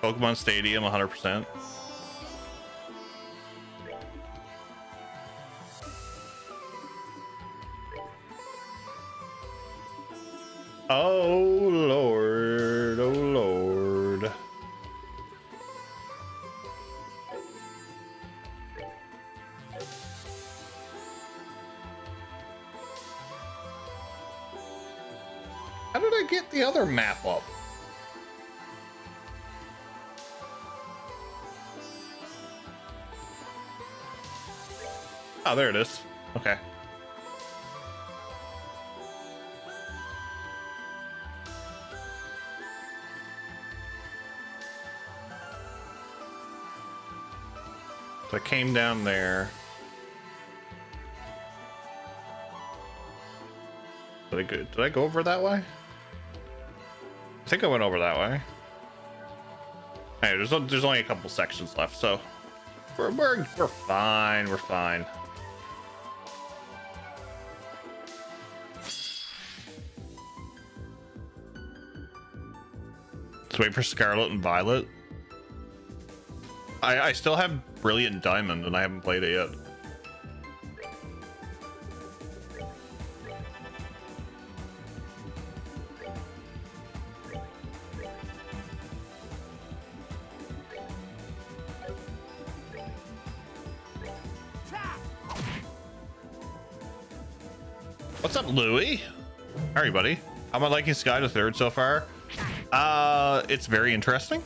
Pokemon Stadium 100%. Oh Lord, oh Lord. How did I get the other map up? Oh, there it is. Okay. So I came down there. Did I go over that way? I think I went over that way. Hey, there's only a couple sections left, so we're fine. We're fine. Let's wait for Scarlet and Violet. I still have Brilliant Diamond and I haven't played it yet. What's up, Louie? How are you, buddy? How am I liking Sky the Third so far? It's very interesting.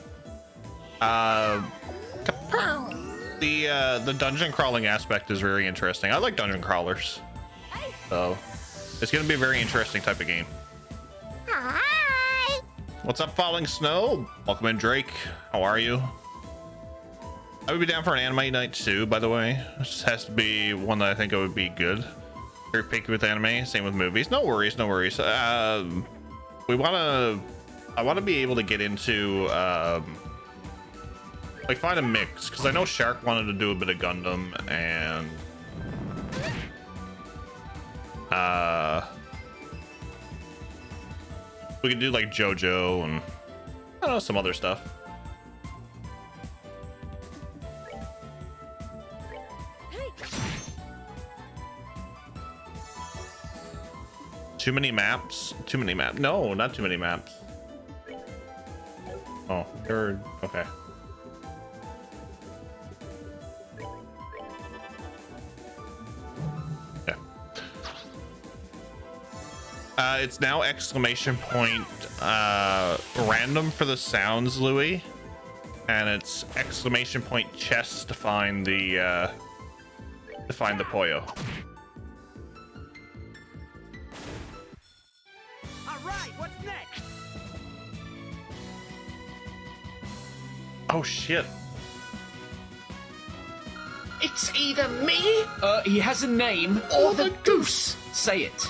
The dungeon crawling aspect is very interesting. I like dungeon crawlers, so it's gonna be a very interesting type of game. Hi. What's up, Falling Snow? Welcome in, Drake. How are you? I would be down for an anime night too, by the way. This has to be one that I think it would be good. Very picky with anime, same with movies. No worries, no worries. I want to be able to get into like find a mix, because I know Shark wanted to do a bit of Gundam, and we could do like JoJo and I don't know, some other stuff. Too many maps? Too many maps? No, not too many maps. Oh, you're okay. Yeah. It's now exclamation point random for the sounds, Louis, and it's exclamation point chess to find the Poyo. Oh shit. It's either me, he has a name, or the goose. Say it.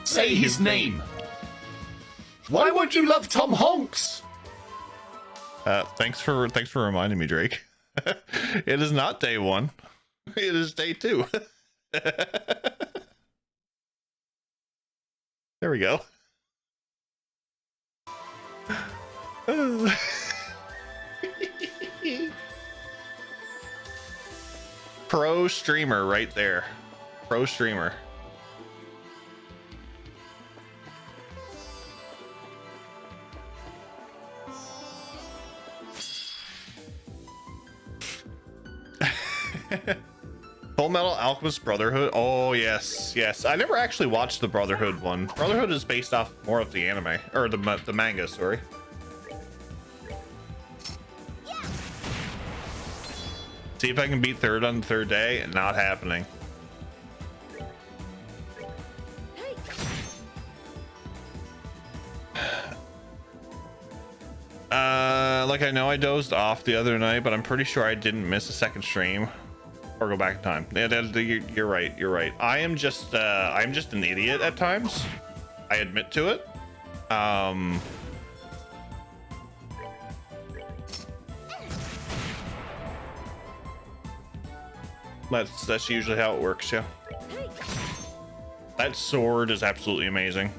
Say his name. Why won't you love Tom Honks? Thanks for reminding me, Drake. It is not day one. It is day two. There we go. Pro streamer right there. Pro streamer. Full Metal Alchemist Brotherhood. Oh yes, yes. I never actually watched the Brotherhood one. Brotherhood is based off more of the anime or the manga. Sorry. See if I can beat third on the third day. Not happening. Like I know I dozed off the other night, but I'm pretty sure I didn't miss a second stream or go back in time. Yeah, you're right. You're right. I'm just an idiot at times. I admit to it. That's usually how it works, yeah. That sword is absolutely amazing.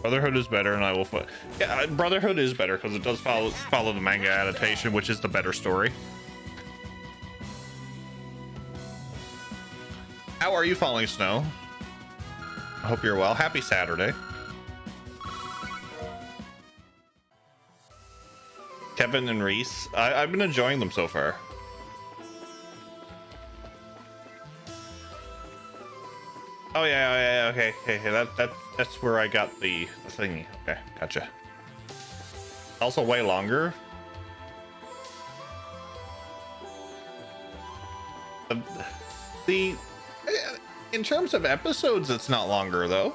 Brotherhood is better, and I will. Yeah, Brotherhood is better because it does follow the manga adaptation, which is the better story. How are you, Falling Snow? I hope you're well. Happy Saturday. Kevin and Reese. I've been enjoying them so far. Oh yeah, okay. That's where I got the thingy. Okay, gotcha. Also way longer. In terms of episodes, it's not longer though.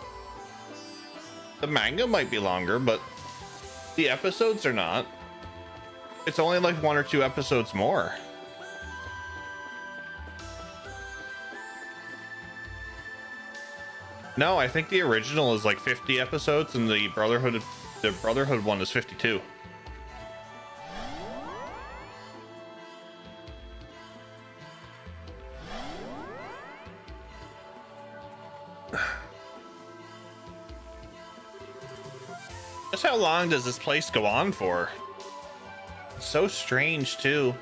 The manga might be longer, but the episodes are not. It's only like 1 or 2 episodes more. No, I think the original is like 50 episodes, and the Brotherhood one is 52. Just how long does this place go on for? It's so strange too.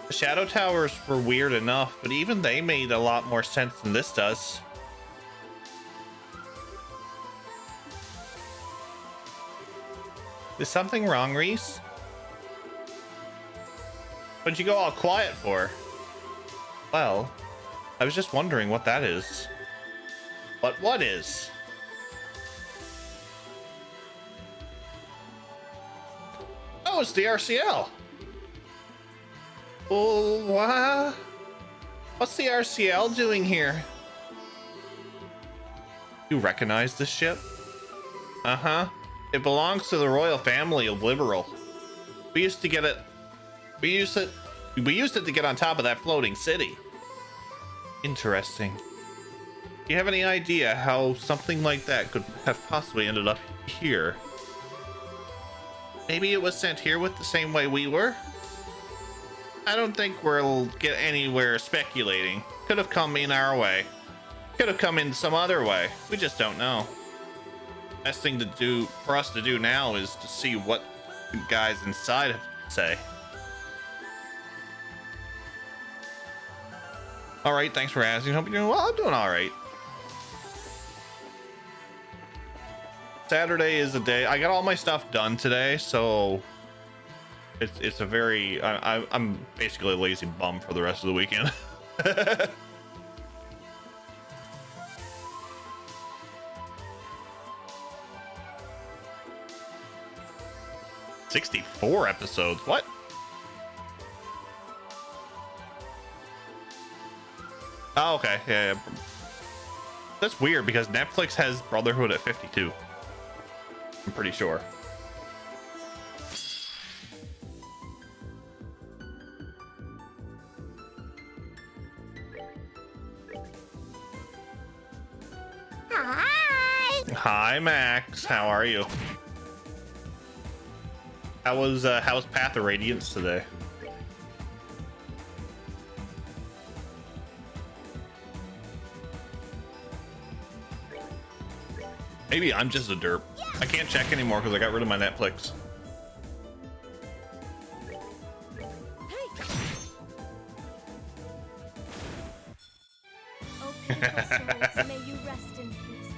The Shadow Towers were weird enough, but even they made a lot more sense than this does. Is something wrong, Reese? What'd you go all quiet for? Well, I was just wondering what that is. What is? Oh, it's the RCL. Oh, what? What's the RCL doing here? You recognize this ship? Uh-huh. It belongs to the royal family of Liberal. We used to get it. We used it to get on top of that floating city. Interesting. Do you have any idea how something like that could have possibly ended up here? Maybe it was sent here with the same way we were? I don't think we'll get anywhere speculating. Could have come in our way. Could have come in some other way. We just don't know. Best thing to do for us to do now is to see what the guys inside say. All right, thanks for asking. Hope you're doing well. I'm doing all right. Saturday is the day. I got all my stuff done today, so it's a very. I'm basically a lazy bum for the rest of the weekend. 64 episodes. What? Oh, okay. Yeah. That's weird because Netflix has Brotherhood at 52. I'm pretty sure. Hi. Hi, Max. How are you? How's Path of Radiance today? Maybe I'm just a derp. I can't check anymore because I got rid of my Netflix. May you rest in peace.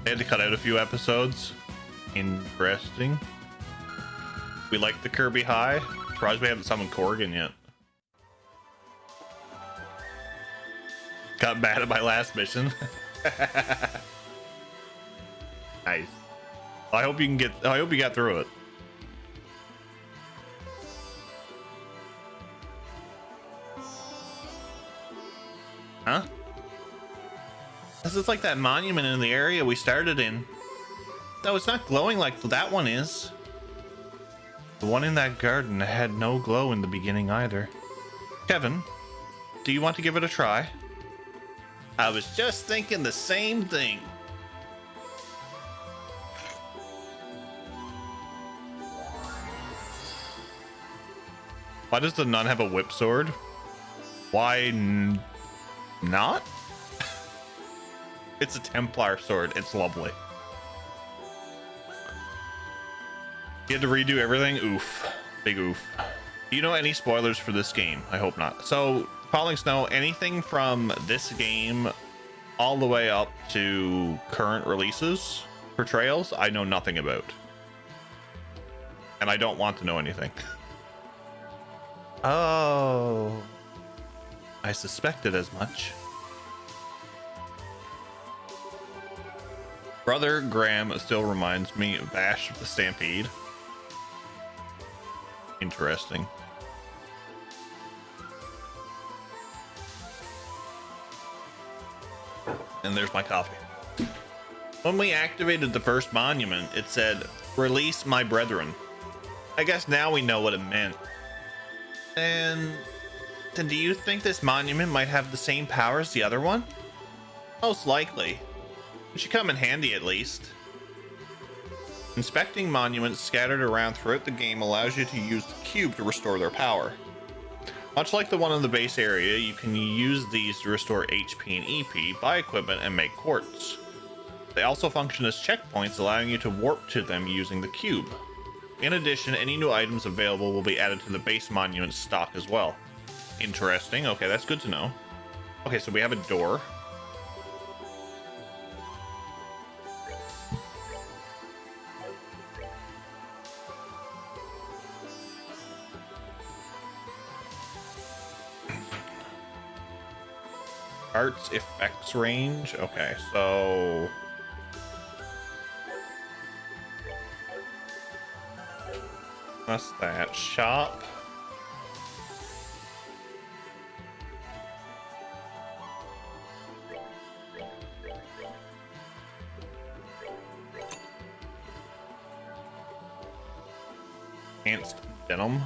They had to cut out a few episodes. Interesting. We like the Kirby High. Surprised we haven't summoned Corrigan yet. Got bad at my last mission. Nice. I hope you got through it. Huh? This is like that monument in the area we started in. No, it's not glowing like that one is. The one in that garden had no glow in the beginning either. Kevin, do you want to give it a try? I was just thinking the same thing. Why does the nun have a whip sword? Why not? It's a Templar sword. It's lovely. You had to redo everything? Oof. Big oof. Do you know any spoilers for this game? I hope not. So, Falling Snow, anything from this game all the way up to current releases for Trails, I know nothing about. And I don't want to know anything. Oh. I suspected as much. Brother Graham still reminds me of Vash the Stampede. Interesting. And there's my coffee. When we activated the first monument, it said, "Release my brethren." I guess now we know what it meant. And then do you think this monument might have the same power as the other one? Most likely. It should come in handy at least. Inspecting monuments scattered around throughout the game allows you to use the cube to restore their power. Much like the one in the base area, you can use these to restore HP and EP, buy equipment, and make quartz. They also function as checkpoints, allowing you to warp to them using the cube. In addition, any new items available will be added to the base monument stock as well. Interesting. Okay, that's good to know. Okay, so we have a door. Arts effects range. Okay, so that's that. Shop. Enhanced denim.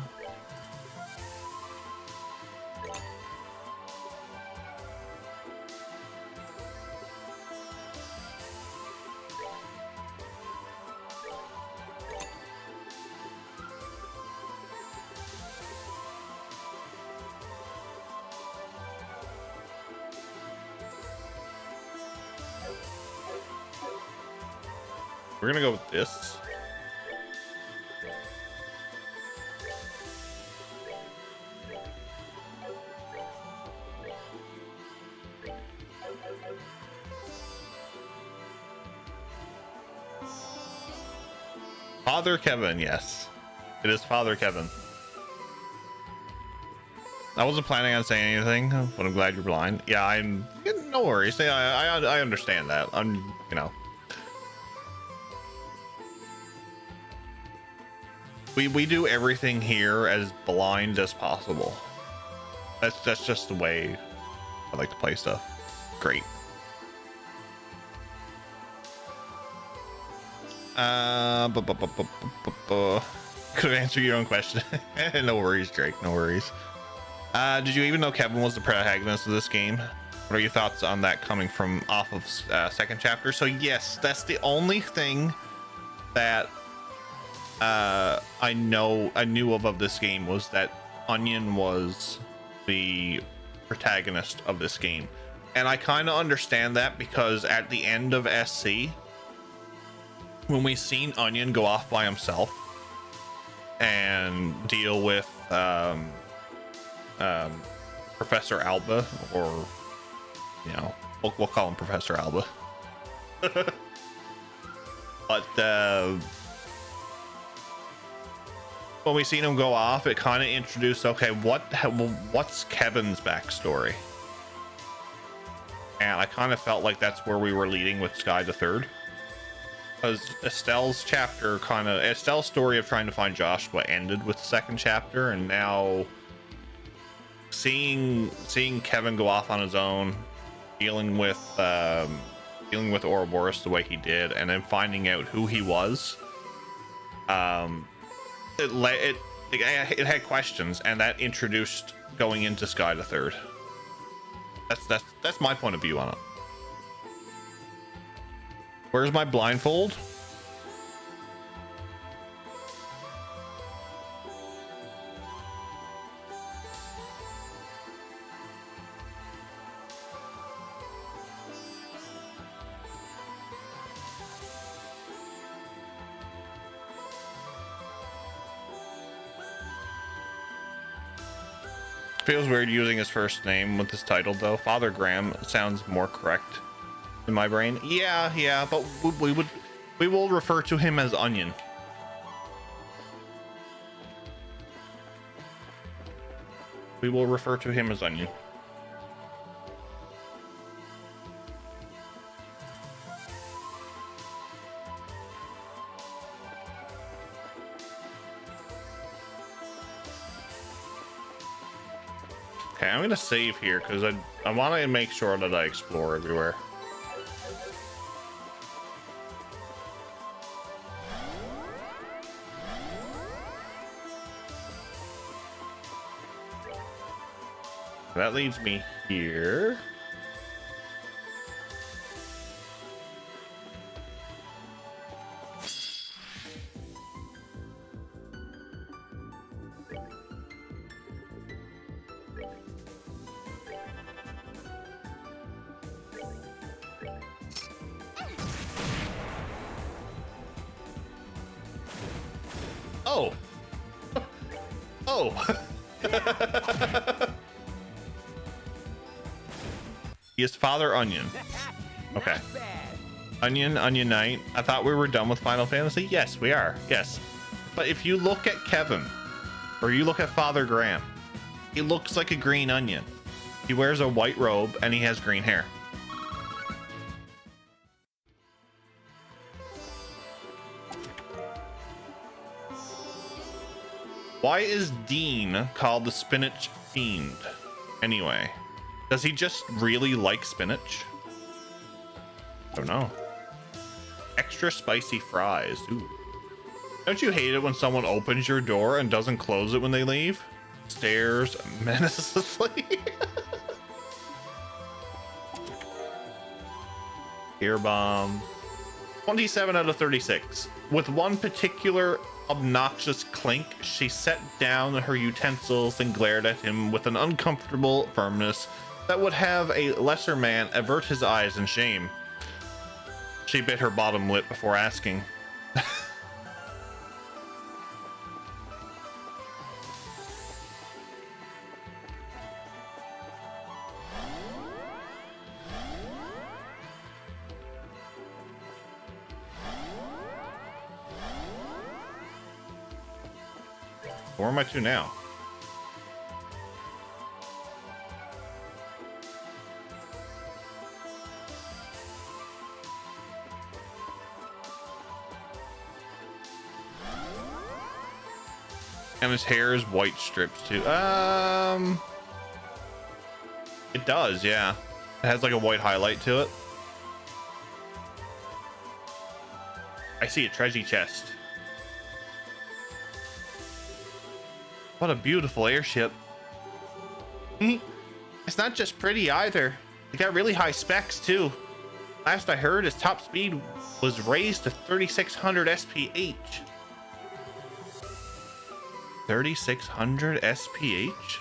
We're gonna go with this. Father Kevin, yes. It is Father Kevin. I wasn't planning on saying anything, but I'm glad you're blind. Yeah, I'm... No worries. I understand that. I'm, you know... We do everything here as blind as possible. That's just the way I like to play stuff. Great. Could have answered your own question. No worries, Drake. No worries. Did you even know Kevin was the protagonist of this game? What are your thoughts on that coming from off of second chapter? So yes, that's the only thing that I knew of this game, was that Onion was the protagonist of this game. And I kind of understand that, because at the end of SC, when we seen Onion go off by himself and deal with Professor Alba, or you know, we'll call him Professor Alba. But when we seen him go off, it kind of introduced, okay, what's Kevin's backstory? And I kind of felt like that's where we were leading with Sky the Third, because Estelle's story of trying to find Joshua ended with the second chapter, and now seeing Kevin go off on his own, dealing with Ouroboros the way he did, and then finding out who he was, it had questions, and that introduced going into Sky the Third. That's my point of view on it. Where's my blindfold? Feels weird using his first name with his title though. Father Graham sounds more correct in my brain. Yeah, but we will refer to him as Onion. We will refer to him as Onion. Okay, I'm gonna save here because I want to make sure that I explore everywhere. That leads me here. Oh. Oh. He is Father Onion. Okay. Onion Knight. I thought we were done with Final Fantasy. Yes, we are. Yes. But if you look at Kevin, or you look at Father Graham, he looks like a green onion. He wears a white robe and he has green hair. Why is Dean called the Spinach Fiend? Anyway. Does he just really like spinach? I don't know. Extra spicy fries. Ooh. Don't you hate it when someone opens your door and doesn't close it when they leave? Stares menacingly. Ear bomb. 27 out of 36. With one particular obnoxious clink, she set down her utensils and glared at him with an uncomfortable firmness that would have a lesser man avert his eyes in shame. She bit her bottom lip before asking. Where am I to now? And his hair is white strips too. It does, yeah. It has like a white highlight to it. I see a treasure chest. What a beautiful airship. It's not just pretty either. It got really high specs too. Last I heard, his top speed was raised to 3600 SPH. 3600 SPH?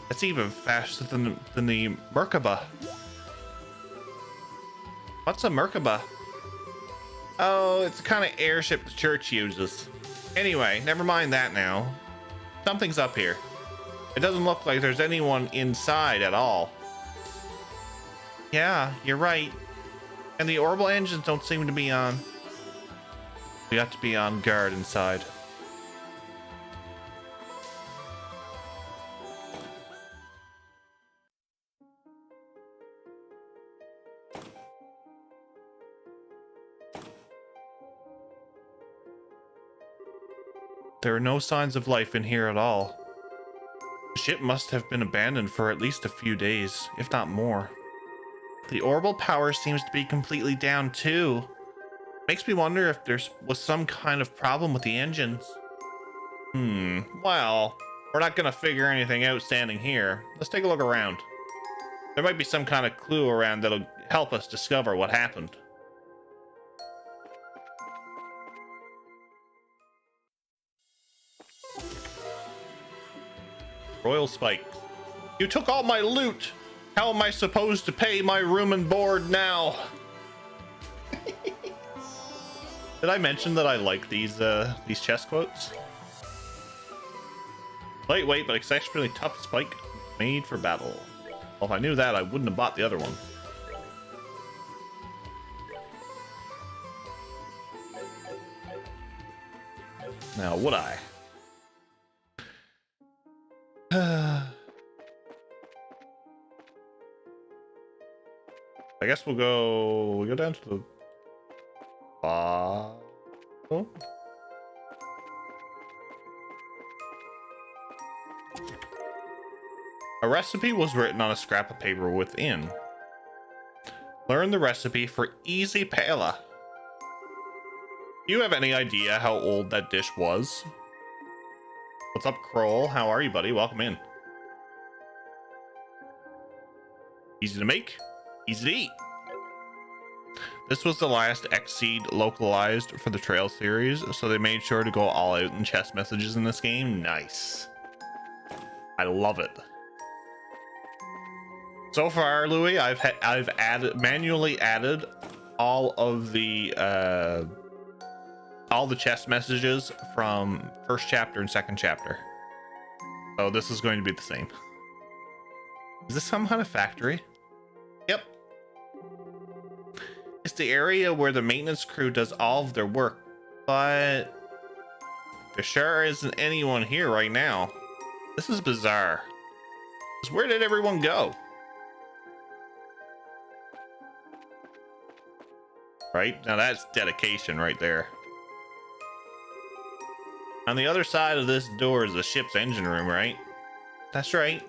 That's even faster than the Merkaba. What's a Merkaba? Oh, it's the kind of airship the church uses. Anyway, never mind that now. Something's up here. It doesn't look like there's anyone inside at all. Yeah, you're right. And the orbital engines don't seem to be on. We have to be on guard inside. There are no signs of life in here at all. The ship must have been abandoned for at least a few days, if not more. The orbital power seems to be completely down too. Makes me wonder if there was some kind of problem with the engines. Well, we're not gonna figure anything out standing here. Let's take a look around. There might be some kind of clue around that'll help us discover what happened. Royal Spike. You took all my loot! How am I supposed to pay my room and board now? Did I mention that I like these chest quotes? Lightweight but exceptionally tough spike Made for battle. Well, if I knew that, I wouldn't have bought the other one. Now, would I? I guess we'll go down to the bottom. A recipe was written on a scrap of paper within. Learn the recipe for easy paella. Do you have any idea how old that dish was? What's up, Kroll? How are you, buddy? Welcome in. Easy to make, easy to eat. This was the last Xseed localized for the Trail series, so they made sure to go all out in chest messages in this game. Nice. I love it. So far, Louis, I've manually added all the chest messages from first chapter and second chapter. So this is going to be the same. Is this some kind of factory? Yep. It's the area where the maintenance crew does all of their work, but there sure isn't anyone here right now. This is bizarre. Where did everyone go? Right? Now that's dedication right there. On the other side of this door is the ship's engine room, right? That's right.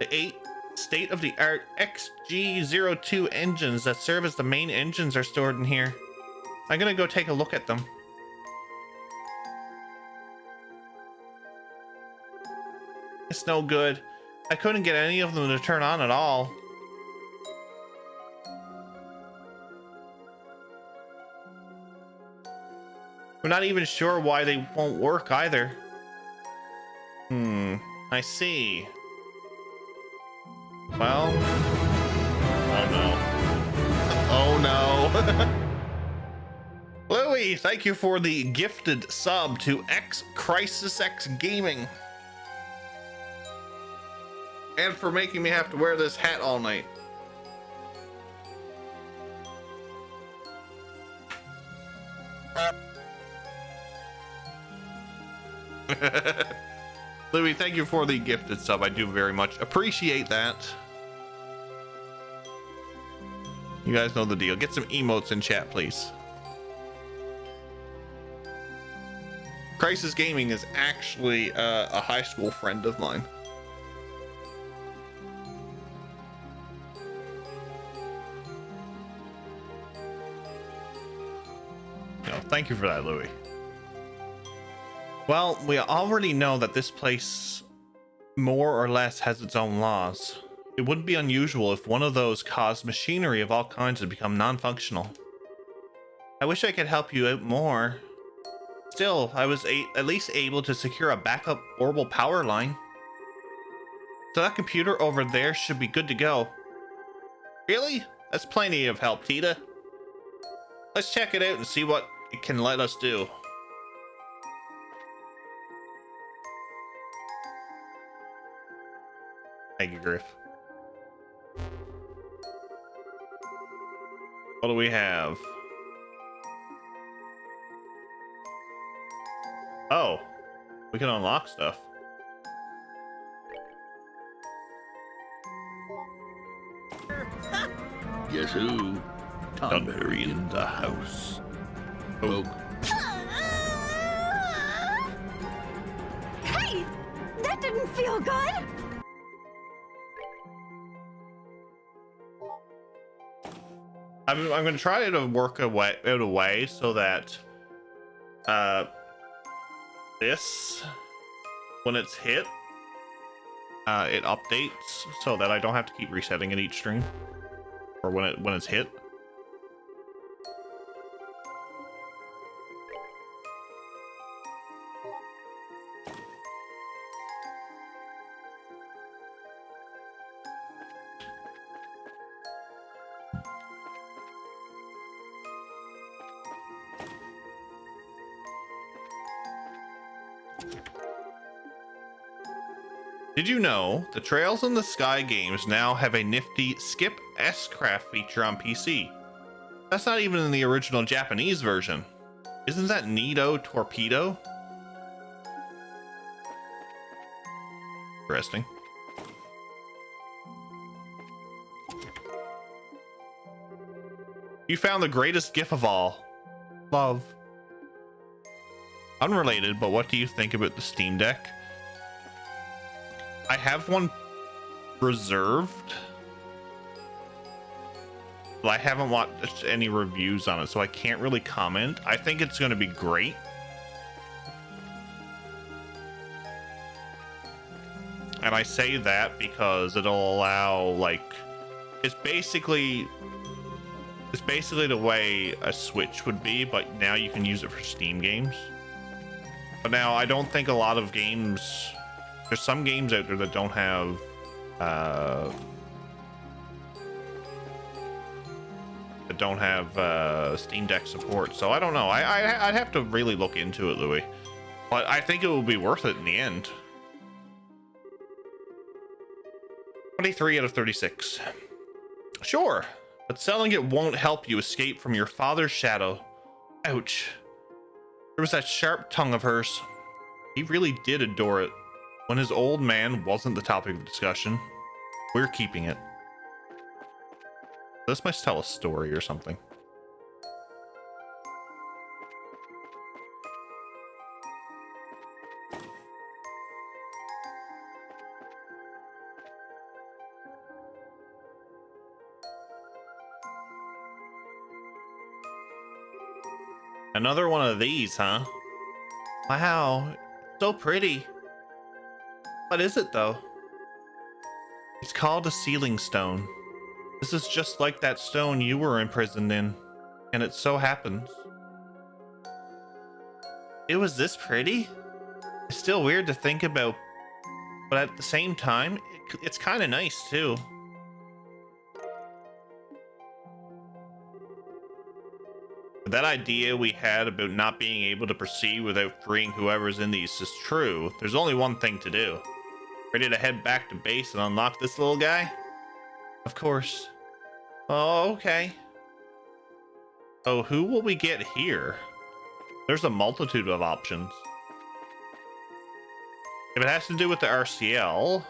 The 8 state-of-the-art XG02 engines that serve as the main engines are stored in here. I'm gonna go take a look at them. It's no good. I couldn't get any of them to turn on at all. We're not even sure why they won't work either. I see. Well, oh no. Louis, thank you for the gifted sub to X Crisis X Gaming. And for making me have to wear this hat all night. Louis, thank you for the gifted sub. I do very much appreciate that. You guys know the deal. Get some emotes in chat, please. Crisis Gaming is actually a high school friend of mine. No, thank you for that, Louis. Well, we already know that this place more or less has its own laws. It wouldn't be unusual if one of those caused machinery of all kinds to become non-functional. I wish I could help you out more. Still, I was at least able to secure a backup orbital power line. So that computer over there should be good to go. Really? That's plenty of help, Tita. Let's check it out and see what it can let us do. Thank you, Griff. What do we have? Oh, we can unlock stuff. Guess who? Tonberry in the house. Oh. Hey! That didn't feel good! I'm going to try to work out a way so that this, when it's hit, it updates so that I don't have to keep resetting it each stream, or when it's hit. Did you know the Trails in the Sky games now have a nifty Skip S-Craft feature on PC? That's not even in the original Japanese version. Isn't that Neato Torpedo? Interesting. You found the greatest GIF of all. Love. Unrelated, but what do you think about the Steam Deck? I have one reserved, but I haven't watched any reviews on it, so I can't really comment. I think it's going to be great. And I say that because it'll allow, like, it's basically the way a Switch would be, but now you can use it for Steam games. But now I don't think a lot of games, there's some games out there that don't have Steam Deck support. So I don't know. I'd have to really look into it, Louis. But I think it will be worth it in the end. 23 out of 36. Sure, but selling it won't help you escape from your father's shadow. Ouch. There was that sharp tongue of hers. He really did adore it. When his old man wasn't the topic of discussion, we're keeping it. This must tell a story or something. Another one of these, huh? Wow, so pretty. What is it though? It's called a sealing stone. This is just like that stone you were imprisoned in, and it so happens. It was this pretty? It's still weird to think about, but at the same time, it's kind of nice too. That idea we had about not being able to proceed without freeing whoever's in these is true. There's only one thing to do. Ready to head back to base and unlock this little guy? Of course. Oh, okay. Oh, who will we get here? There's a multitude of options. If it has to do with the RCL...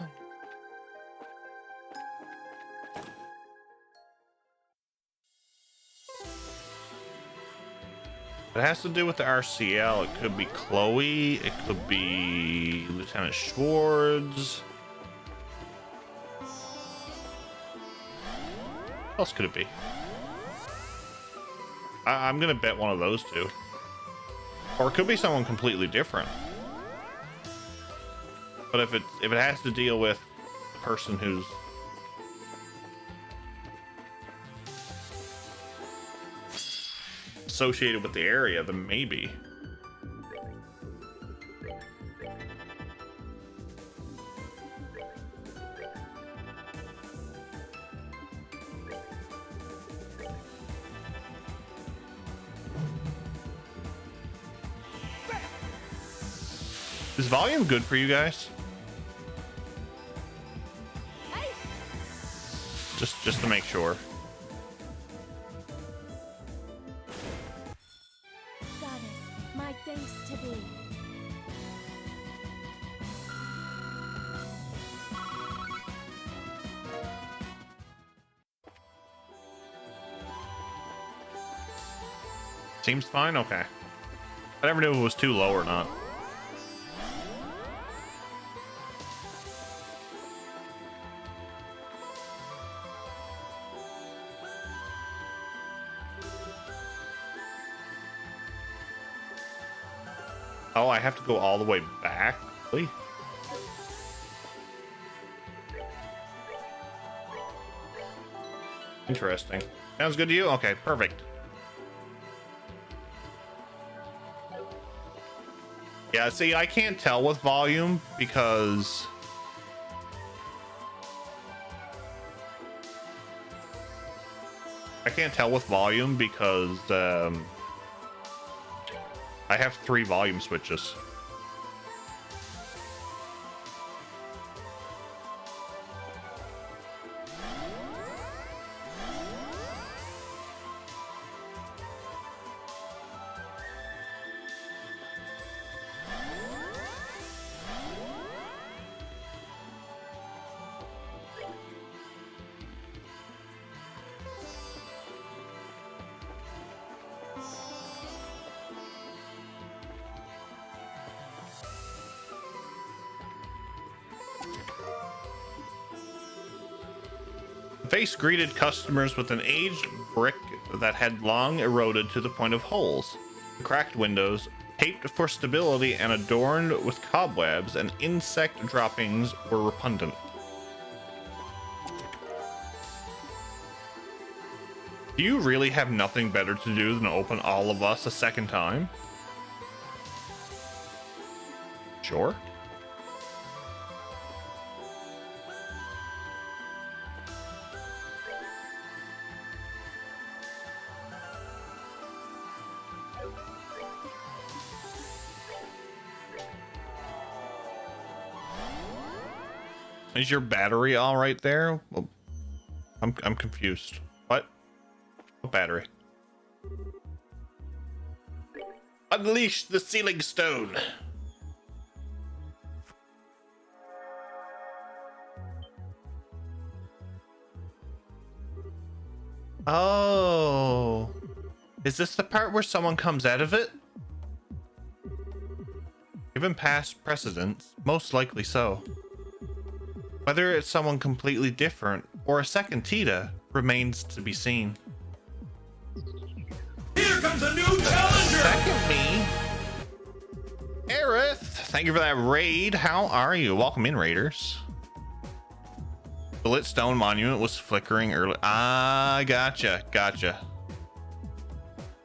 If it has to do with the RCL, it could be Chloe, it could be Lieutenant Schwartz. What else could it be? I'm gonna bet one of those two. Or it could be someone completely different. But if it has to deal with the person who's associated with the area, then maybe. Is volume good for you guys? Just to make sure. My thanks to thee. Seems fine? Okay. I never knew if it was too low or not. Oh, I have to go all the way back? Really? Interesting. Sounds good to you? Okay, perfect. Yeah, see, I can't tell with volume because... I can't tell with volume because, I have 3 volume switches. Face greeted customers with an aged brick that had long eroded to the point of holes, cracked windows, taped for stability, and adorned with cobwebs and insect droppings were repugnant. Do you really have nothing better to do than open all of us a second time? Sure. Is your battery all right there? Well, I'm confused. What battery? Unleash the sealing stone. Oh, is this the part where someone comes out of it? Given past precedents, most likely so. Whether it's someone completely different or a second Tita remains to be seen. Here comes a new challenger! Second me. Aerith, thank you for that raid. How are you? Welcome in, raiders. The lit stone monument was flickering early. Ah, gotcha.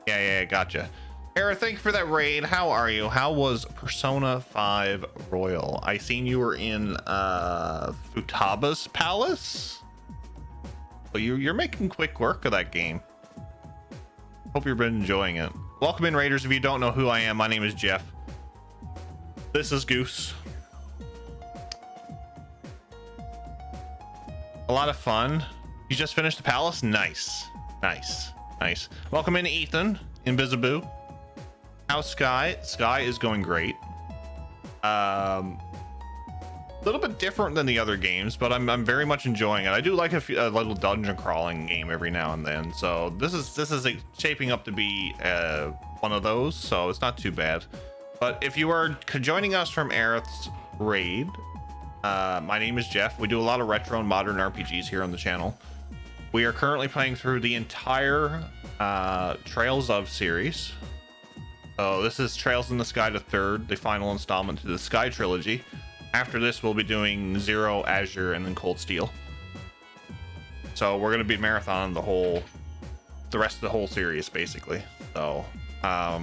Yeah, gotcha. Aerith, thank you for that raid. How are you? How was Persona 5 Royal? I seen you were in Futaba's Palace. Well, you're making quick work of that game. Hope you've been enjoying it. Welcome in, raiders. If you don't know who I am, my name is Jeff. This is Goose. A lot of fun. You just finished the palace? Nice. Welcome in, Ethan. Invisible. How's Sky? Sky is going great. A little bit different than the other games, but I'm very much enjoying it. I do like a little dungeon crawling game every now and then, so this is shaping up to be one of those, so it's not too bad. But if you are joining us from Aerith's raid, my name is Jeff. We do a lot of retro and modern RPGs here on the channel. We are currently playing through the entire Trails of series. So this is Trails in the Sky, the third, the final installment to the Sky trilogy. After this, we'll be doing Zero, Azure, and then Cold Steel. So we're gonna be marathoning the rest of the whole series, basically. So, yeah.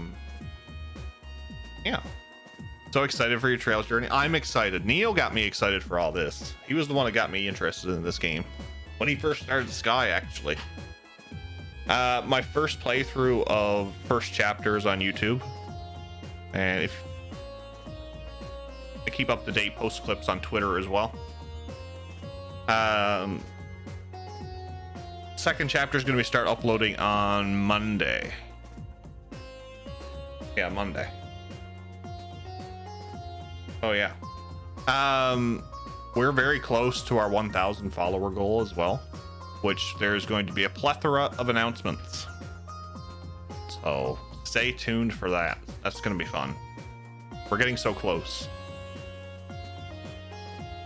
So excited for your Trails journey. I'm excited. Neo got me excited for all this. He was the one that got me interested in this game when he first started the Sky, actually. My first playthrough of first chapters on YouTube, and if I keep up to date, post clips on Twitter as well. Second chapter is going to start uploading on Monday. Yeah, Monday. Oh yeah. We're very close to our 1,000 follower goal as well, which there's going to be a plethora of announcements. So stay tuned for that. That's going to be fun. We're getting so close.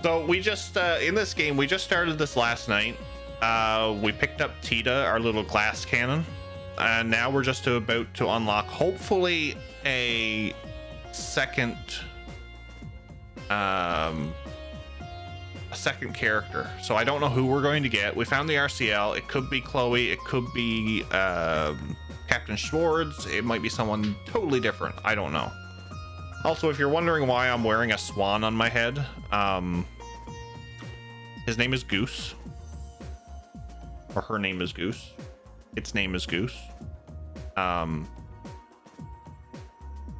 So we just, in this game, we just started this last night. We picked up Tita, our little glass cannon. And now we're just about to unlock, hopefully, a second character. So I don't know who we're going to get. We found the RCL. It could be Chloe. It could be Captain Schwartz. It might be someone totally different. I don't know. Also, if you're wondering why I'm wearing a swan on my head, his name is Goose. Or her name is Goose. Its name is Goose.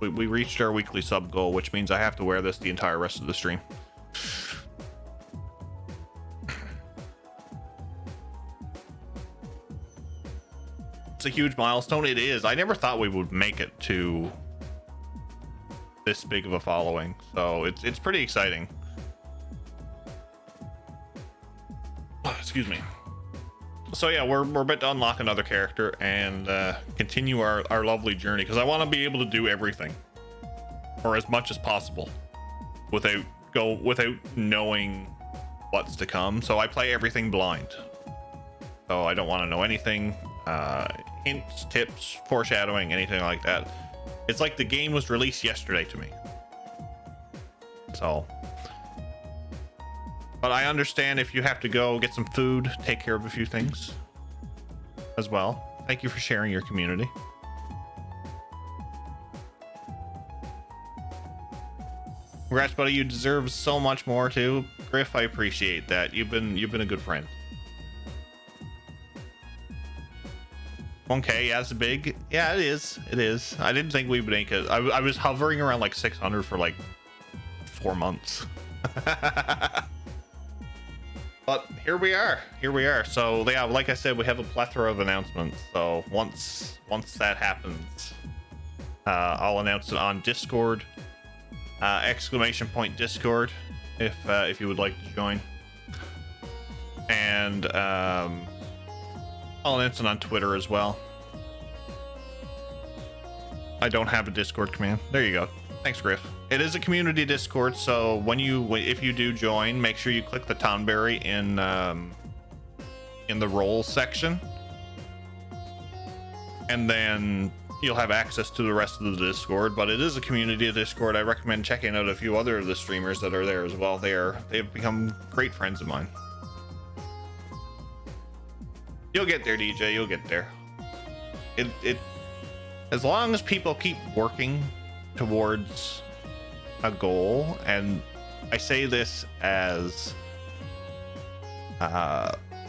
We reached our weekly sub goal, which means I have to wear this the entire rest of the stream. It's a huge milestone. It is. I never thought we would make it to this big of a following, so it's pretty exciting. Excuse me. So yeah, we're about to unlock another character and continue our lovely journey, because I want to be able to do everything, or as much as possible, without knowing what's to come. So I play everything blind. So I don't want to know anything. Hints, tips, foreshadowing, anything like that. It's like the game was released yesterday to me. So, but I understand if you have to go get some food, take care of a few things as well. Thank you for sharing your community. Congrats, buddy. You deserve so much more too. Griff, I appreciate that. You've been a good friend. 1K, yeah, it's big. Yeah, it is. It is. I didn't think we would make it. I was hovering around like 600 for like 4 months. But here we are. Here we are. So yeah, like I said, we have a plethora of announcements. So once that happens, I'll announce it on Discord. !Discord if you would like to join. And I'll announce it on Twitter as well. I don't have a Discord command. There you go. Thanks, Griff. It is a community Discord, so if you do join, make sure you click the Tonberry in the roles section, and then you'll have access to the rest of the Discord. But it is a community Discord. I recommend checking out a few other of the streamers that are there as well. They've become great friends of mine. You'll get there, DJ. You'll get there. It as long as people keep working towards a goal, and I say this as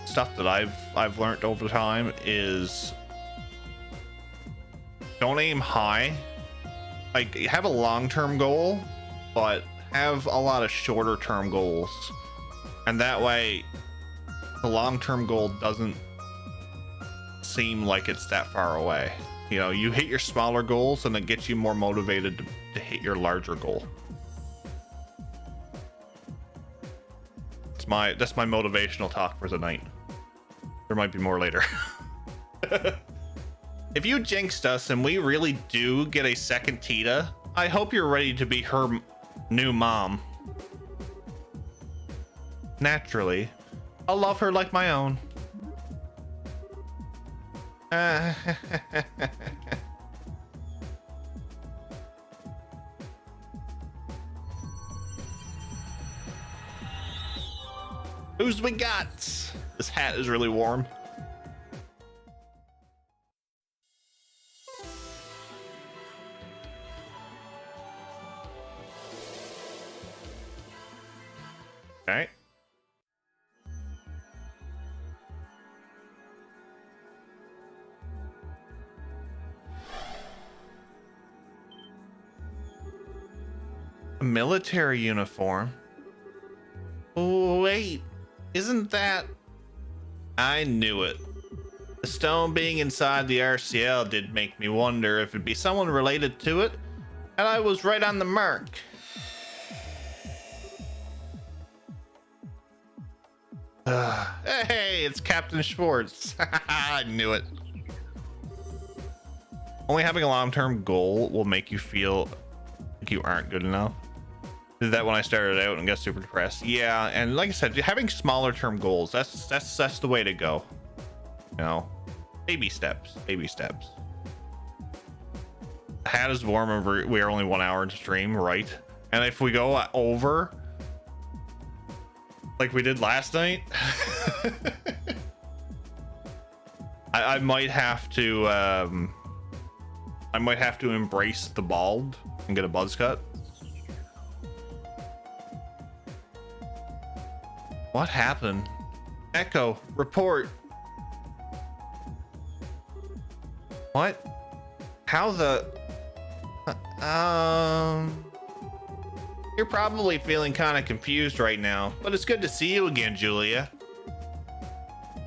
stuff that I've learned over time, is don't aim high. Like, have a long-term goal, but have a lot of shorter-term goals, and that way the long-term goal doesn't seem like it's that far away. You know, you hit your smaller goals and it gets you more motivated to hit your larger goal. That's my motivational talk for the night. There might be more later. If you jinxed us and we really do get a second Tita, I hope you're ready to be her new mom. Naturally, I'll love her like my own. Who's we got? This hat is really warm. Okay. A military uniform. Oh, wait. Isn't that... I knew it. The stone being inside the RCL did make me wonder if it'd be someone related to it, and I was right on the mark. Hey, it's Captain Schwartz. I knew it. Only having a long-term goal will make you feel like you aren't good enough. Did that when I started out and got super depressed. Yeah, and like I said, having smaller term goals, that's the way to go. You know, baby steps, baby steps. The hat is warm and we are only 1 hour into stream, right? And if we go over like we did last night, I might have to embrace the bald and get a buzz cut. What happened? Echo, report. What? How the... You're probably feeling kind of confused right now, but it's good to see you again, Julia.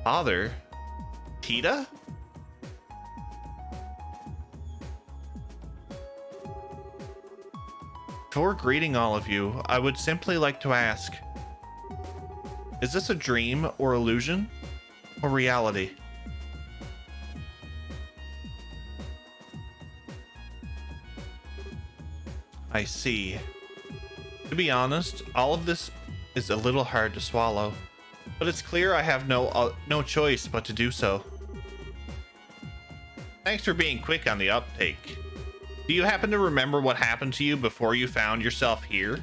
Father? Tita? Before greeting all of you, I would simply like to ask, is this a dream or illusion or reality? I see. To be honest, all of this is a little hard to swallow. but it's clear I have no choice but to do so. Thanks for being quick on the uptake. Do you happen to remember what happened to you before you found yourself here?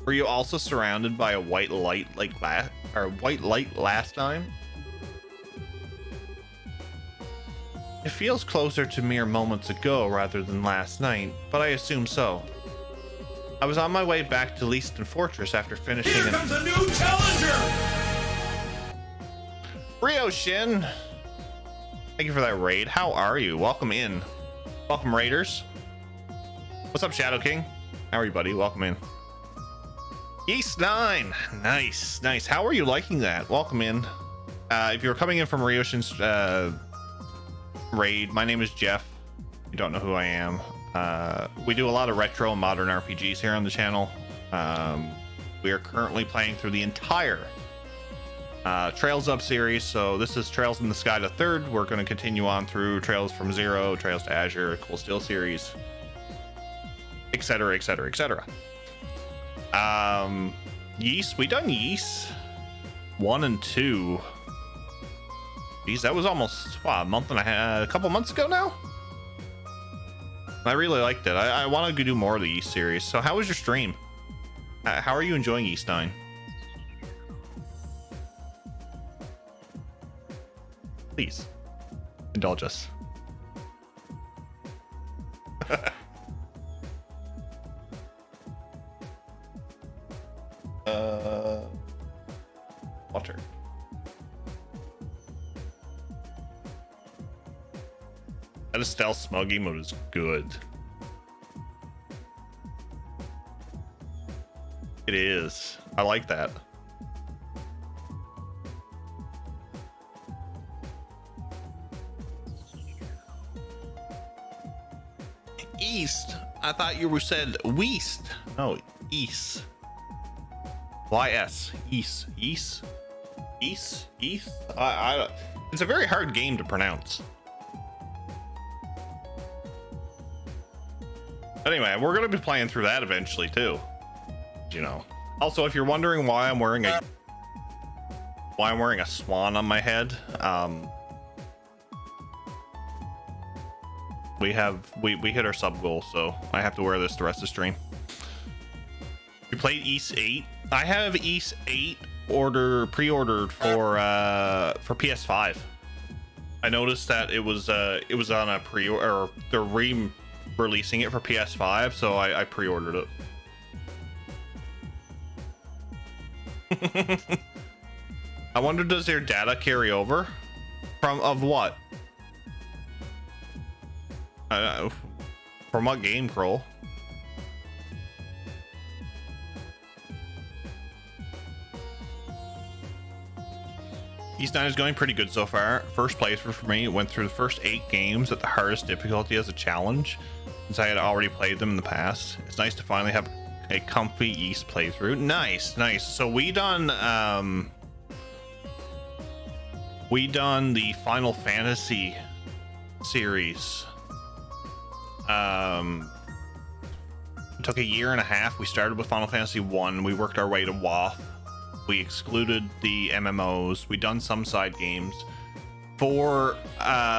Were you also surrounded by a white light last time? It feels closer to mere moments ago rather than last night, but I assume so. I was on my way back to Leaston Fortress after finishing. Here comes a new challenger! Rio Shin! Thank you for that raid. How are you? Welcome in. Welcome, Raiders. What's up, Shadow King? How are you, buddy? Welcome in. East 9. Nice, nice. How are you liking that? Welcome in. If you're coming in from Rio Shin's raid, my name is Jeff. You don't know who I am. We do a lot of retro and modern RPGs here on the channel. We are currently playing through the entire Trails Up series. So this is Trails in the Sky the Third. We're going to continue on through Trails from Zero, Trails to Azure, Cold Steel series, etc, etc, etc. Yeast, we done Yeast 1 and 2. Geez, that was almost a month and a couple months ago now. I really liked it. I want to do more of the Yeast series. So how was your stream? How are you enjoying Yeast 9? Please indulge us. Water. That stealth smug emote is good. It is. I like that. East. I thought you said Weast. No, East. YS. East. East. East. East. It's a very hard game to pronounce. Anyway, we're gonna be playing through that eventually too. You know. Also, if you're wondering why I'm wearing a swan on my head, we hit our sub goal, so I have to wear this the rest of the stream. You played East 8. I have East 8 pre-ordered for PS5. I noticed that it was on a pre-order, or they're releasing it for PS5, so I pre-ordered it. I wonder, does their data carry over of what? From what game, Kroll? East 9 is going pretty good so far. First playthrough for me. Went through the first 8 games at the hardest difficulty as a challenge, since I had already played them in the past. It's nice to finally have a comfy East playthrough. Nice, nice. So we done the Final Fantasy series. It took a year and a half. We started with Final Fantasy 1. We worked our way to WoF. We excluded the MMOs. We done some side games. For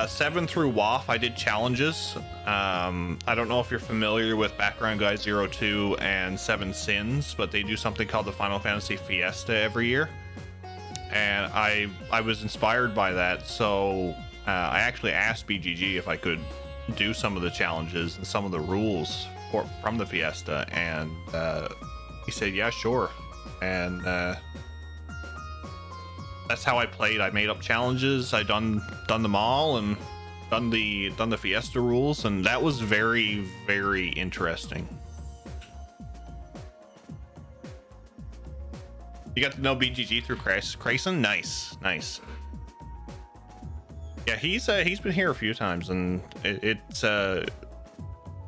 7 through WoF, I did challenges. I don't know if you're familiar with Background Guy 02 and 7 Sins, but they do something called the Final Fantasy Fiesta every year. And I was inspired by that, so I actually asked BGG if I could do some of the challenges and some of the rules from the Fiesta, and he said, yeah, sure. And that's how I played. I made up challenges. I done them all and done the Fiesta rules, and that was very, very interesting. You got to know BGG through Crayson? Nice, nice. Yeah, he's been here a few times, and it's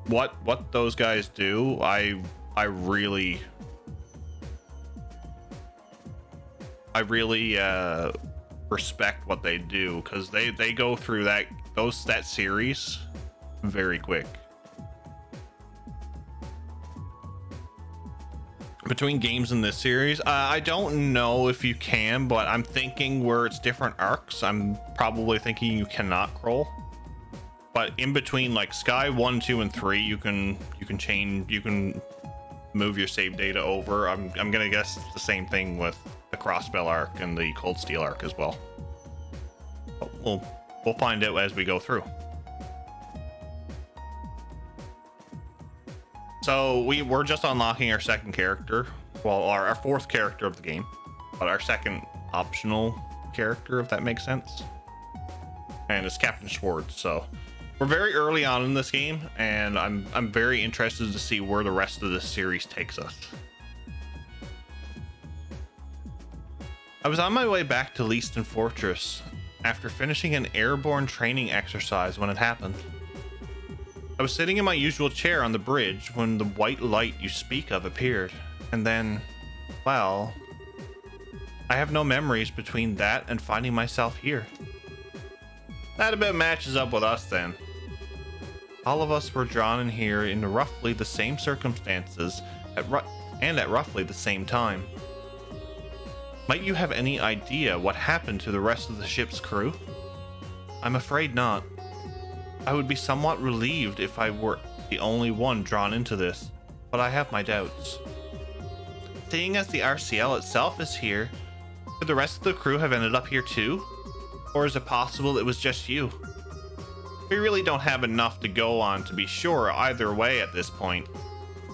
what those guys do. I really respect what they do, because they go through that series very quick. between games in this series. I don't know if you can, but I'm thinking where it's different arcs, I'm probably thinking you cannot scroll. But in between like Sky 1, 2, and 3, you can change, you can move your save data over. I'm gonna guess it's the same thing with the Crossbell arc and the Cold Steel arc as well. But we'll find out as we go through. So we're just unlocking our second character, well, our fourth character of the game, but our second optional character, if that makes sense. And it's Captain Schwartz. So we're very early on in this game, and I'm very interested to see where the rest of this series takes us. I was on my way back to Leaston Fortress after finishing an airborne training exercise when it happened. I was sitting in my usual chair on the bridge when the white light you speak of appeared, and then, well, I have no memories between that and finding myself here. That a bit matches up with us then. All of us were drawn in here in roughly the same circumstances at roughly the same time. Might you have any idea what happened to the rest of the ship's crew? I'm afraid not. I would be somewhat relieved if I were the only one drawn into this, but I have my doubts. Seeing as the RCL itself is here, could the rest of the crew have ended up here too? Or is it possible it was just you? We really don't have enough to go on to be sure either way at this point.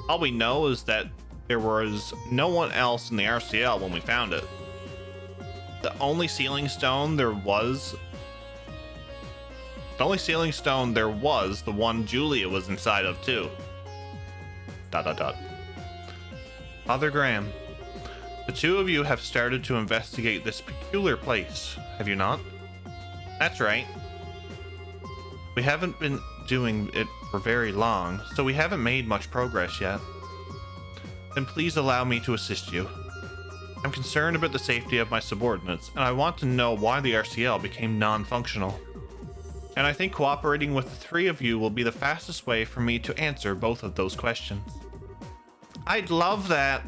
All we know is that there was no one else in the RCL when we found it. The only sealing stone there was the one Julia was inside of too. ... Father Graham, the two of you have started to investigate this peculiar place, have you not? That's right. We haven't been doing it for very long, so we haven't made much progress yet. Then please allow me to assist you. I'm concerned about the safety of my subordinates, and I want to know why the RCL became non-functional. And I think cooperating with the three of you will be the fastest way for me to answer both of those questions. I'd love that.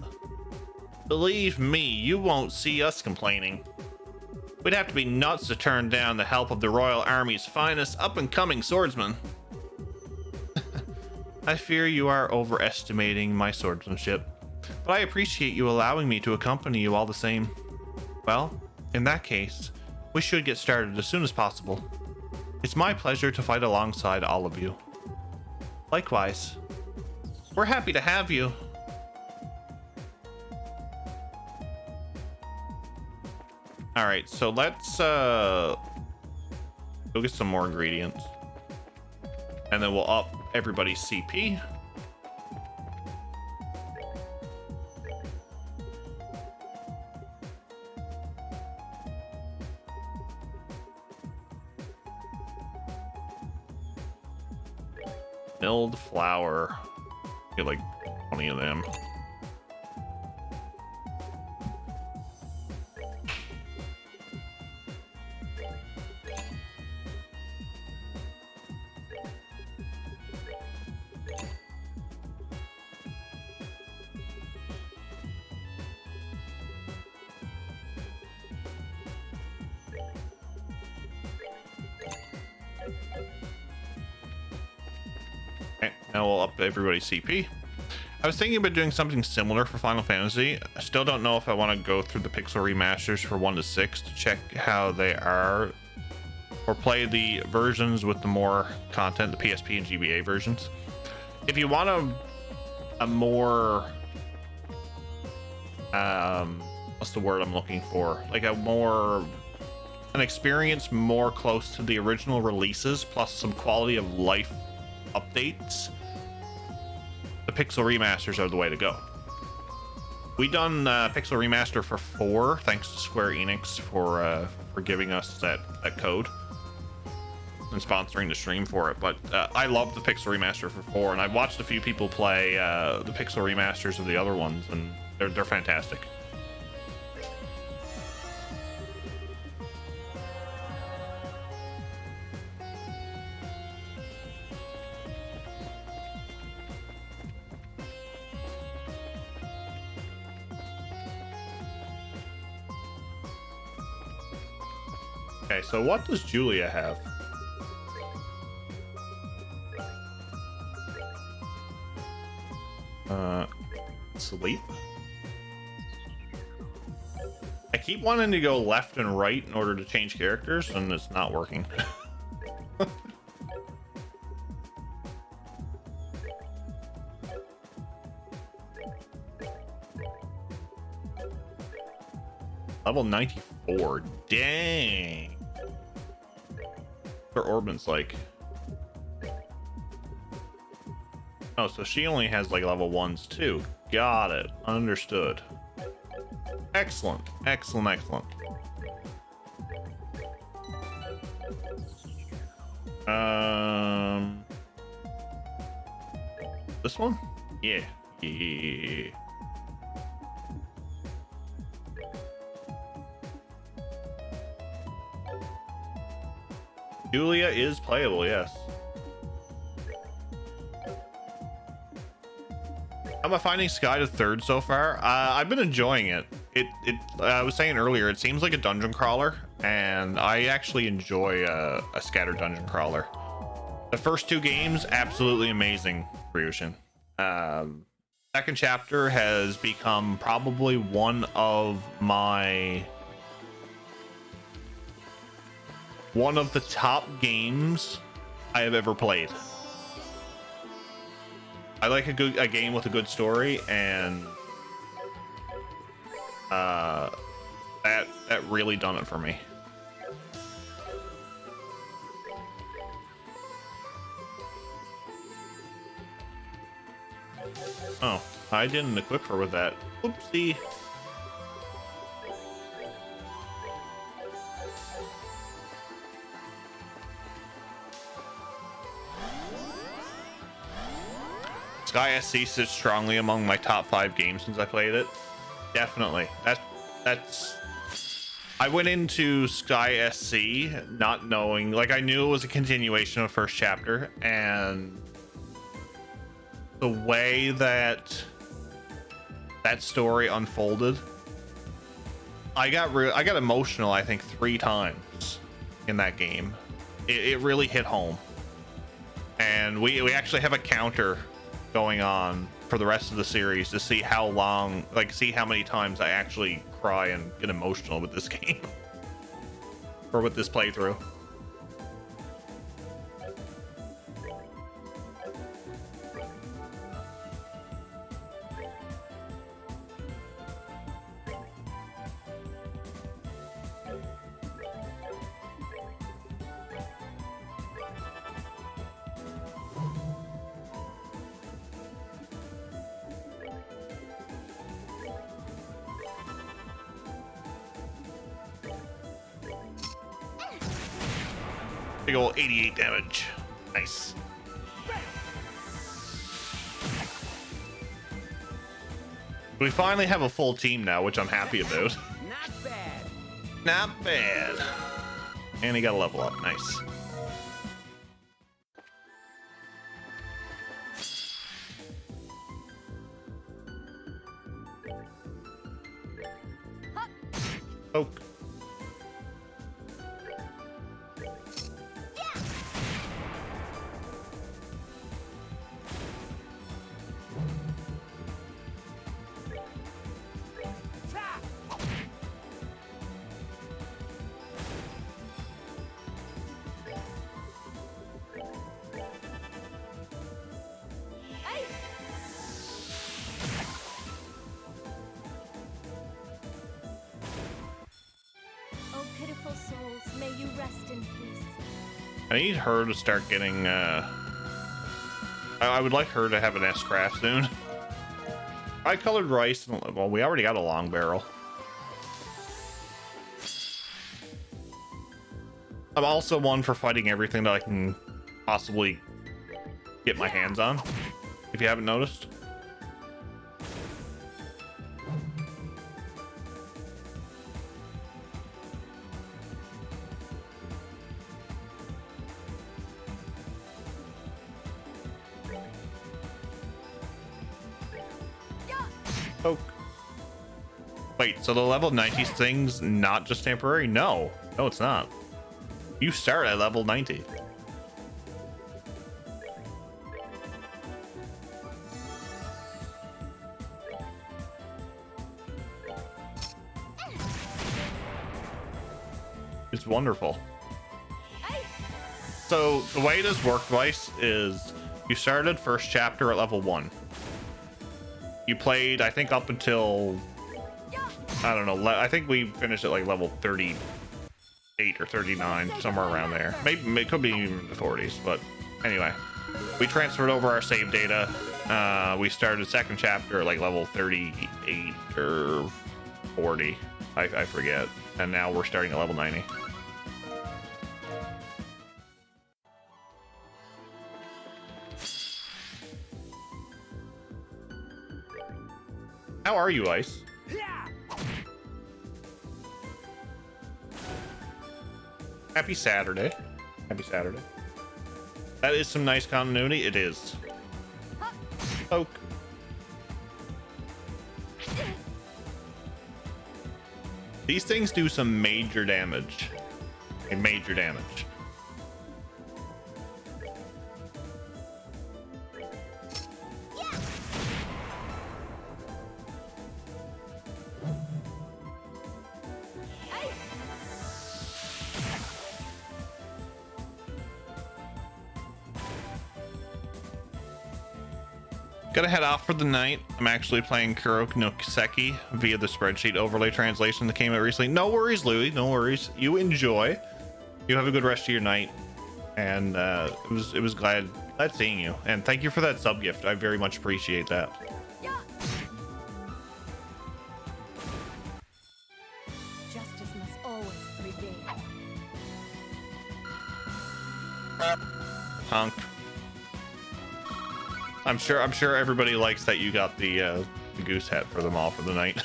Believe me, you won't see us complaining. We'd have to be nuts to turn down the help of the Royal Army's finest up-and-coming swordsman. I fear you are overestimating my swordsmanship, but I appreciate you allowing me to accompany you all the same. Well, in that case, we should get started as soon as possible. It's my pleasure to fight alongside all of you. Likewise. We're happy to have you. Alright, so let's go get some more ingredients. And then we'll up everybody's CP. Milled flour. Get like 20 of them. Okay, now we'll up everybody's CP. I was thinking about doing something similar for Final Fantasy. I still don't know if I want to go through the pixel remasters for 1 to 6 to check how they are, or play the versions with the more content, the PSP and GBA versions. If you want a more what's the word I'm looking for, like an experience more close to the original releases plus some quality of life updates, the pixel remasters are the way to go. We done pixel remaster for 4, thanks to Square Enix for giving us that code and sponsoring the stream for it. But I love the pixel remaster for 4, and I've watched a few people play the pixel remasters of the other ones, and they're fantastic. Okay, so what does Julia have? Sleep. I keep wanting to go left and right in order to change characters, and it's not working. Level 94. Dang. Her Orbit's like. Oh, so she only has like level 1s too. Got it. Understood. Excellent. Excellent, excellent. This one? Yeah. Yeah. Julia is playable, yes. How am I finding Sky to third so far? I've been enjoying it. I was saying earlier, it seems like a dungeon crawler, and I actually enjoy a scattered dungeon crawler. The first two games, absolutely amazing, Ryushin. Second chapter has become probably one of the top games I have ever played. I like a game with a good story, and that really done it for me. Oh, I didn't equip her with that. Oopsie. Sky SC sits strongly among my top 5 games since I played it. Definitely. That's I went into Sky SC not knowing, like, I knew it was a continuation of first chapter, and the way that story unfolded, I got emotional, I think 3 times in that game. It really hit home. And we actually have a counter going on for the rest of the series to see how long, like, see how many times I actually cry and get emotional with this game or with this playthrough. Big ol' 88 damage. Nice. We finally have a full team now, which I'm happy about. Not bad. Not bad. And he got a level up. Nice. Poke. Oh, pitiful souls, may you rest in peace. I need her to start getting, I would like her to have an S-Craft soon. Tri-colored rice, well, we already got a long barrel. I'm also one for fighting everything that I can possibly get my hands on, if you haven't noticed. Poke. Wait, so the level 90 thing's not just temporary? No, it's not. You start at level 90. It's wonderful. So the way this worked, Vice, is you started first chapter at level 1. You played, I think, up until, I don't know, I think we finished at like level 38 or 39, somewhere around there. Maybe it could be even the 40s, but anyway, we transferred over our save data. We started second chapter at like level 38 or 40, I forget, and now we're starting at level 90. How are you, Ice? Happy Saturday. Happy Saturday. That is some nice continuity. It is. Poke. These things do some major damage. Major damage. Gonna head off for the night. I'm actually playing Kuroko no Kiseki via the spreadsheet overlay translation that came out recently. No worries, Louis. No worries. You enjoy. You have a good rest of your night. And it was glad seeing you. And thank you for that sub gift. I very much appreciate that. Justice must always prevail. Honk. I'm sure everybody likes that you got the goose hat for them all for the night.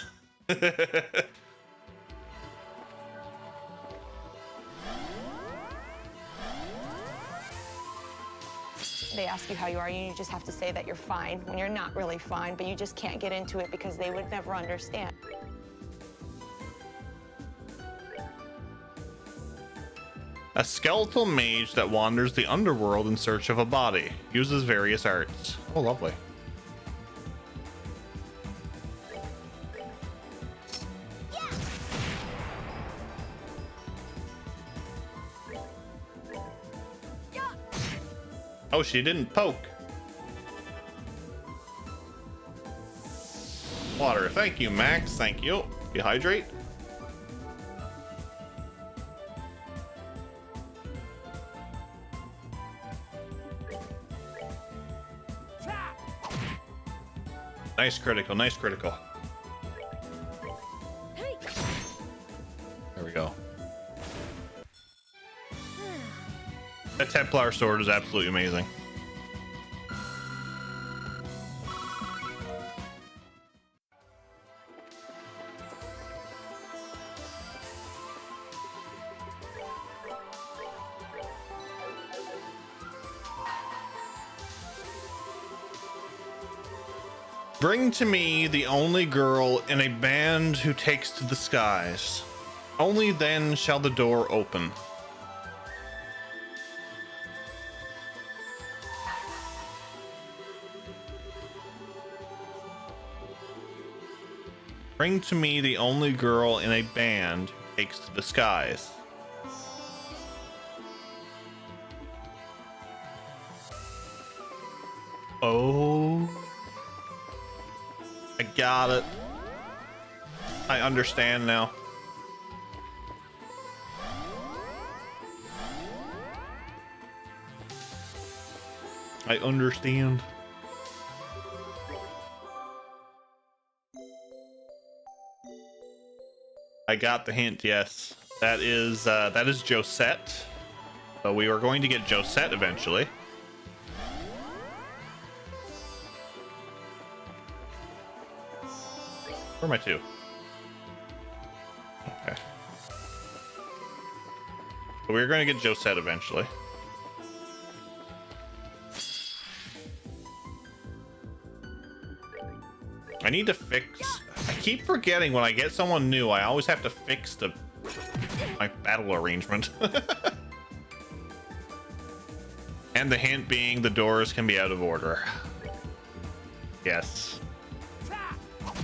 They ask you how you are, and you just have to say that you're fine when you're not really fine, but you just can't get into it because they would never understand. A skeletal mage that wanders the underworld in search of a body. Uses various arts. Oh, lovely. Oh, she didn't poke. Water. Thank you, Max. Thank you. Dehydrate. Nice critical, nice critical. There we go. That Templar sword is absolutely amazing. Bring to me the only girl in a band who takes to the skies. Only then shall the door open. Bring to me the only girl in a band who takes to the skies. Oh. I got it. I understand now. I understand. I got the hint, yes. That is Josette. So we are going to get Josette eventually. Where am I to? Okay. So we're going to get Josette eventually. I need to fix... I keep forgetting when I get someone new, I always have to fix my battle arrangement. And the hint being the doors can be out of order. Yes.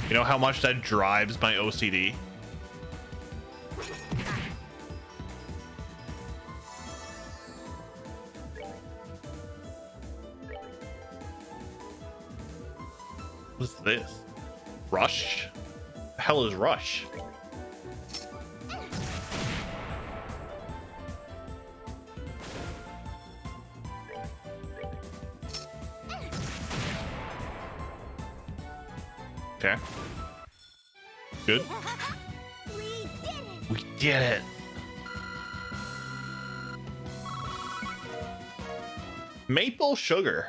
You know how much that drives my OCD? What's this? Rush? The hell is Rush? Okay. Good. We did it. Maple sugar.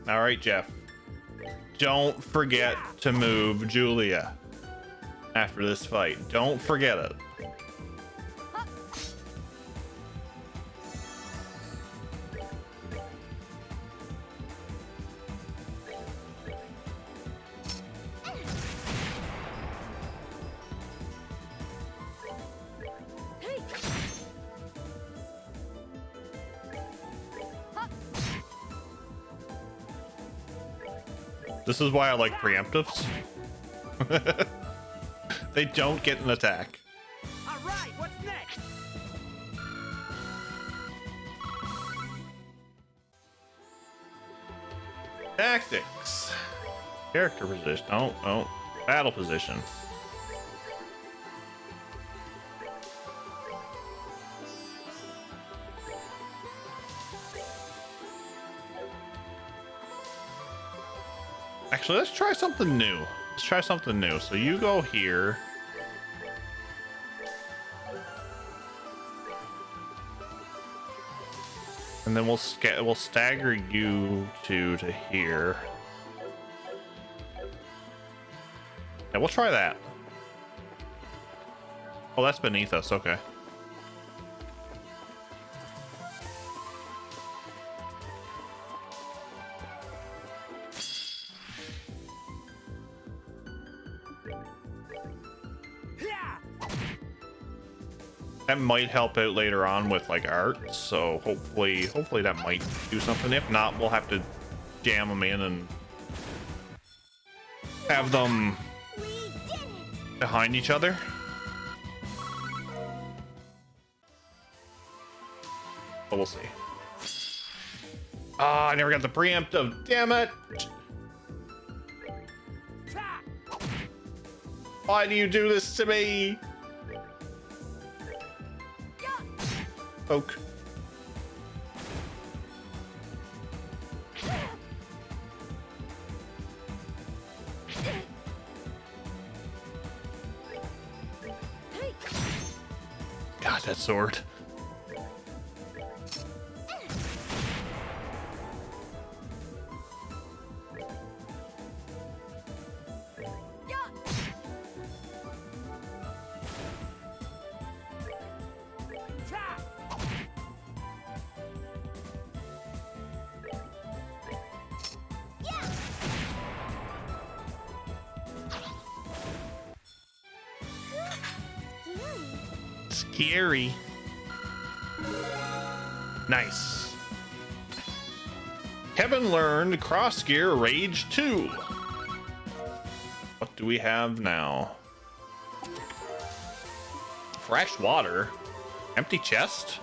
All right, Jeff. Don't forget to move Julia after this fight. Don't forget it. This is why I like preemptives. They don't get an attack. All right, what's next? Tactics. Character position. Oh. Battle position. Actually, let's try something new. Let's try something new. So you go here. And then we'll stagger you two to here. Yeah, we'll try that. Oh, that's beneath us. Okay. That might help out later on with like art, so hopefully that might do something. If not, we'll have to jam them in and have them behind each other. But we'll see. Ah, I never got the preemptive. Damn it! Why do you do this to me? Poke. God, that sword. Scary. Nice. Kevin learned Cross Gear Rage 2. What do we have now? Fresh water. Empty chest.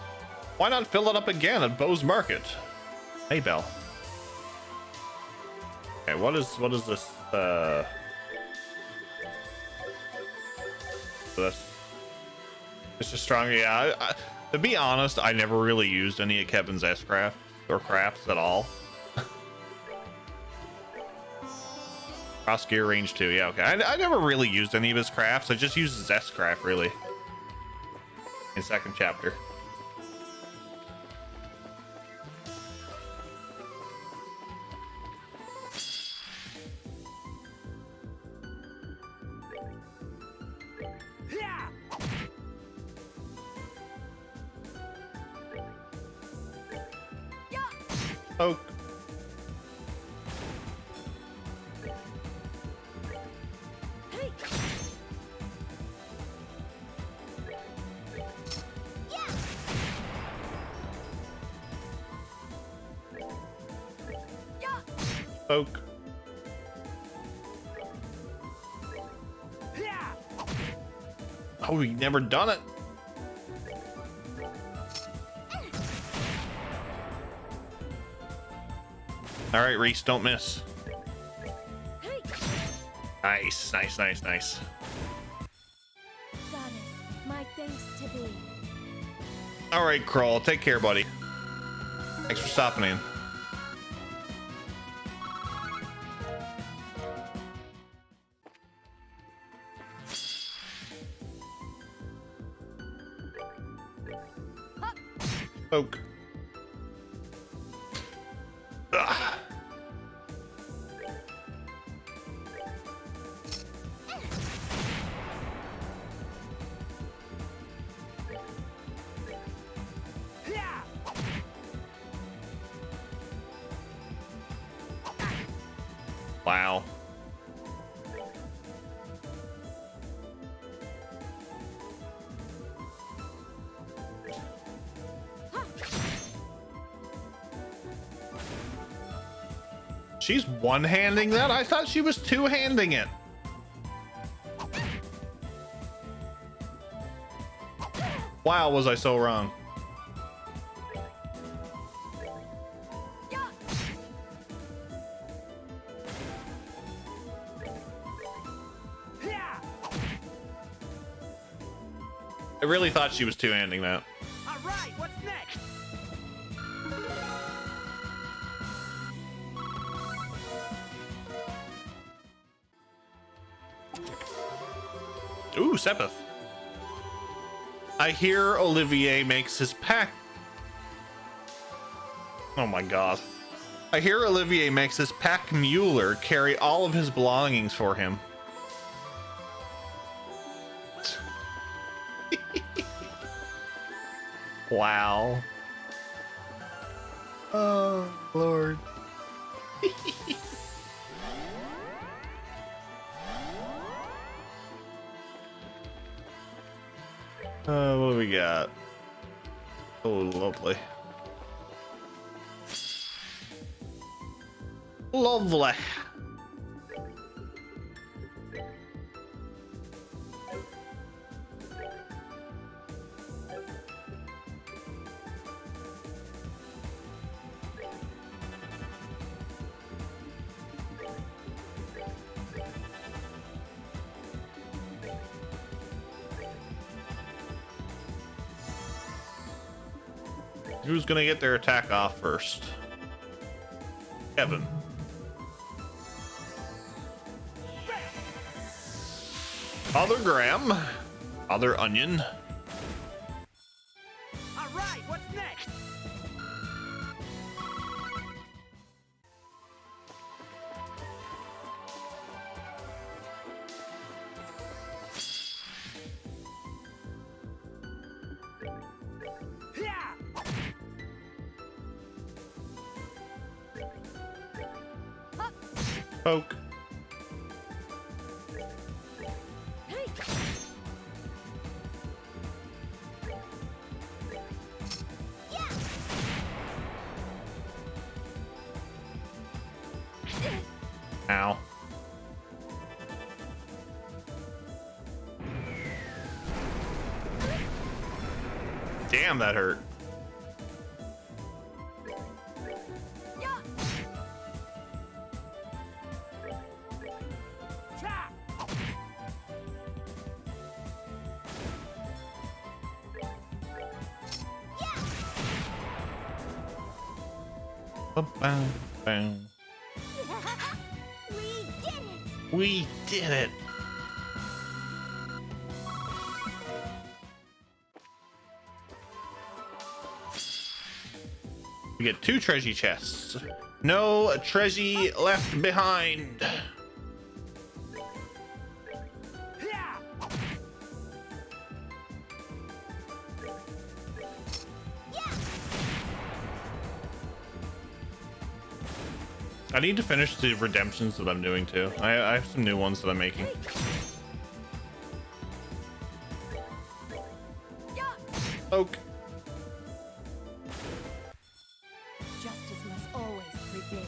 Why not fill it up again at Bo's Market? Hey, Belle. Okay, what is this? This. It's just strong. Yeah, to be honest, I never really used any of Kevin's S-Craft or crafts at all. Cross Gear Range 2. Yeah, okay. I never really used any of his crafts. I just used his S-Craft, really. In second chapter. Poke. Poke. Oh, we never done it. All right, Reese, don't miss. Nice, nice, nice, nice. Goddess, my thanks to thee. All right, Crawl, take care, buddy. Thanks for stopping in. Poke. Ugh. Wow. She's one-handing that? I thought she was two-handing it. Wow, was I so wrong. I really thought she was two-handing that. All right, what's next? Ooh, Sepith. I hear Olivier makes his pack. Oh my god. I hear Olivier makes his pack Mueller carry all of his belongings for him. Wow. Oh, Lord. What do we got? Oh, lovely. Lovely. Who's gonna get their attack off first? Kevin. Father Graham. Father Onion. All right, what's next? Poke. Ow. Damn, that hurt. Bam, bam. We did it! We did it. We get 2 treasure chests. No treasure left behind. I need to finish the redemptions that I'm doing too. I have some new ones that I'm making. Oak. Justice must always prevail.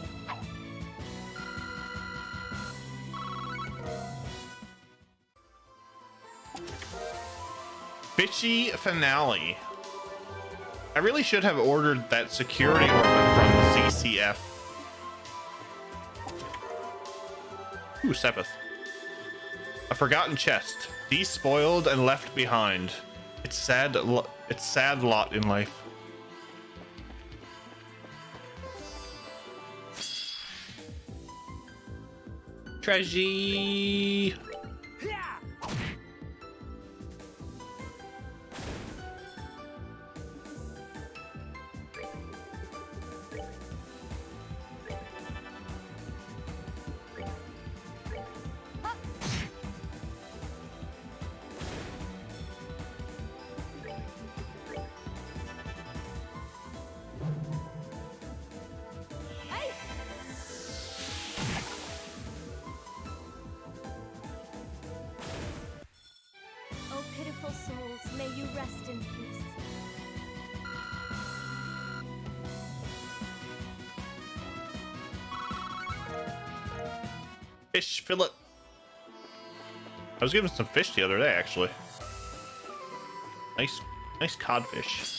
Fishy finale. I really should have ordered that security orbit from the CCF. Ooh, Sepith. A forgotten chest, despoiled and left behind. It's sad. It's sad lot in life. Treasure. Oh, pitiful souls, may you rest in peace. Fish fillet. I was given some fish the other day, actually. Nice codfish.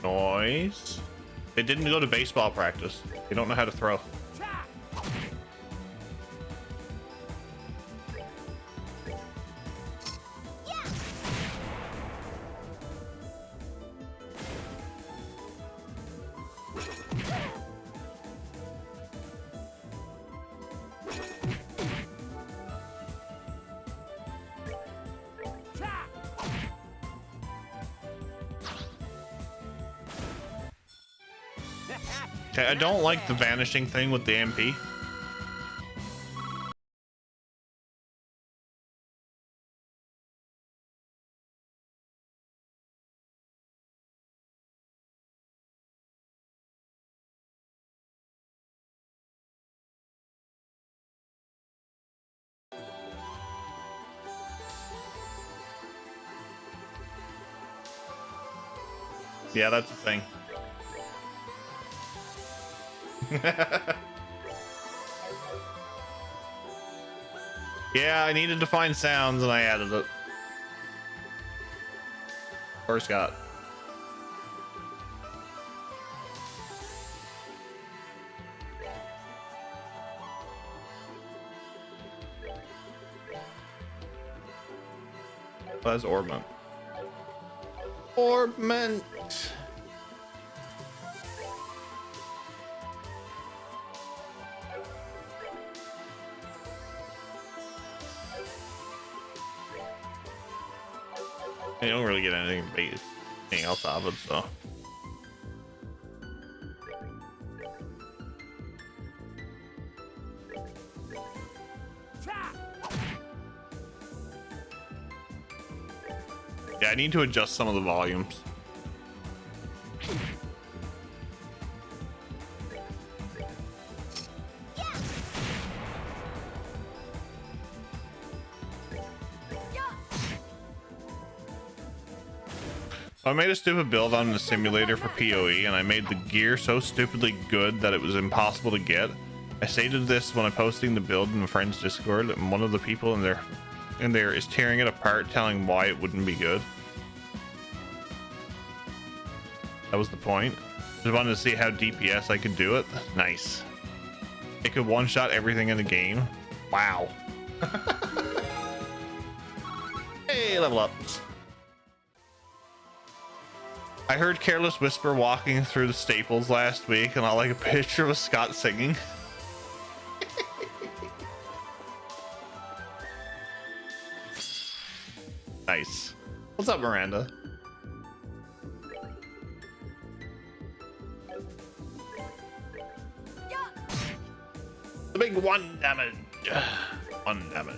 Noise. They didn't go to baseball practice. They don't know how to throw. Okay, I don't like the vanishing thing with the MP. Yeah, that's the thing. Yeah, I needed to find sounds and I added it. Or Scott. That's Orbment. Orbment. You don't really get anything else out of it, so. Yeah, I need to adjust some of the volumes. So I made a stupid build on the simulator for PoE, and I made the gear so stupidly good that it was impossible to get. I stated this when I'm posting the build in my friend's Discord, and one of the people in there is tearing it apart, telling why it wouldn't be good. That was the point. Just wanted to see how DPS I could do it. Nice. It could one-shot everything in the game. Wow. Hey, level up. I heard Careless Whisper walking through the Staples last week, and I like a picture of Scott singing. Nice. What's up, Miranda? The big 1 damage. 1 damage.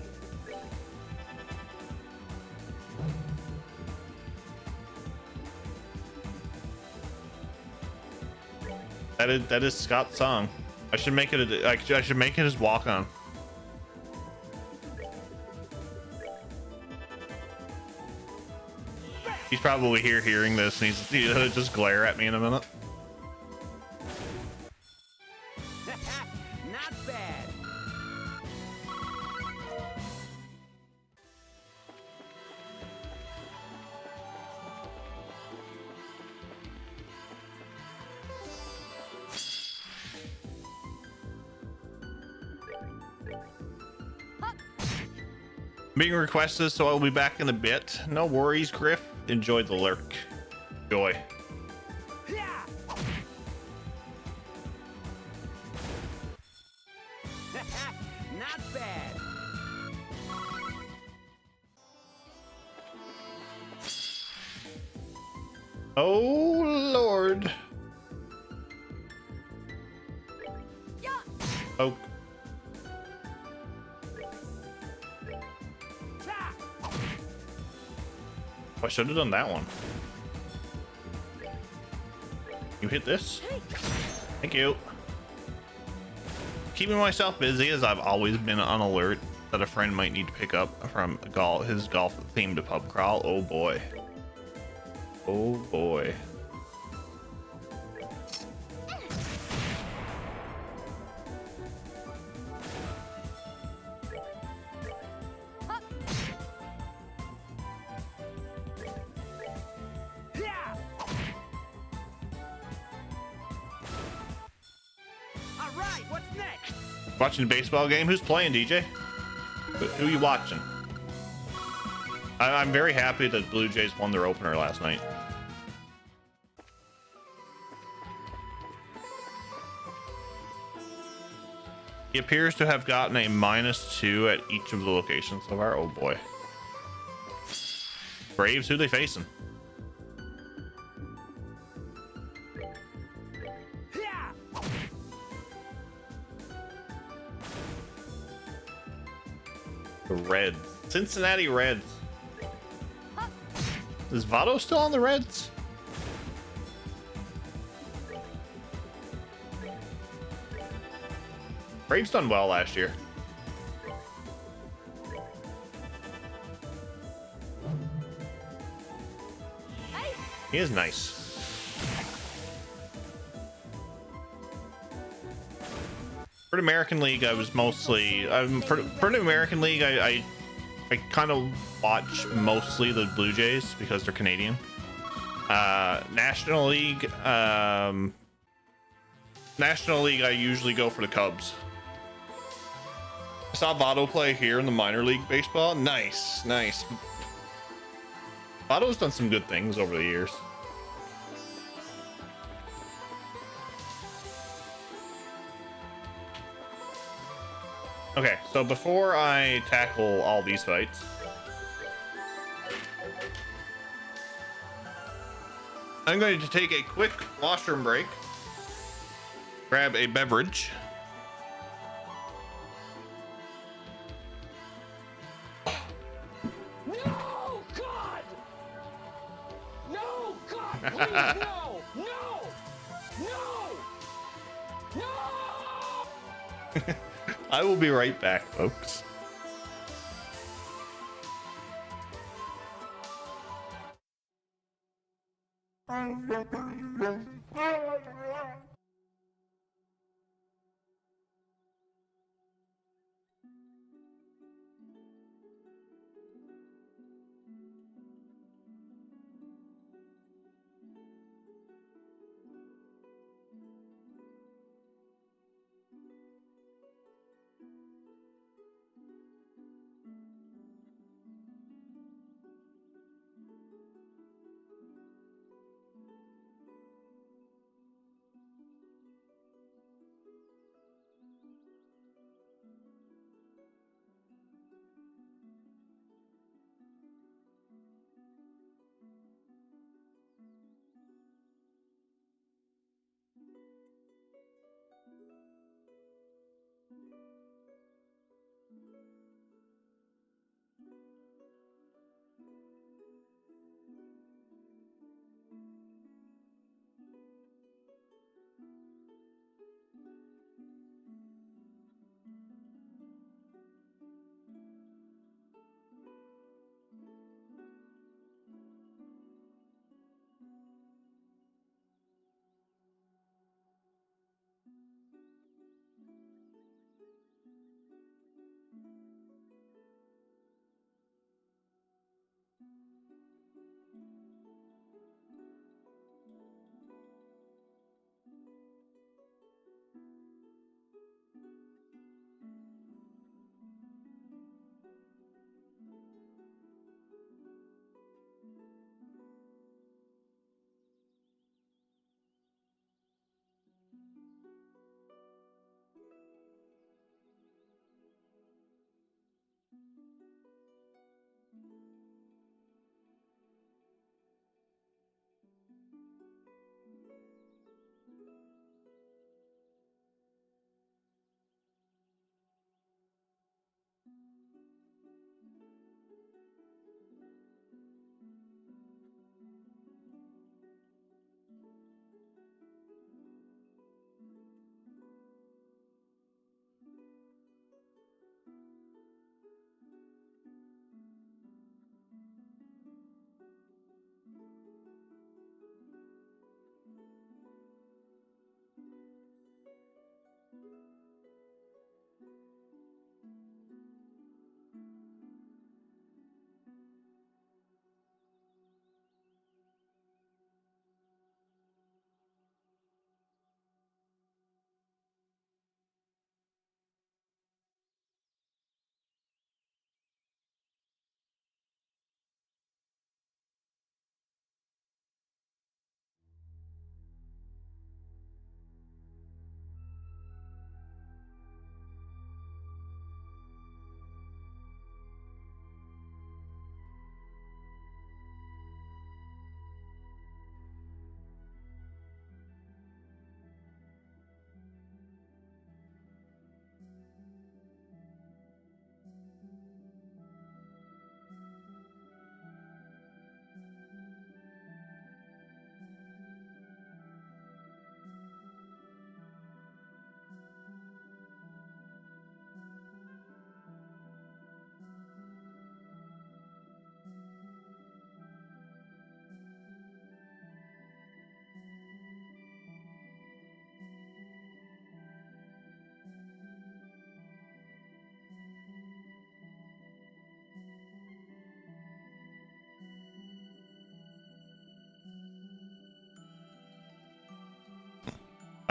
That is Scott's song. I should make it I should make it his walk on. He's probably here hearing this, and he's gonna just glare at me in a minute. Not bad. Being requested, so I'll be back in a bit. No worries, Griff. Enjoy the lurk. Joy. Yeah. Not bad. Oh, Lord. Oh. I should have done that one. You hit this? Thank you. Keeping myself busy as I've always been on alert that a friend might need to pick up from his golf themed pub crawl. Oh boy. Oh boy. Yeah. All right, what's next? Watching a baseball game? Who's playing, DJ? Who are you watching? I'm very happy that Blue Jays won their opener last night. He appears to have gotten a -2 at each of the locations so far. Oh boy. Braves, who they facing? Yeah. The Reds. Cincinnati Reds. Is Votto still on the Reds? Braves done well last year. He is nice. For the American League, I was mostly for the American League. I kind of watch mostly the Blue Jays because they're Canadian. National League, I usually go for the Cubs. I saw Votto play here in the minor league baseball. Nice, nice. Votto's done some good things over the years. Okay, so before I tackle all these fights, I'm going to take a quick washroom break, grab a beverage. No, God! No, God, please, no! No! No! No! I will be right back, folks.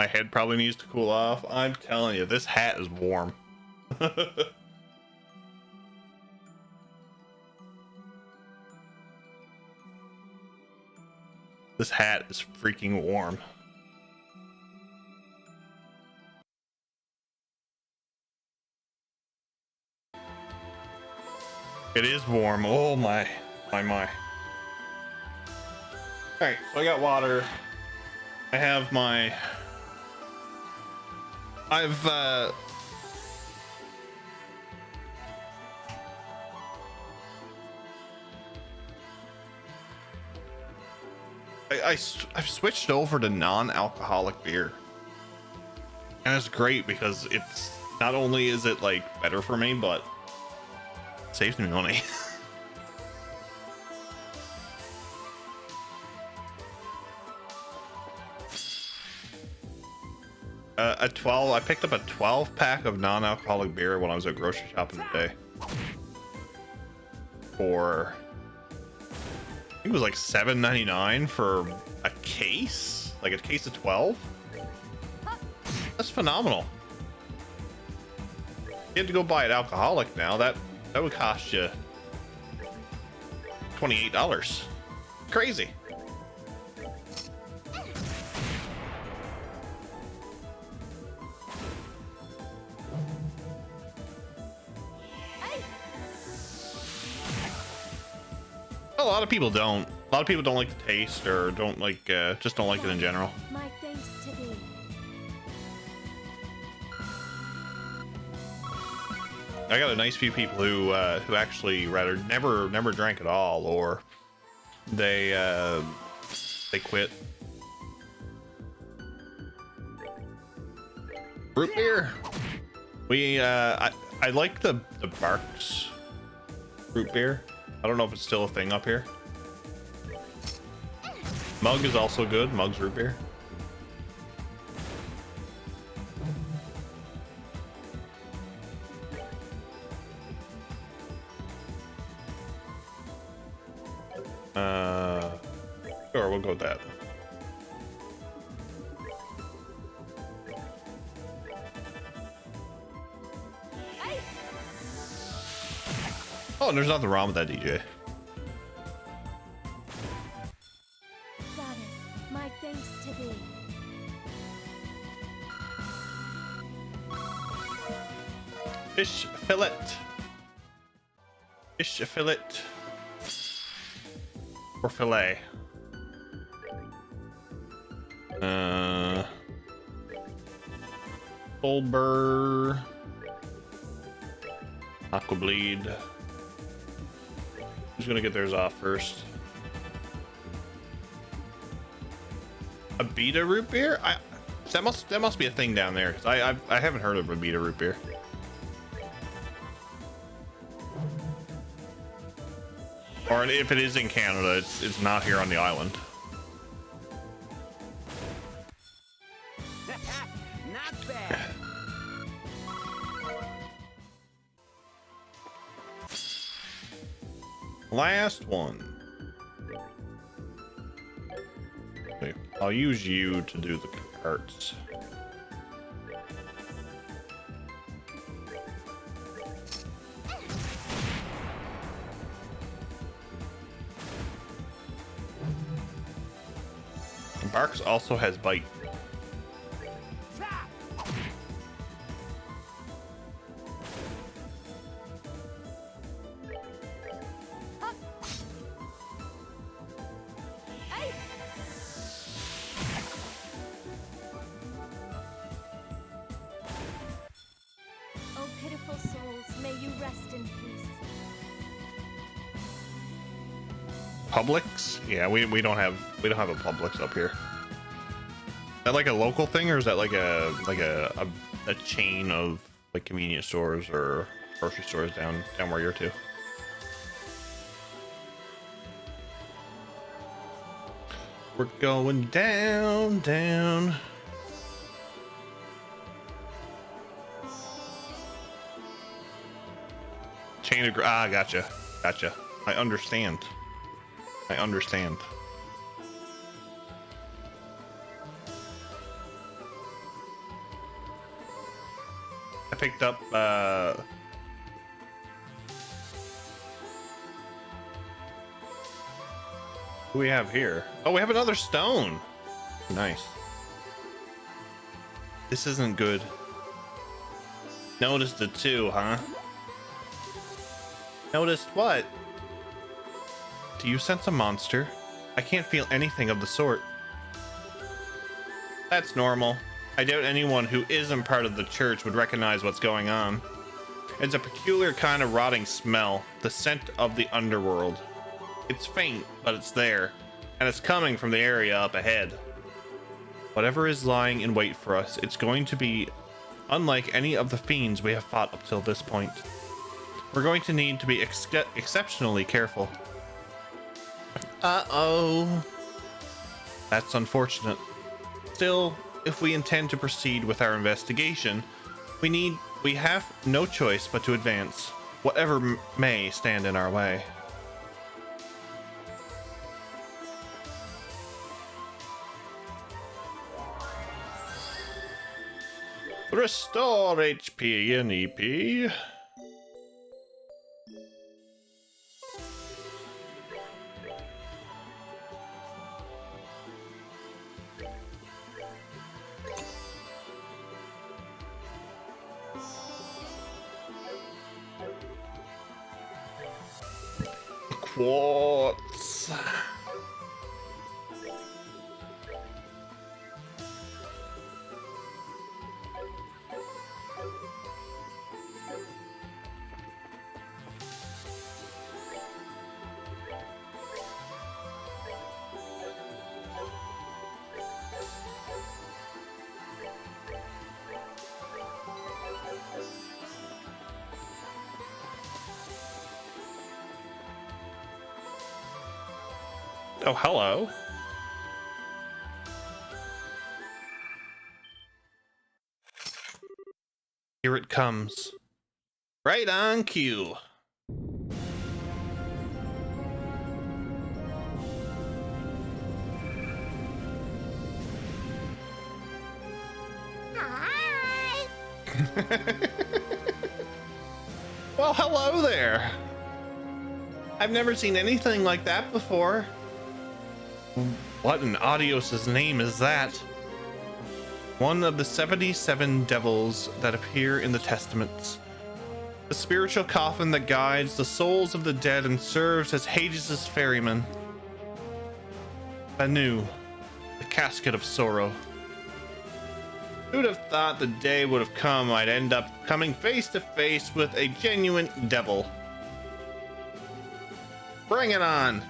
My head probably needs to cool off. I'm telling you, this hat is warm. This hat is freaking warm. It is warm. Oh my. All right, so I got water. I have my. I've switched over to non-alcoholic beer, and it's great because it's not only is it like better for me, but it saves me money. A 12. I picked up a 12 pack of non-alcoholic beer when I was at grocery shopping today. For I think it was like $7.99 for a case, like a case of 12. That's phenomenal. You had to go buy it alcoholic now. That would cost you $28. Crazy. A lot of people don't. A lot of people don't like the taste, or don't like, just don't like it in general. My thanks to thee. I got a nice few people who actually rather never drank at all, or they quit. Root beer. I like the Barks root beer. I don't know if it's still a thing up here. Mug is also good. Mug's root beer. Sure, we'll go with that. Oh, and there's nothing wrong with that, DJ. Goddess, my thanks to thee. Fish fillet. Fish fillet. Or fillet. Fulbur. Aqua bleed. Who's gonna get theirs off first? A Beta root beer? That must be a thing down there, because I haven't heard of a Beta root beer. Or if it is in Canada, it's not here on the island. Not bad. Last one. Okay, I'll use you to do the carts. Barks also has bite. Oh, pitiful souls, may you rest in peace. Publix? Yeah, we don't have a Publix up here. Is that like a local thing, or is that like a chain of like convenience stores or grocery stores down where you're to? We're going down. Chain of gotcha. I understand. picked up who we have here? Oh, we have another stone. Nice. This isn't good. Noticed the two, huh? Noticed what? Do you sense a monster? I can't feel anything of the sort. That's normal. I doubt anyone who isn't part of the church would recognize what's going on. It's a peculiar kind of rotting smell, the scent of the underworld. It's faint, but it's there, and it's coming from the area up ahead. Whatever is lying in wait for us, it's going to be unlike any of the fiends we have fought up till this point. We're going to need to be exceptionally careful. Uh-oh. That's unfortunate. Still, if we intend to proceed with our investigation, we have no choice but to advance, whatever may stand in our way. Restore HP and EP. Quartz. Oh, hello. Here it comes. Right on cue. Hi. Well, hello there. I've never seen anything like that before. What in Adios's name is that? One of the 77 devils that appear in the Testaments. The spiritual coffin that guides the souls of the dead and serves as Hades' ferryman. Banu, the casket of sorrow. Who would have thought the day would have come I'd end up coming face to face with a genuine devil? Bring it on!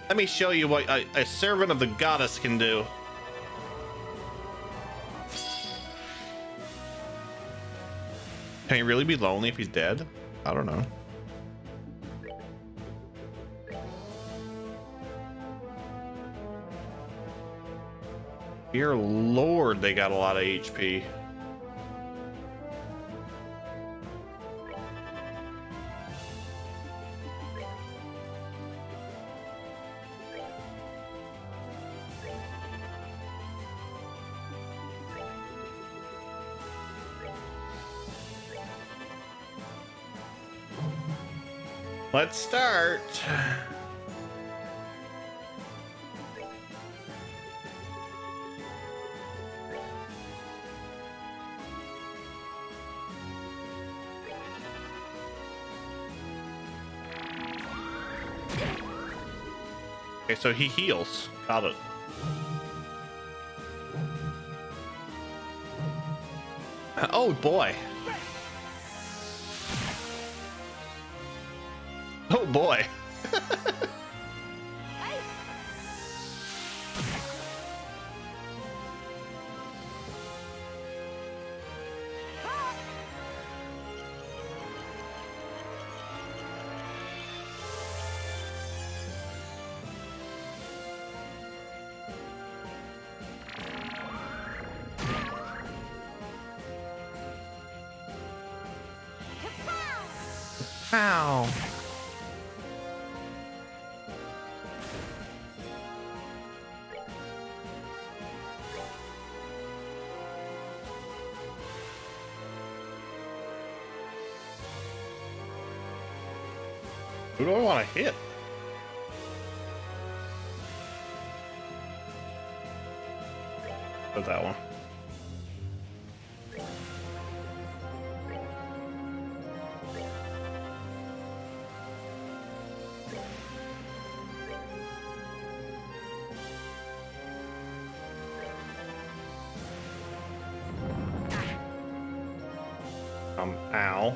Let me show you what a servant of the goddess can do. Can he really be lonely if he's dead? I don't know. Dear Lord, they got a lot of HP. Let's start. Okay, so he heals. Got it. Oh boy. Oh boy. Ow. Who do I want to hit? Put that one. Ow.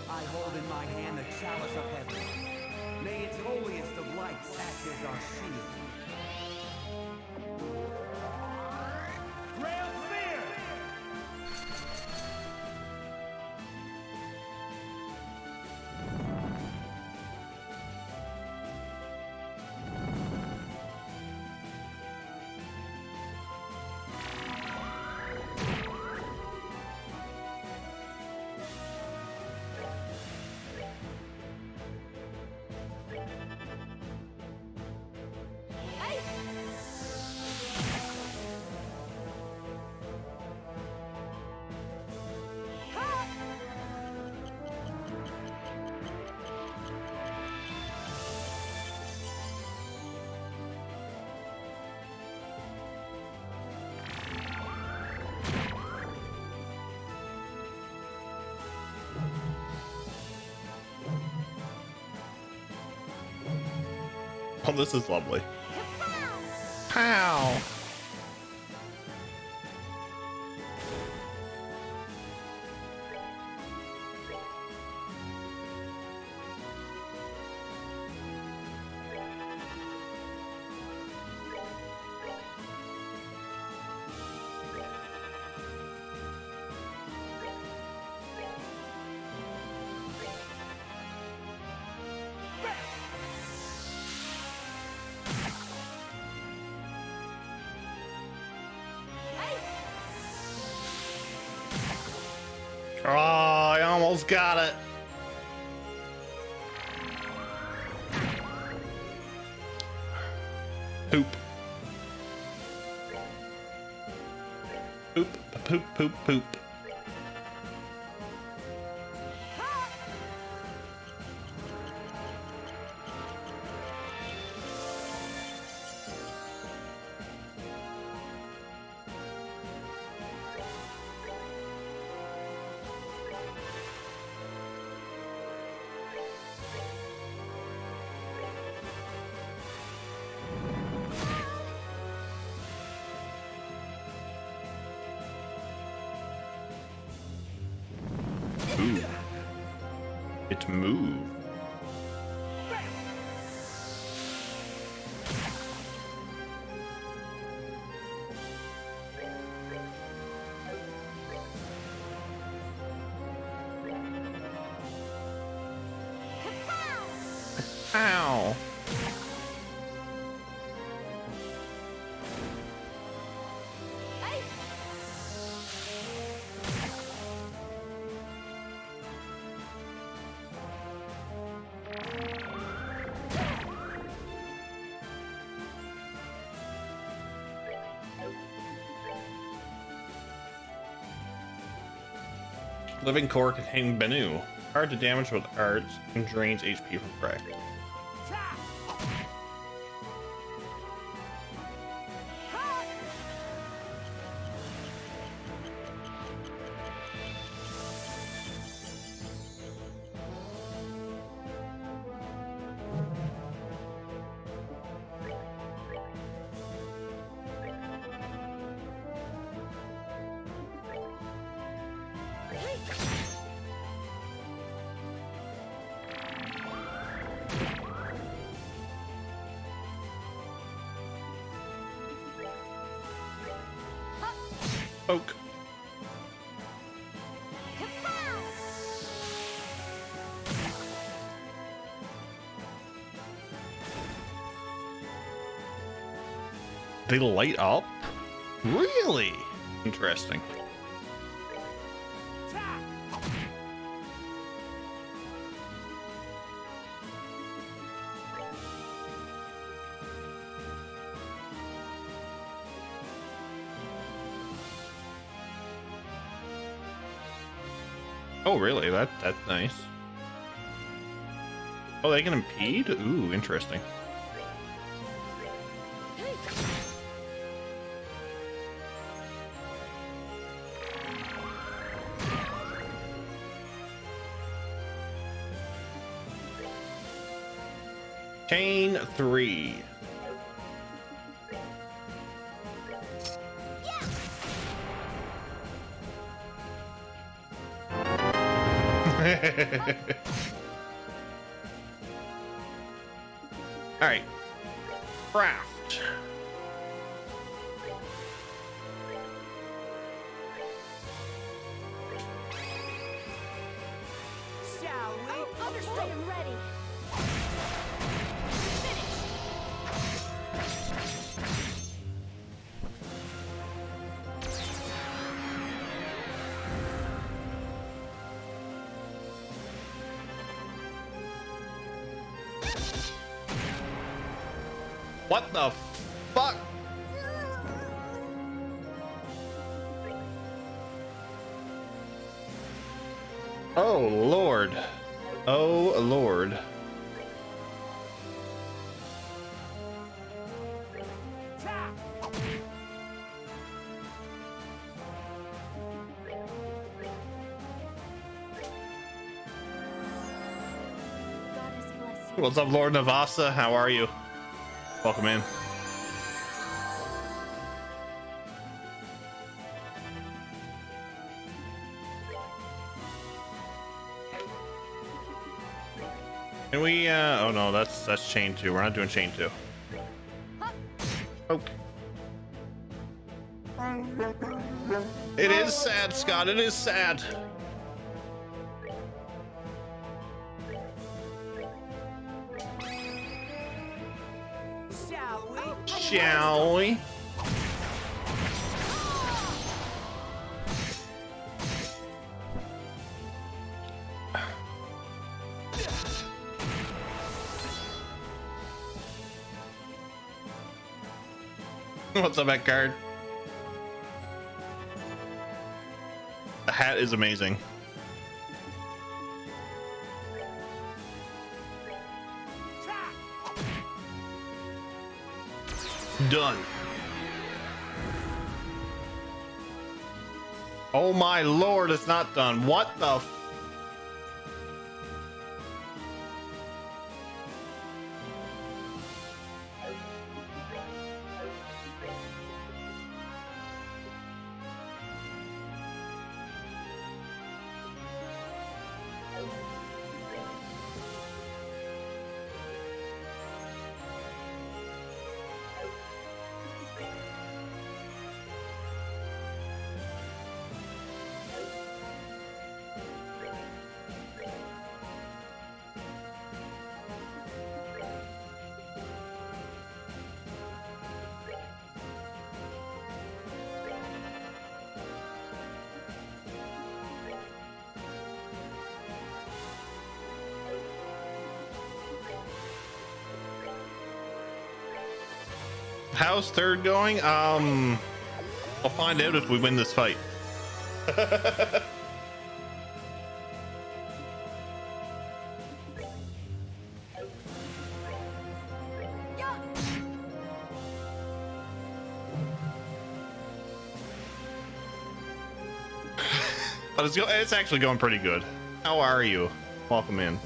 I hold in my hand the chalice of heaven. May its holiest of lights act as our shield. Grail Sphere! Oh, this is lovely. Pow! Oh, I almost got it. Poop. Poop, poop, poop, poop. Ooh. It moved. Ow. Living core containing Bennu. Hard to damage with arts and drains HP from prey. Poke. They light up? Really? Interesting. Oh, really? That's nice. Oh, they can impede? Ooh, interesting. Chain 3. All right, craft. Shall we? Understood. I am ready. What the fuck? Oh, Lord. Oh, Lord. Tap! Goddess bless you. What's up, Lord Navasa? How are you? Welcome in. Can we, oh no, that's chain 2. We're not doing chain 2. Okay. It is sad, Scott. It is sad. Shall we? Shall we? What's up, Edgard? The hat is amazing. Tap! Done. Oh my lord, it's not done. What the f- How's third going? I'll find out if we win this fight. But it's actually going pretty good. How are you? Welcome in.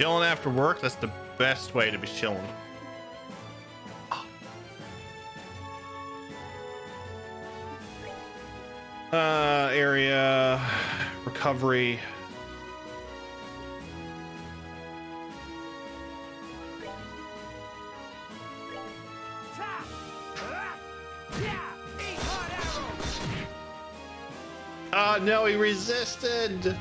Chilling after work, that's the best way to be chilling. Area recovery. Oh no, he resisted.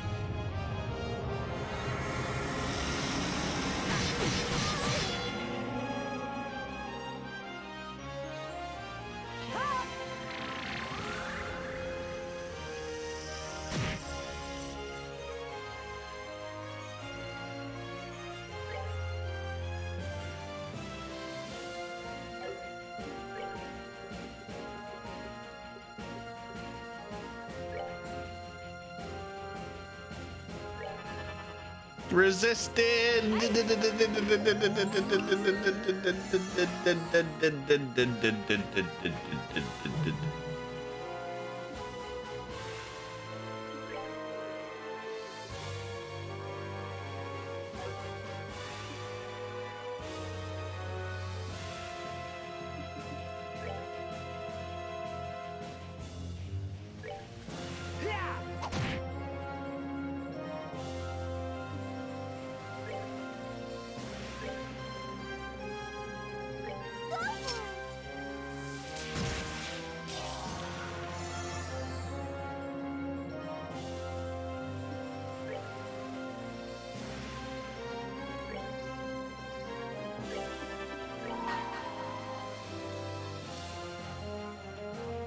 Resisted.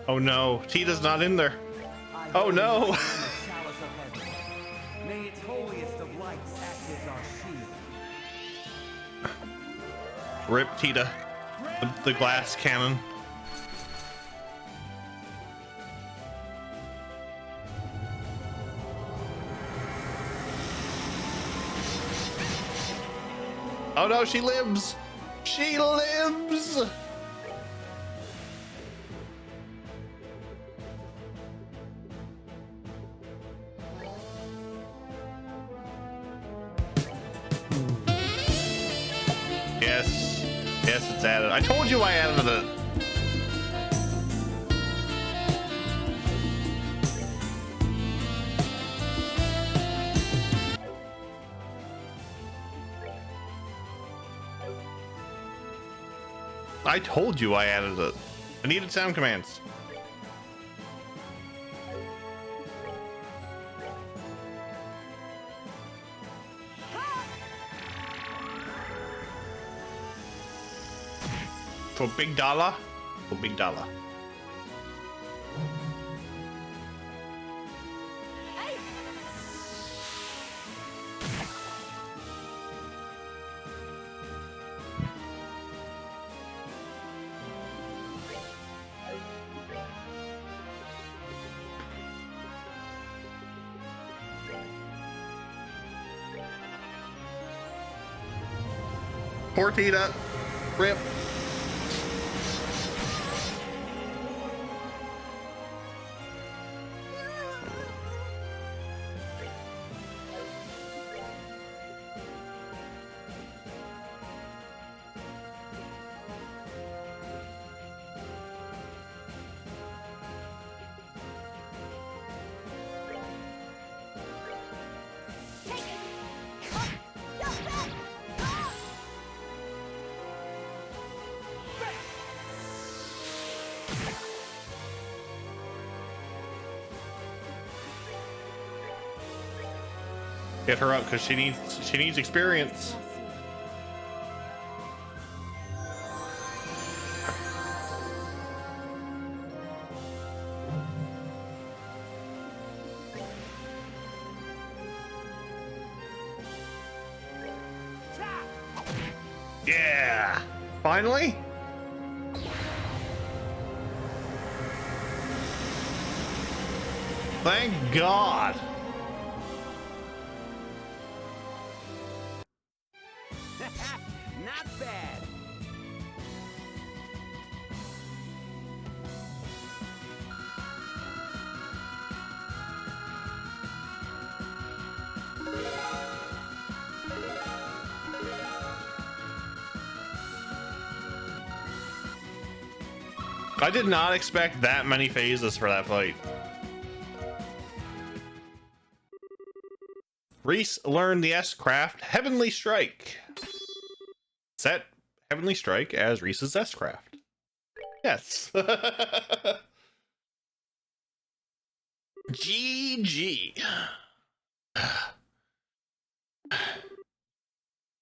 Oh no, Tita's not in there. Oh no. The chalice of heaven. May its holiest of lights act as our shield. Rip Tita, the glass cannon. Oh no, she lives. She lives. Yes, yes, it's added. I told you I added it. I told you I added it. I needed sound commands. For big dollar? For big dollar. Poor Tita. Rip. Get her up because she needs experience. Yeah! Finally? Thank God. Not bad. I did not expect that many phases for that fight. Reese learned the S-Craft Heavenly Strike. Set Heavenly Strike as Reese's S-Craft. Yes. GG.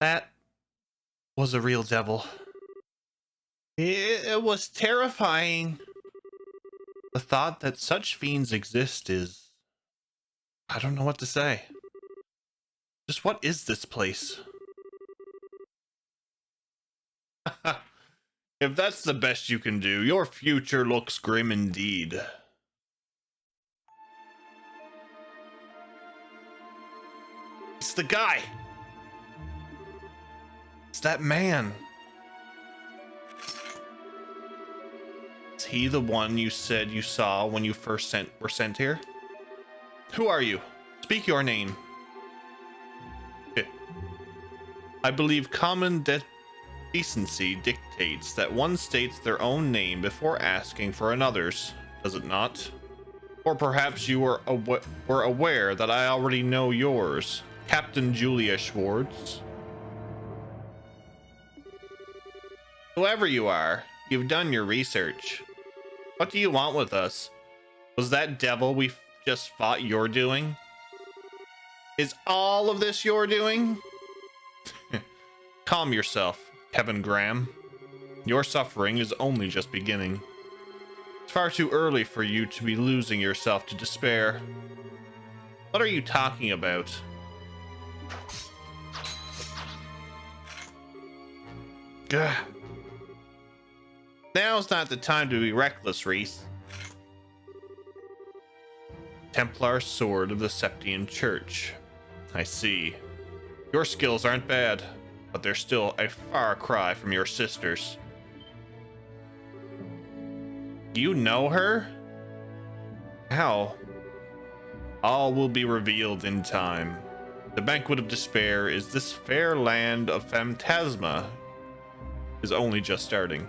That was a real devil. It was terrifying. The thought that such fiends exist is... I don't know what to say. Just what is this place? If that's the best you can do, your future looks grim indeed. It's the guy. It's that man. Is he the one you said you saw when you first were sent here? Who are you? Speak your name. I believe common decency dictates that one states their own name before asking for another's, does it not? Or perhaps you were aware that I already know yours, Captain Julia Schwartz. Whoever you are, you've done your research. What do you want with us? Was that devil we just fought your doing? Is all of this your doing? Calm yourself, Kevin Graham. Your suffering is only just beginning. It's far too early for you to be losing yourself to despair. What are you talking about? Gah. Now's not the time to be reckless, Reese. Templar Sword of the Septian Church. I see. Your skills aren't bad, but they're still a far cry from your sister's. You know her? How? All will be revealed in time. The banquet of despair is this fair land of phantasma is only just starting.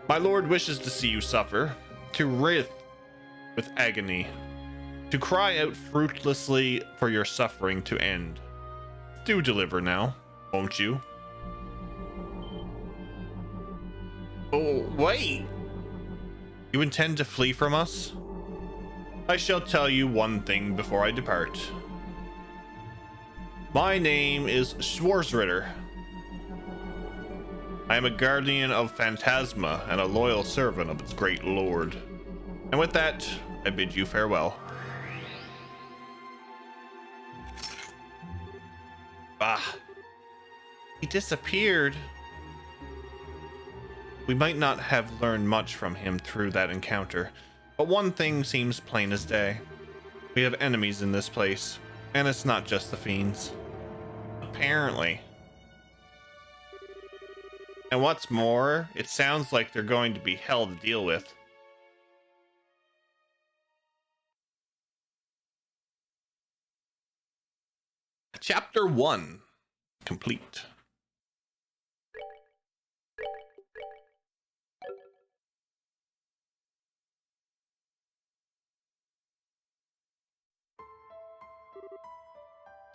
My lord wishes to see you suffer, to writhe with agony, to cry out fruitlessly for your suffering to end. Do deliver now, won't you? Oh, wait! You intend to flee from us? I shall tell you one thing before I depart. My name is Schwarzritter. I am a guardian of Phantasma and a loyal servant of its great lord. And with that, I bid you farewell. Ah, he disappeared. We might not have learned much from him through that encounter, but one thing seems plain as day. We have enemies in this place, and it's not just the fiends. Apparently. And what's more, it sounds like they're going to be hell to deal with. Chapter 1 complete.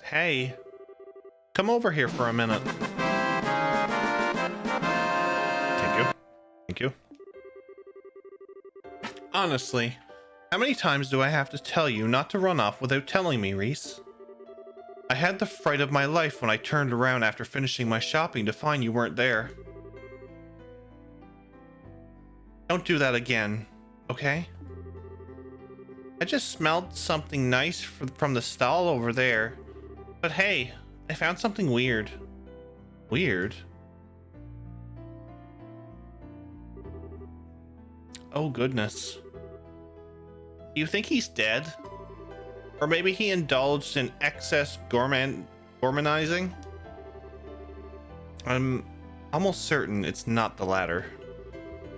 Hey, come over here for a minute. Thank you. Honestly, how many times do I have to tell you not to run off without telling me, Reese? I had the fright of my life when I turned around after finishing my shopping to find you weren't there. Don't do that again, okay? I just smelled something nice from the stall over there. But hey, I found something weird. Weird? Oh goodness. Do you think he's dead? Or maybe he indulged in excess gourmandizing? I'm almost certain it's not the latter.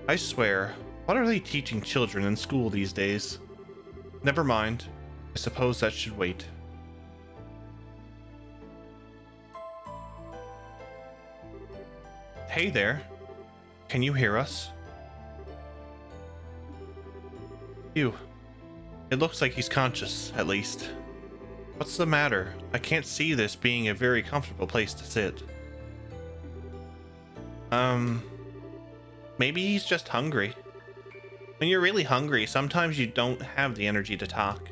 I swear, what are they teaching children in school these days? Never mind. I suppose that should wait. Hey there. Can you hear us? Phew. It looks like he's conscious, at least. What's the matter? I can't see this being a very comfortable place to sit. Maybe he's just hungry. When you're really hungry, sometimes you don't have the energy to talk.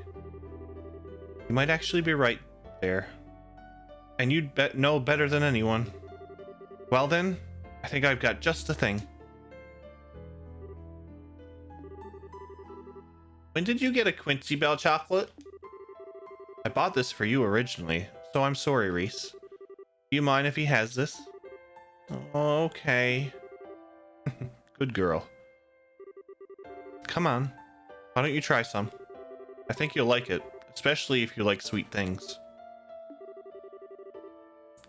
You might actually be right there. And you'd know better than anyone. Well then, I think I've got just the thing. When did you get a Quincy Bell chocolate? I bought this for you originally, so I'm sorry, Reese. Do you mind if he has this? Okay. Good girl. Come on. Why don't you try some? I think you'll like it, especially if you like sweet things.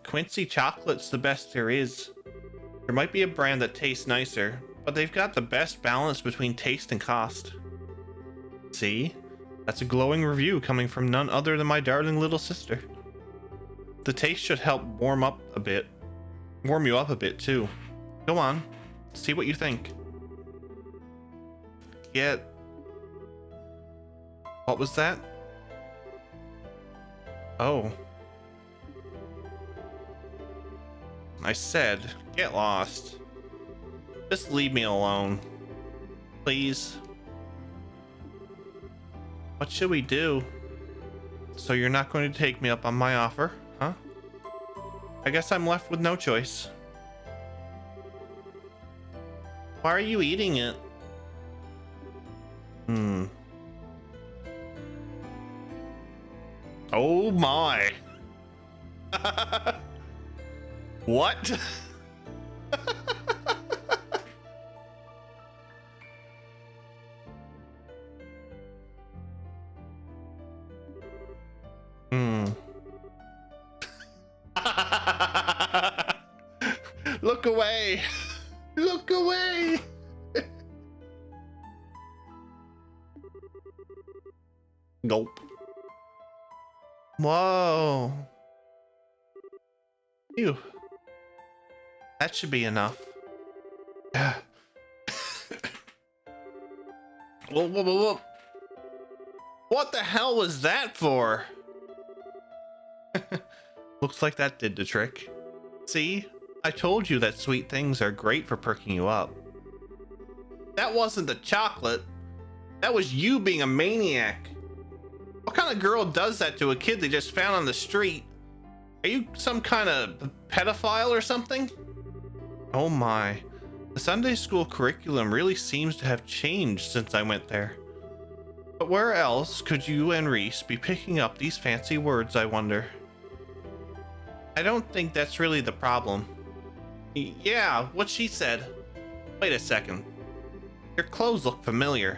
Quincy chocolate's the best there is. There might be a brand that tastes nicer, but they've got the best balance between taste and cost. See? That's a glowing review coming from none other than my darling little sister. The taste should help warm you up a bit too. Go on, see what you think. What was that? Oh. I said, get lost. Just leave me alone. Please. What should we do? So you're not going to take me up on my offer, huh? I guess I'm left with no choice. Why are you eating it? Oh my. What? Look away. Look away. Gulp. Whoa. Phew. That should be enough. Whoa. What the hell was that for? Looks like that did the trick. See? I told you that sweet things are great for perking you up. That wasn't the chocolate. That was you being a maniac. What kind of girl does that to a kid they just found on the street? Are you some kind of pedophile or something? Oh my. The Sunday school curriculum really seems to have changed since I went there. But where else could you and Reese be picking up these fancy words, I wonder? I don't think that's really the problem. Yeah, what she said. Wait a second. Your clothes look familiar.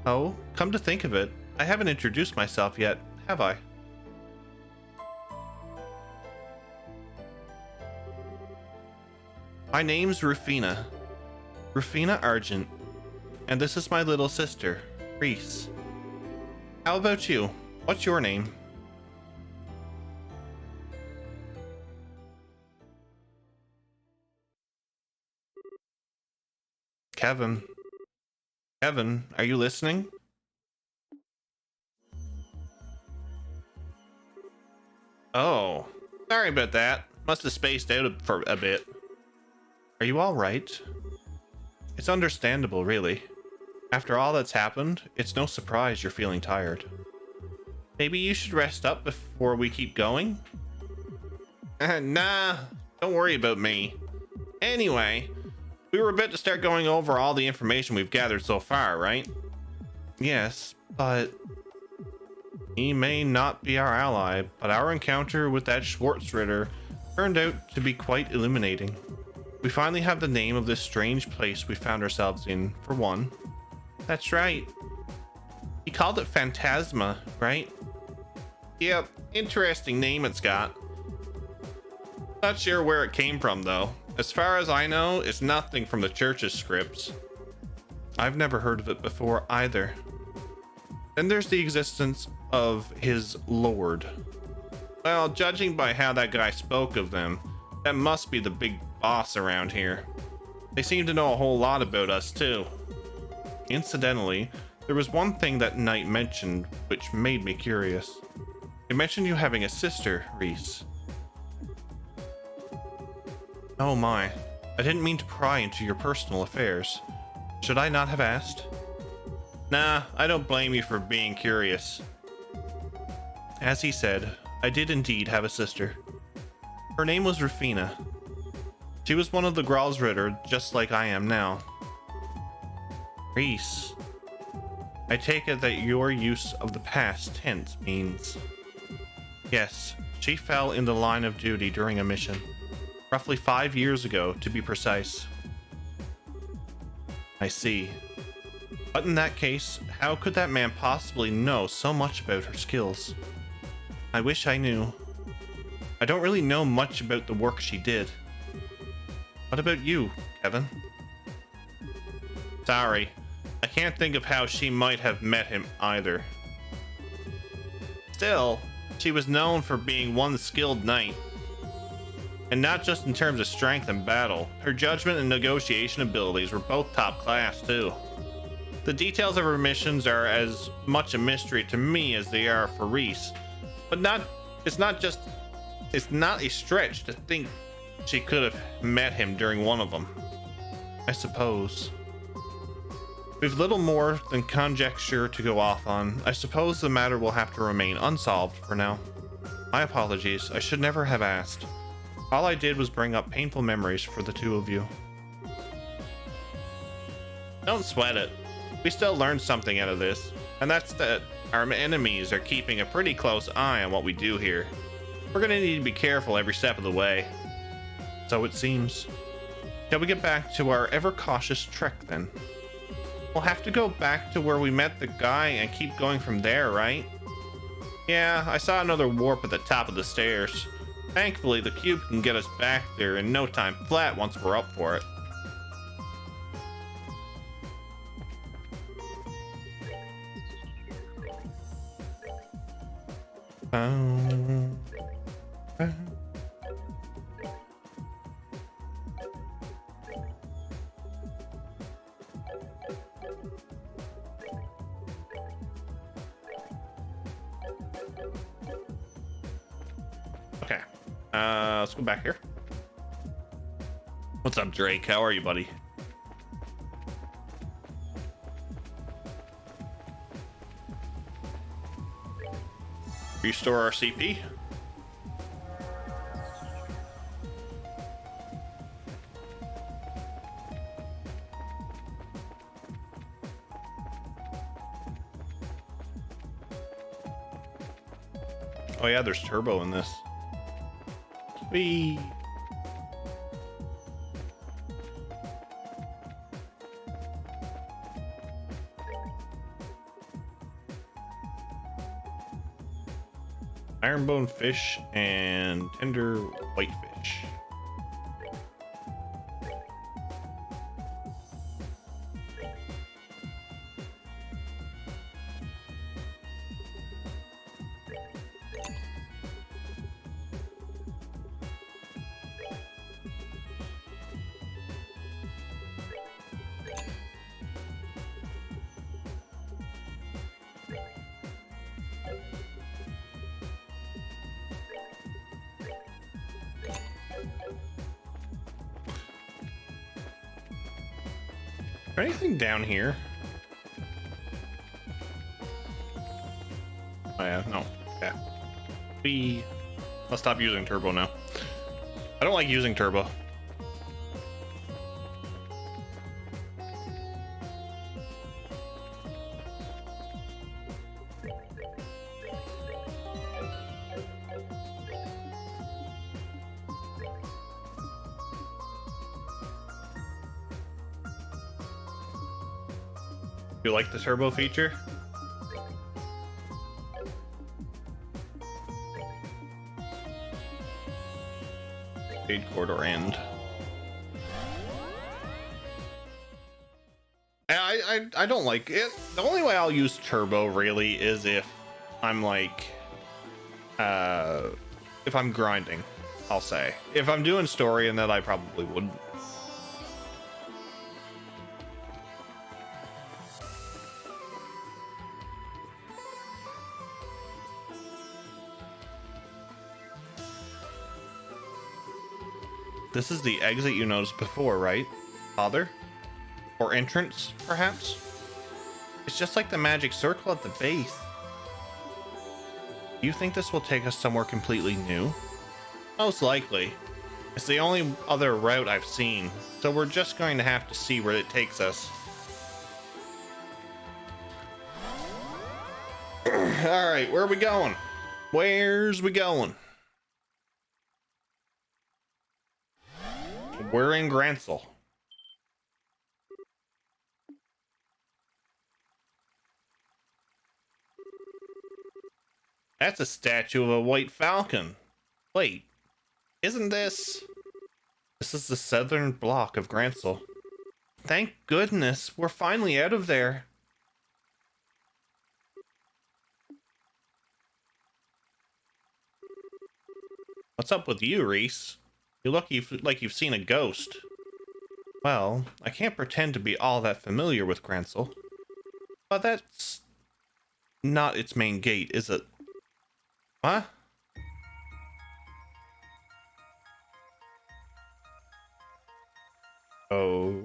Oh, come to think of it, I haven't introduced myself yet, have I? My name's Rufina. Rufina Argent. And this is my little sister, Reese. How about you? What's your name? Kevin. Kevin, are you listening? Oh, sorry about that. Must have spaced out for a bit. Are you all right? It's understandable, really. After all that's happened, it's no surprise you're feeling tired. Maybe you should rest up before we keep going? Nah, don't worry about me. Anyway, we were about to start going over all the information we've gathered so far, right? Yes, but... He may not be our ally, but our encounter with that Schwartzritter turned out to be quite illuminating. We finally have the name of this strange place we found ourselves in, for one. That's right. He called it Phantasma, right? Yep, interesting name it's got. Not sure where it came from, though. As far as I know, it's nothing from the church's scripts. I've never heard of it before either. Then there's the existence of his lord. Well, judging by how that guy spoke of them, that must be the big boss around here. They seem to know a whole lot about us too. Incidentally, there was one thing that Knight mentioned which made me curious. He mentioned you having a sister, Reese. Oh my, I didn't mean to pry into your personal affairs. Should I not have asked? Nah, I don't blame you for being curious. As he said, I did indeed have a sister. Her name was Rufina. She was one of the Gralsritter, just like I am now. Reese. I take it that your use of the past tense means... Yes, she fell in the line of duty during a mission. Roughly 5 years ago, to be precise. I see. But in that case, how could that man possibly know so much about her skills? I wish I knew. I don't really know much about the work she did. What about you, Kevin? Sorry, I can't think of how she might have met him either. Still, she was known for being one skilled knight. And not just in terms of strength in battle, her judgment and negotiation abilities were both top class too. The details of her missions are as much a mystery to me as they are for Reese, but it's not a stretch to think she could have met him during one of them. I suppose. We've little more than conjecture to go off on. I suppose the matter will have to remain unsolved for now. My apologies, I should never have asked. All I did was bring up painful memories for the two of you. Don't sweat it. We still learned something out of this, and that's that our enemies are keeping a pretty close eye on what we do here. We're gonna need to be careful every step of the way. So it seems. Shall we get back to our ever-cautious trek then? We'll have to go back to where we met the guy and keep going from there, right? Yeah, I saw another warp at the top of the stairs. Thankfully, the cube can get us back there in no time flat once we're up for it. Okay, let's go back here. What's up, Drake? How are you, buddy? Restore our CP. Oh yeah, there's turbo in this. Whee! Ironbone fish and tender whitefish. Anything down here? Oh yeah, no. Yeah. I'll stop using turbo now. I don't like using turbo. You like the turbo feature? Shade corridor end. I don't like it. The only way I'll use turbo really is if I'm like if I'm grinding, I'll say. If I'm doing story, and that I probably wouldn't. This is the exit you noticed before, right, Father? Or entrance, perhaps? It's just like the magic circle at the base. Do you think this will take us somewhere completely new? Most likely. It's the only other route I've seen, so we're just going to have to see where it takes us. Alright, where are we going? Where's we going? We're in Grancel. That's a statue of a white falcon. Wait, isn't this... This is the southern block of Grancel. Thank goodness, we're finally out of there. What's up with you, Reese? You look like you've seen a ghost. Well, I can't pretend to be all that familiar with Grancel. But that's not its main gate, is it? What? Oh,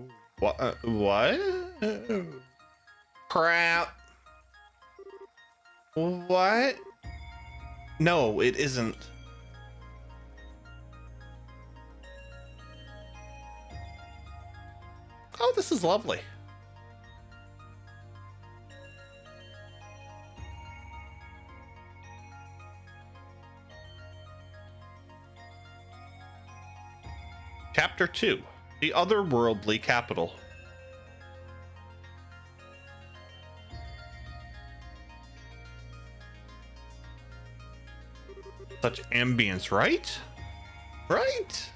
what? Crap. What? No, it isn't. Oh, this is lovely. Chapter 2, The Otherworldly Capital. Such ambience, right? Right?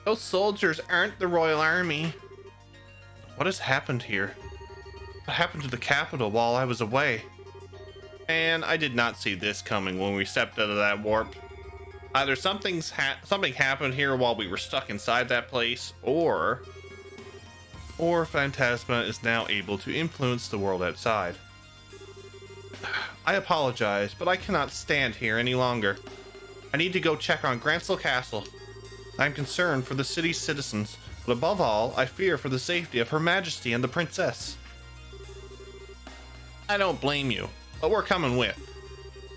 Those soldiers aren't the Royal Army. What has happened here? What happened to the capital while I was away? And I did not see this coming when we stepped out of that warp. Either something happened here while we were stuck inside that place, or Phantasma is now able to influence the world outside. I apologize, but I cannot stand here any longer. I need to go check on Grancel Castle. I'm concerned for the city's citizens, but above all, I fear for the safety of Her Majesty and the Princess. I don't blame you, but we're coming with.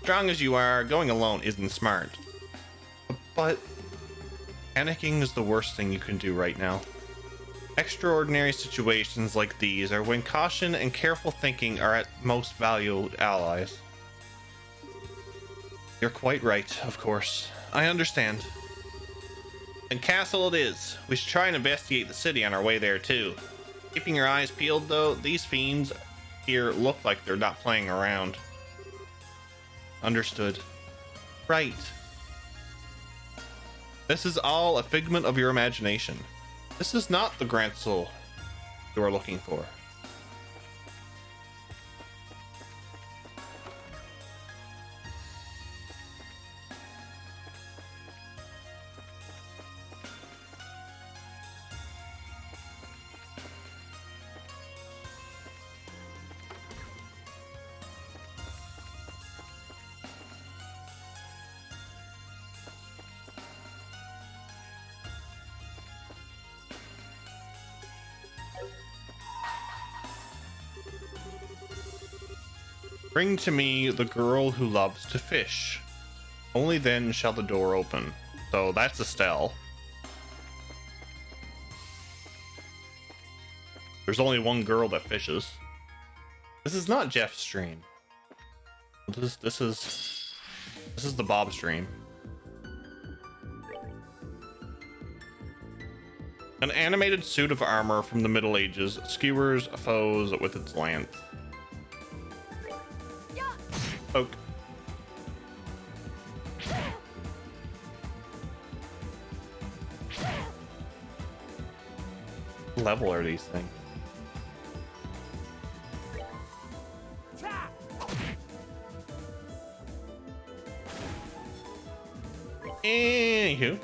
Strong as you are, going alone isn't smart. But panicking is the worst thing you can do right now. Extraordinary situations like these are when caution and careful thinking are at most valued allies. You're quite right, of course. I understand. And castle it is. We should try and investigate the city on our way there too. Keeping your eyes peeled though, these fiends here look like they're not playing around. Understood. Right. This is all a figment of your imagination. This is not the Grancel you are looking for. Bring to me the girl who loves to fish. Only then shall the door open. So that's Estelle. There's only one girl that fishes. This is not Jeff's stream. This is the Bob stream. An animated suit of armor from the Middle Ages skewers foes with its lance. Poke. What level are these things? Anywho.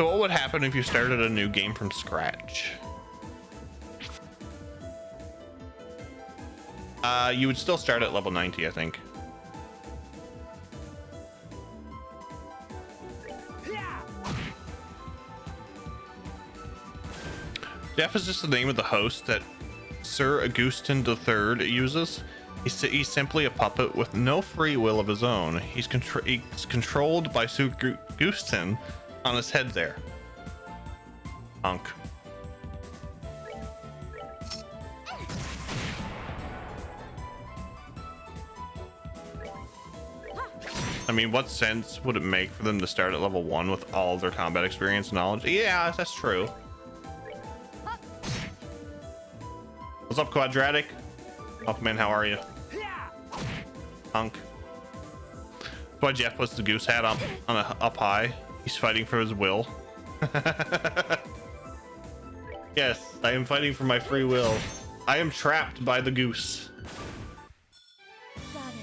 So what would happen if you started a new game from scratch? You would still start at level 90, I think. Jeff is just the name of the host that Sir Augustin III uses. He's simply a puppet with no free will of his own. He's controlled by Sir Augustin on his head there. Punk. I mean, what sense would it make for them to start at level 1 with all of their combat experience and knowledge? Yeah, that's true. What's up, Quadratic? Aquaman, how are you? Punk. That's why Jeff puts the goose hat up up high. He's fighting for his will. Yes, I am fighting for my free will. I am trapped by the goose. Goddess,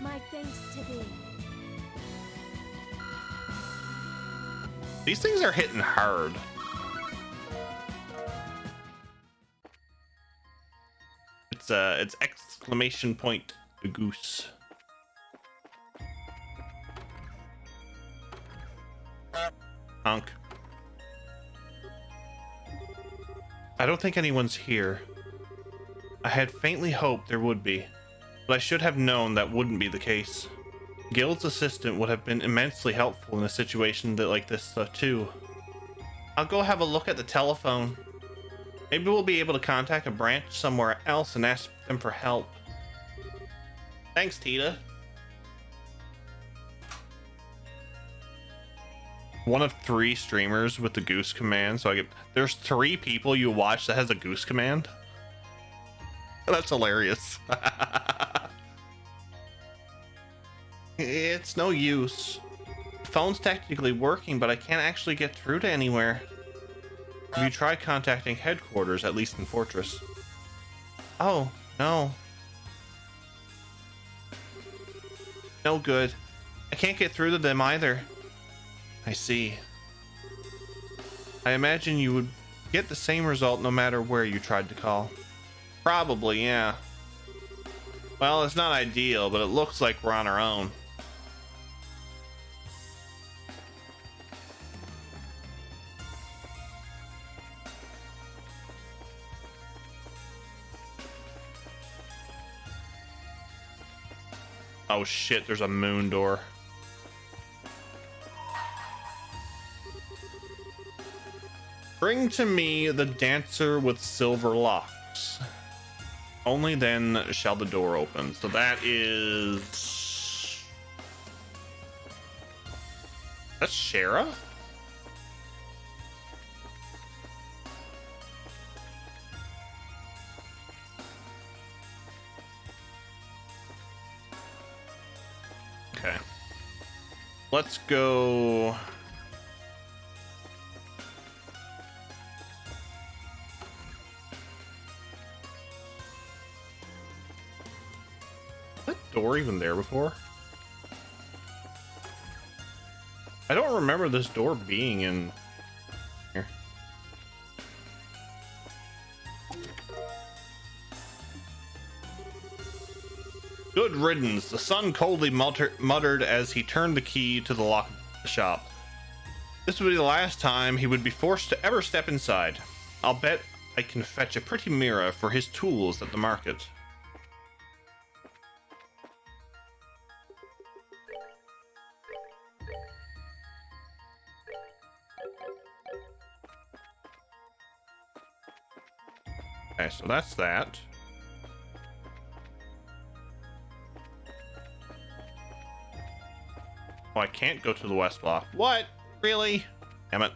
my thanks to thee. These things are hitting hard. It's exclamation point the goose. Honk. I don't think anyone's here. I had faintly hoped there would be, but I should have known that wouldn't be the case. Guild's assistant would have been immensely helpful in a situation like this too. I'll go have a look at the telephone. Maybe we'll be able to contact a branch somewhere else and ask them for help. Thanks, Tita. One of 3 streamers with the goose command, so there's 3 people you watch that has a goose command. That's hilarious. It's no use. The phone's technically working, but I can't actually get through to anywhere. Have you tried contacting headquarters, at least in Fortress? Oh, no. No good. I can't get through to them either. I see. I imagine you would get the same result no matter where you tried to call. Probably, yeah. Well, it's not ideal, but it looks like we're on our own. Oh shit, there's a moon door. Bring to me the dancer with silver locks. Only then shall the door open. So that is... That's Shara? Okay. Let's go... Was that door even there before? I don't remember this door being in here. Good riddance, the son coldly muttered as he turned the key to the lock of the shop. This would be the last time he would be forced to ever step inside. I'll bet I can fetch a pretty mirror for his tools at the market. Okay, so that's that. Oh, I can't go to the west block. What? Really? Damn it.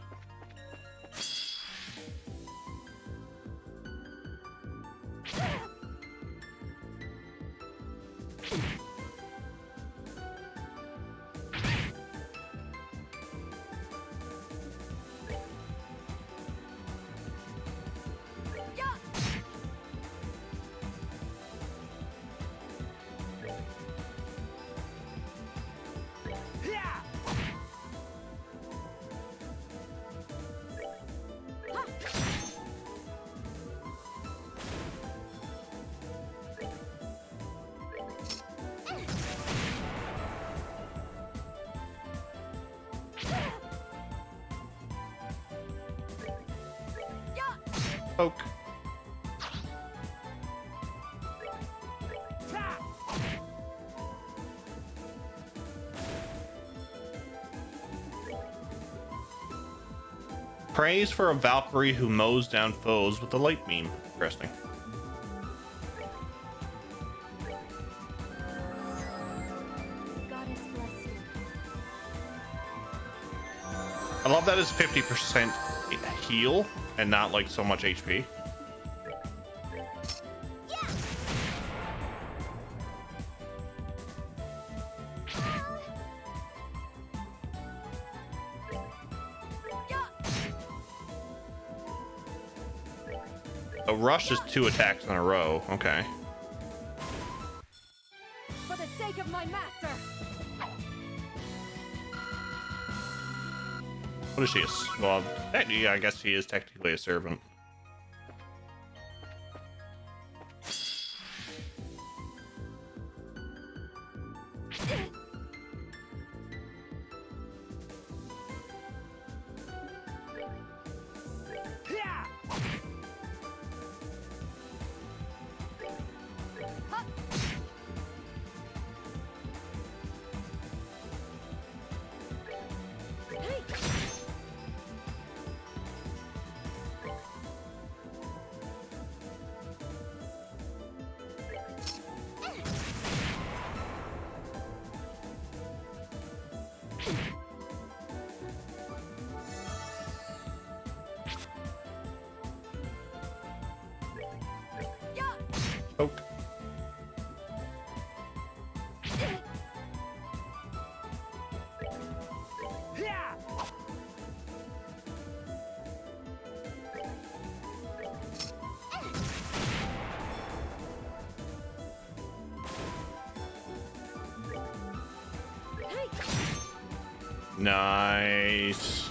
Poke. Praise for a Valkyrie who mows down foes with a light beam. Interesting. Goddess bless you. I love that it's 50% heal and not like so much HP. A rush is 2 attacks in a row. Okay. For the sake of my master. What is she? Well, I guess she is technically a servant. Poke. Nice.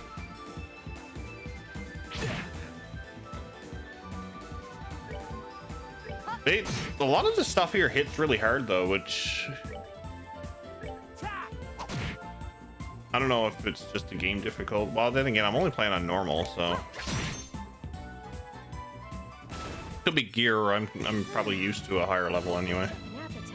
A lot of the stuff here hits really hard though, which I don't know if it's just a game difficult. Well, then again, I'm only playing on normal, so could be gear. Or I'm probably used to a higher level anyway. An appetite.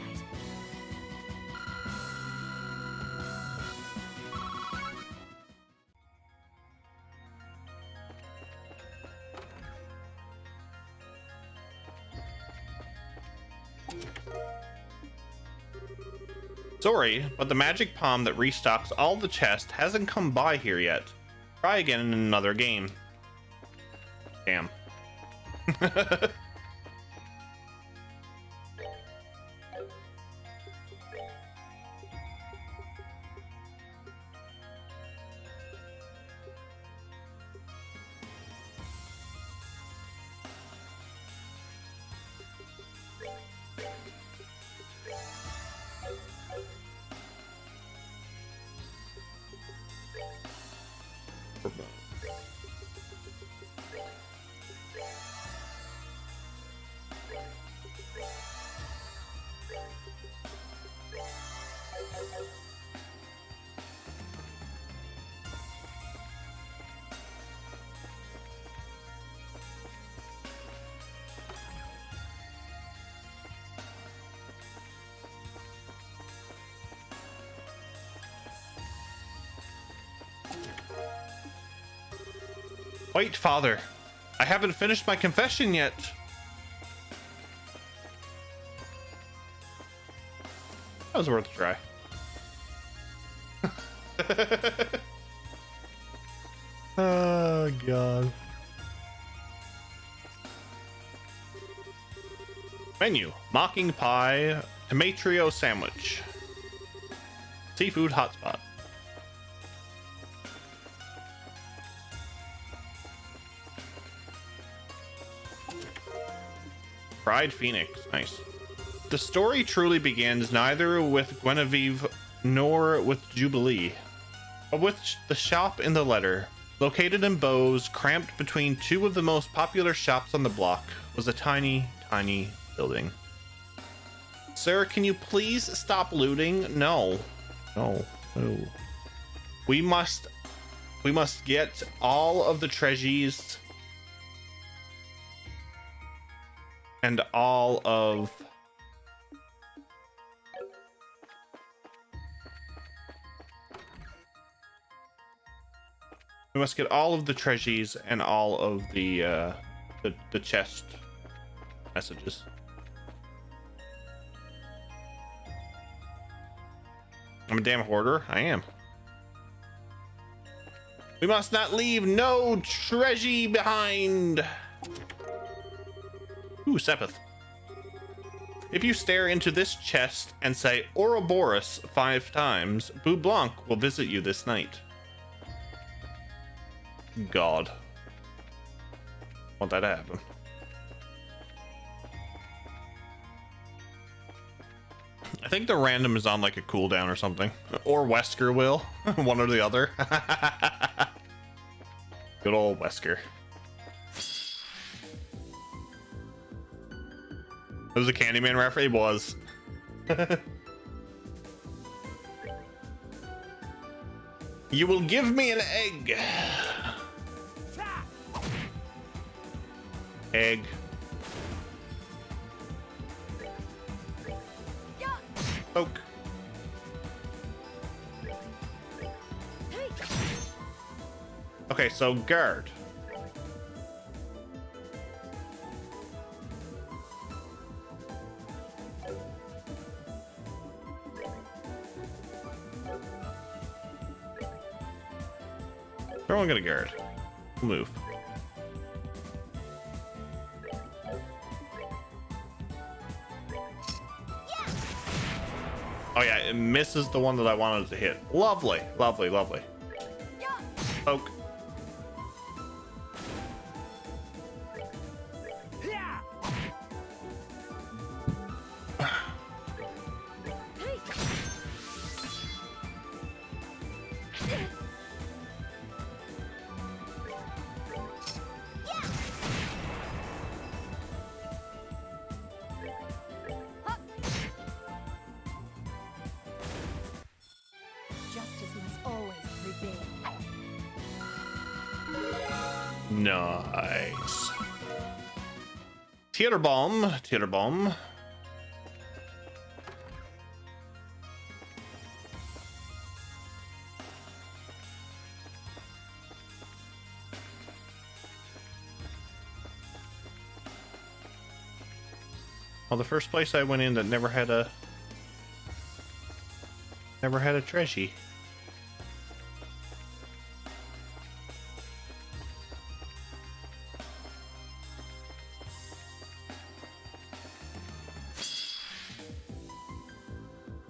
Sorry, but the magic palm that restocks all the chests hasn't come by here yet. Try again in another game. Damn. Wait, Father. I haven't finished my confession yet. That was worth a try. Oh, God. Menu. Mocking pie. Tomatrio sandwich. Seafood hotspot. Pride Phoenix. Nice. The story truly begins neither with Guinevere nor with Jubilee, but with the shop in the letter. Located in Bowes, cramped between two of the most popular shops on the block, was a tiny, tiny building. Sir, can you please stop looting? No. No. No. We must get all of the treasures. And all of... We must get all of the treasures and all of the chest messages. I'm a damn hoarder. I am. We must not leave no treasure behind. Ooh, Sepith. If you stare into this chest and say Ouroboros 5 times, Boo Blanc will visit you this night. God. Want that to happen. I think the random is on like a cooldown or something. Or Wesker will. One or the other. Good old Wesker. It was a Candyman reference? It was. You will give me an egg. Egg. Poke. Okay, so guard. Everyone get a guard. We'll move. Oh yeah, it misses the one that I wanted to hit. Lovely, lovely, lovely. Poke. Justice must always prevail. Nice. Theater bomb. Theater bomb. Well, the first place I went in that never had a treasure.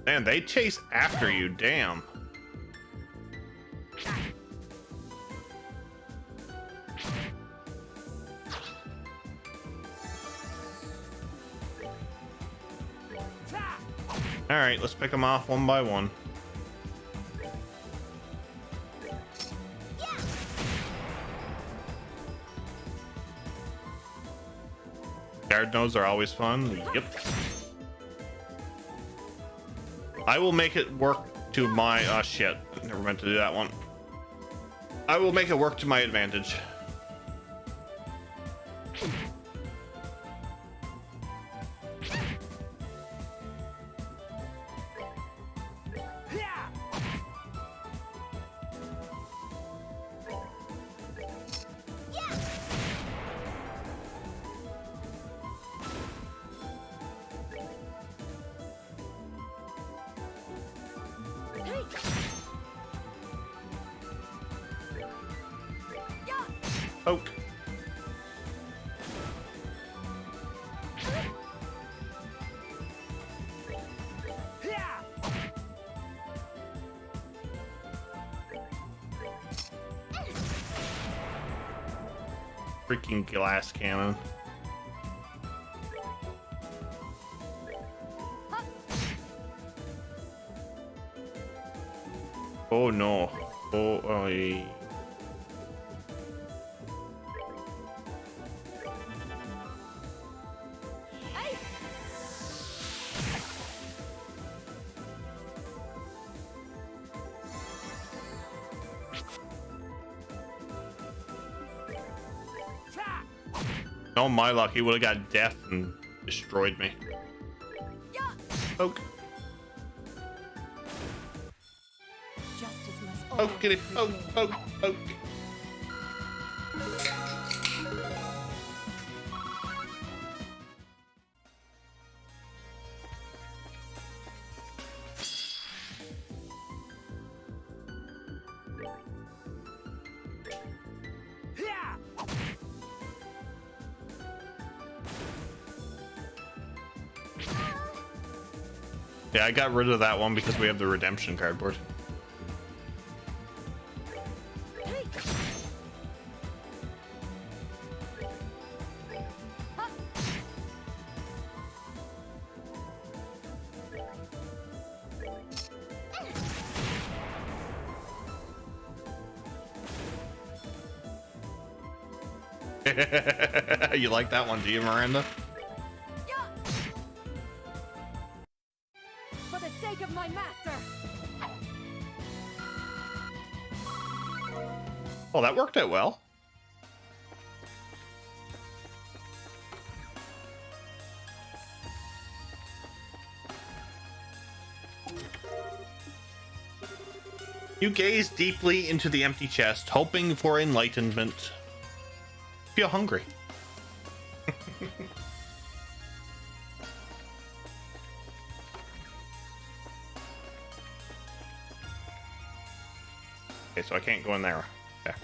Man, they chase after you, damn. All right, let's pick them off one by one. Guard nodes are always fun. Yep. I will make it work to my... Oh, shit. Never meant to do that one. I will make it work to my advantage. Poke. Freaking glass cannon. Oh no. Oh, yeah. Oh my luck, he would have got death and destroyed me. Poke. Justice must Poke, always get it. Poke, prevail. poke, poke. Yeah, I got rid of that one because we have the redemption cardboard. You like that one, do you, Miranda? For the sake of my master. Oh, that worked out well. You gaze deeply into the empty chest, hoping for enlightenment. Feel hungry. Okay, so I can't go in there. Okay.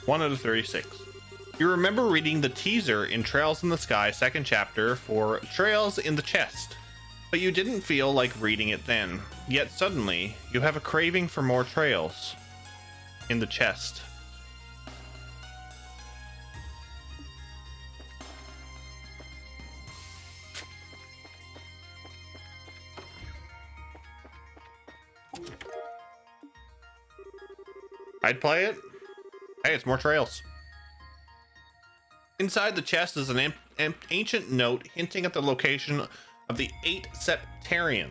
One out of 36. You remember reading the teaser in Trails in the Sky, second chapter, for Trails in the Chest, but you didn't feel like reading it then. Yet suddenly, you have a craving for more trails in the chest. I'd play it. Hey, it's more trails. Inside the chest is an ancient note hinting at the location of the 8 Septarian.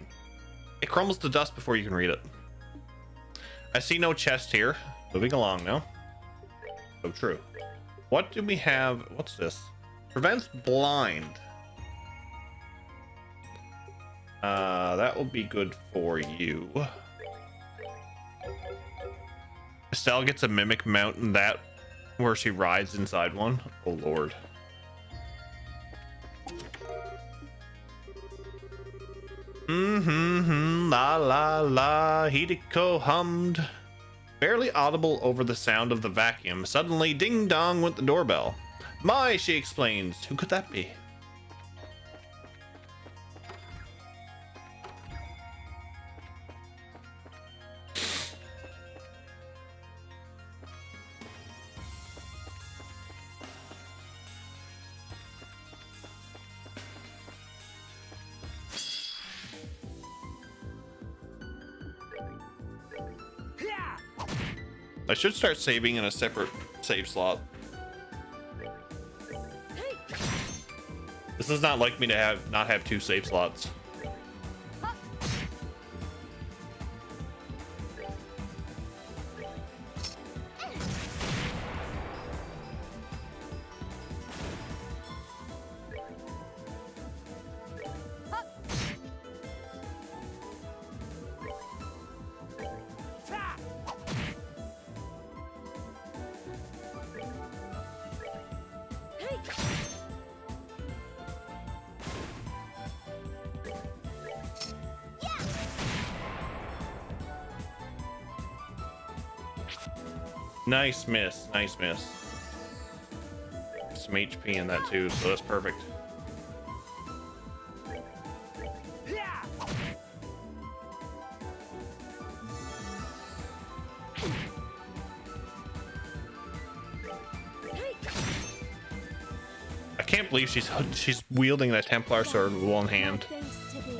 It crumbles to dust before you can read it. I see no chest here. Moving along now. So true. What do we have? What's this? Prevents blind. That will be good for you. Estelle gets a mimic mount in that where she rides inside one. Oh lord. La la la, Hideko hummed. Barely audible over the sound of the vacuum. Suddenly, ding dong went the doorbell. My, she explains. Who could that be? I should start saving in a separate save slot. This is not like me to not have 2 save slots. Nice miss, nice miss. Some HP in that too, so that's perfect. I can't believe she's wielding that Templar sword with one hand. Thanks to thee.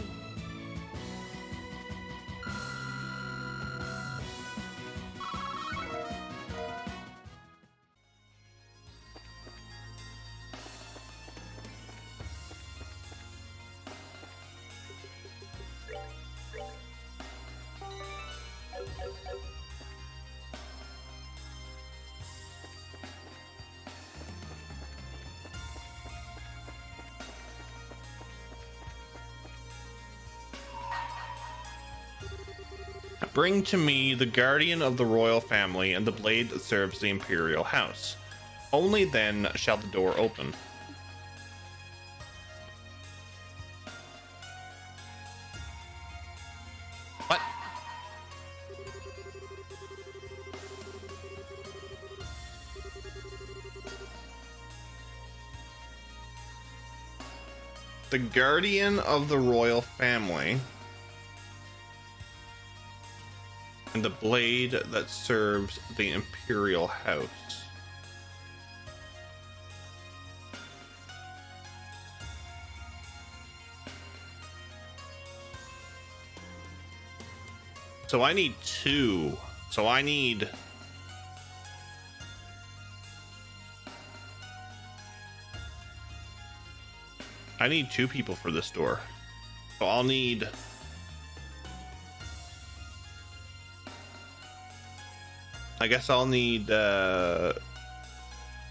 Bring to me the guardian of the royal family and the blade that serves the imperial house. Only then shall the door open. What? The guardian of the royal family and the blade that serves the imperial house. So I need two. So I need... I need two people for this door. So I'll need... I guess I'll need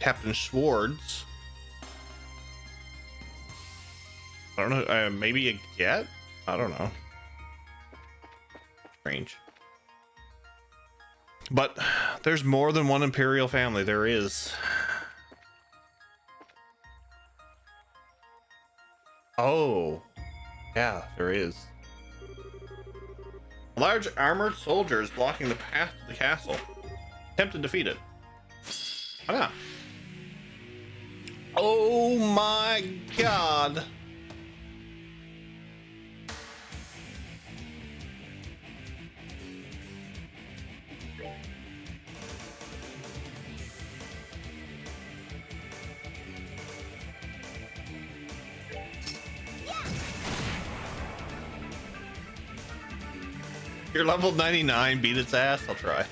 Captain Schwartz. I don't know. Maybe a Get? I don't know. Strange. But there's more than one Imperial family. There is. Oh. Yeah, there is. A large armored soldier is blocking the path to the castle. Attempt to defeat it. Why not? Oh my god. You're level 99, beat its ass? I'll try.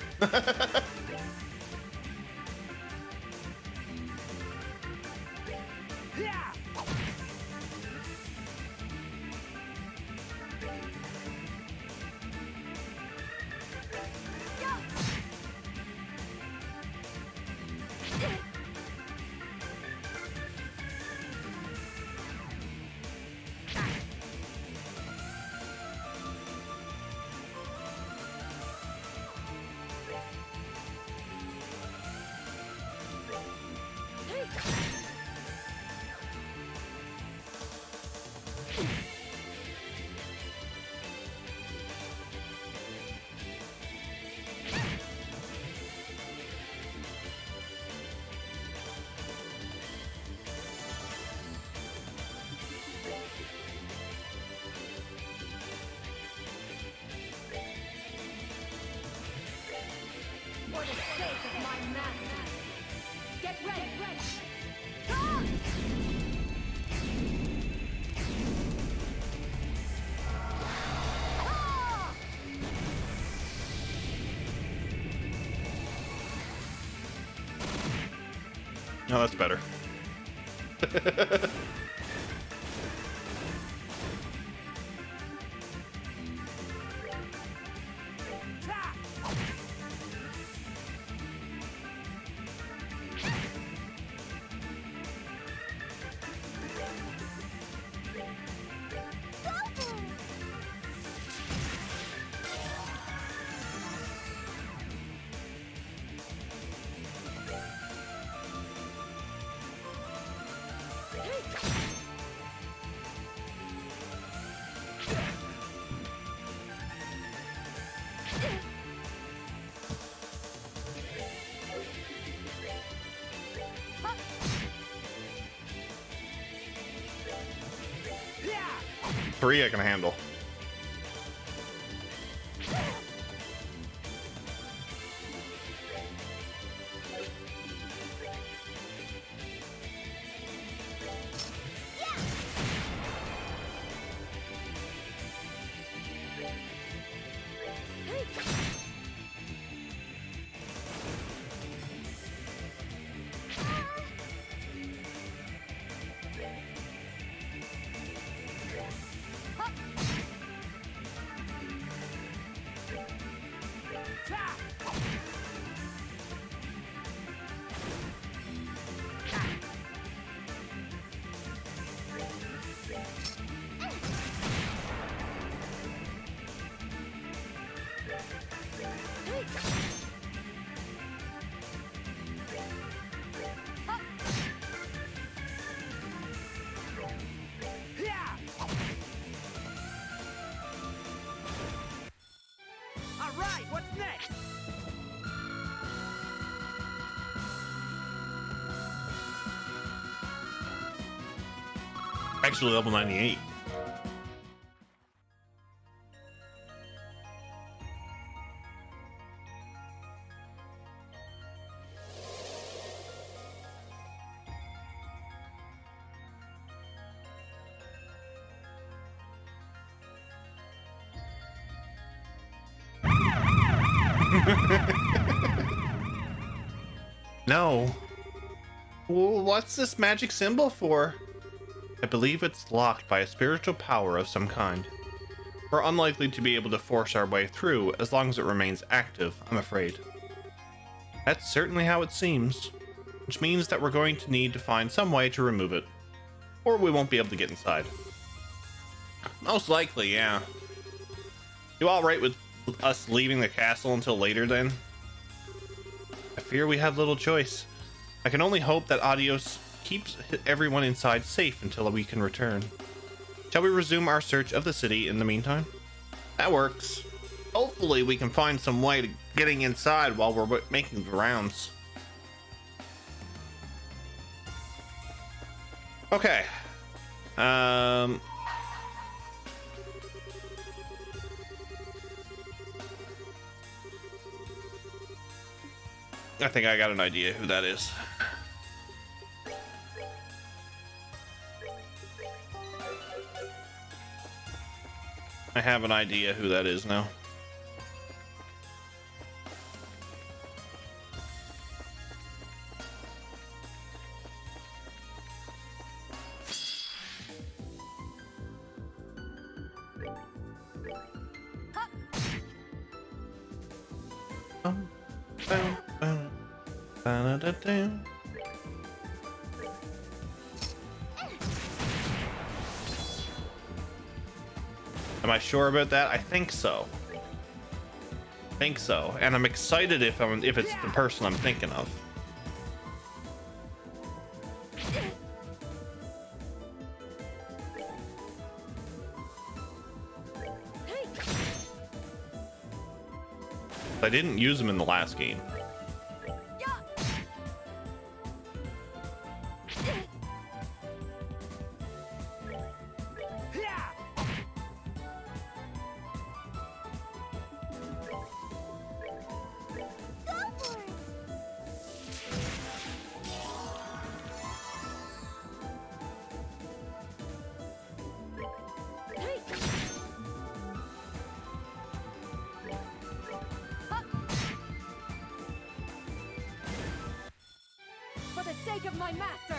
For the sake of my master. Get ready, ready. Ah! Ah! Oh, that's better. Three I can handle. Actually, level 98. No. Well, what's this magic symbol for? I believe it's locked by a spiritual power of some kind. We're unlikely to be able to force our way through as long as it remains active, I'm afraid. That's certainly how it seems, which means that we're going to need to find some way to remove it, or we won't be able to get inside. Most likely, yeah. You all right with us leaving the castle until later then? I fear we have little choice. I can only hope that Adios keeps everyone inside safe until we can return. Shall we resume our search of the city in the meantime? That works. Hopefully we can find some way to getting inside while we're making the rounds. Okay. I think I got an idea who that is. I have an idea who that is now. Am I sure about that? I think so. And I'm excited if it's the person I'm thinking of. I didn't use him in the last game. For the sake of my master!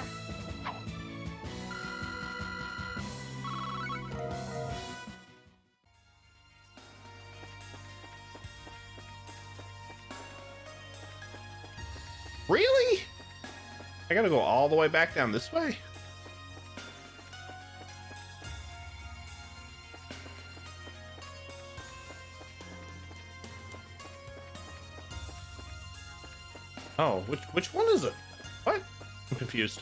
Really? I gotta go all the way back down this way? Oh, which one is it? What? I'm confused.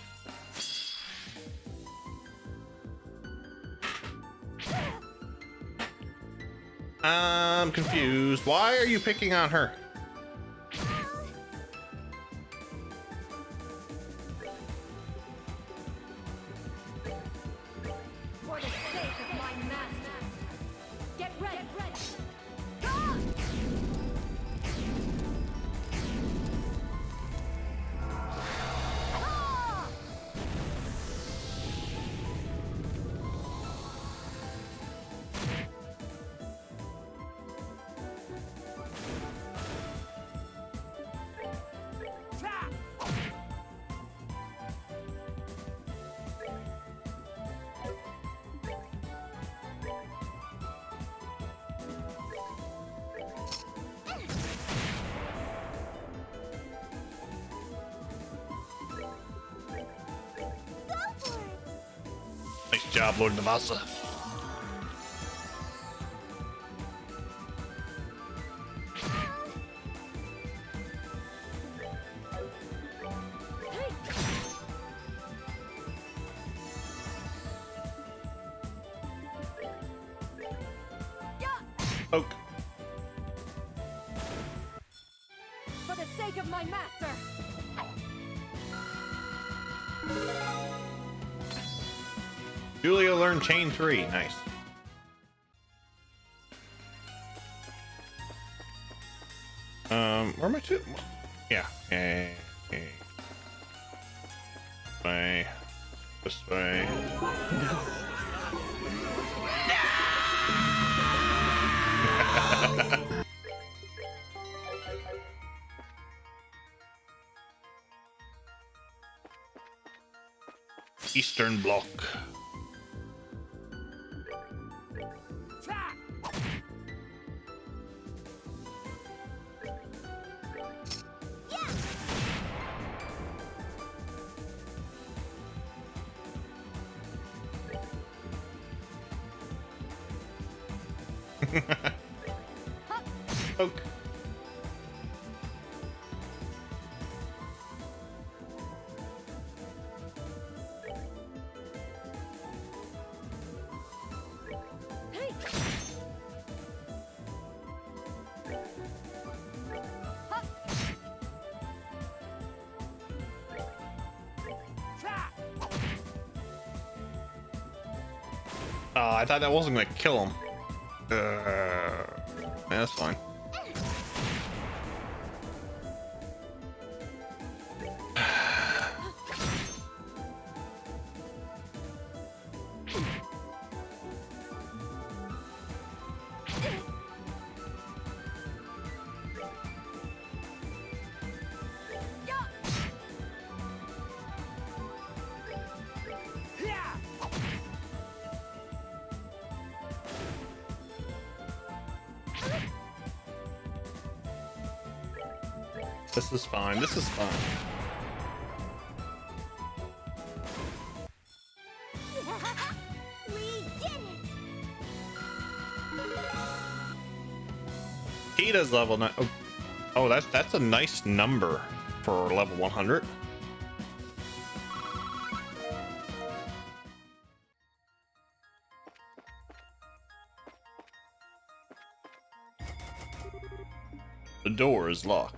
I'm confused. Why are you picking on her? For the sake of my master! Get ready! Ah! Ah! Nice job, Lord Navasa. Oak. For the sake of my master! Julia learned chain 3. Nice. Where am I to? Yeah. Way. This way. Eastern Bloc. Poke. Oh, I thought that wasn't gonna kill him. Yeah, that's fine. This is fine. This is fine. We did it! Kita's level 9. Oh, that's a nice number for level 100. The door is locked.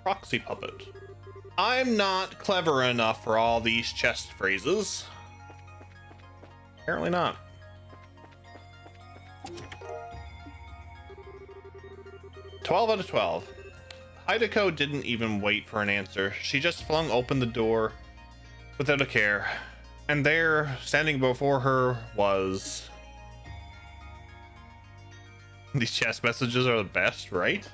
Proxy puppet. I'm not clever enough for all these chest phrases. Apparently not. "12 out of 12. Hideko didn't even wait for an answer. She just flung open the door without a care. And there, standing before her, was... These chest messages are the best, right?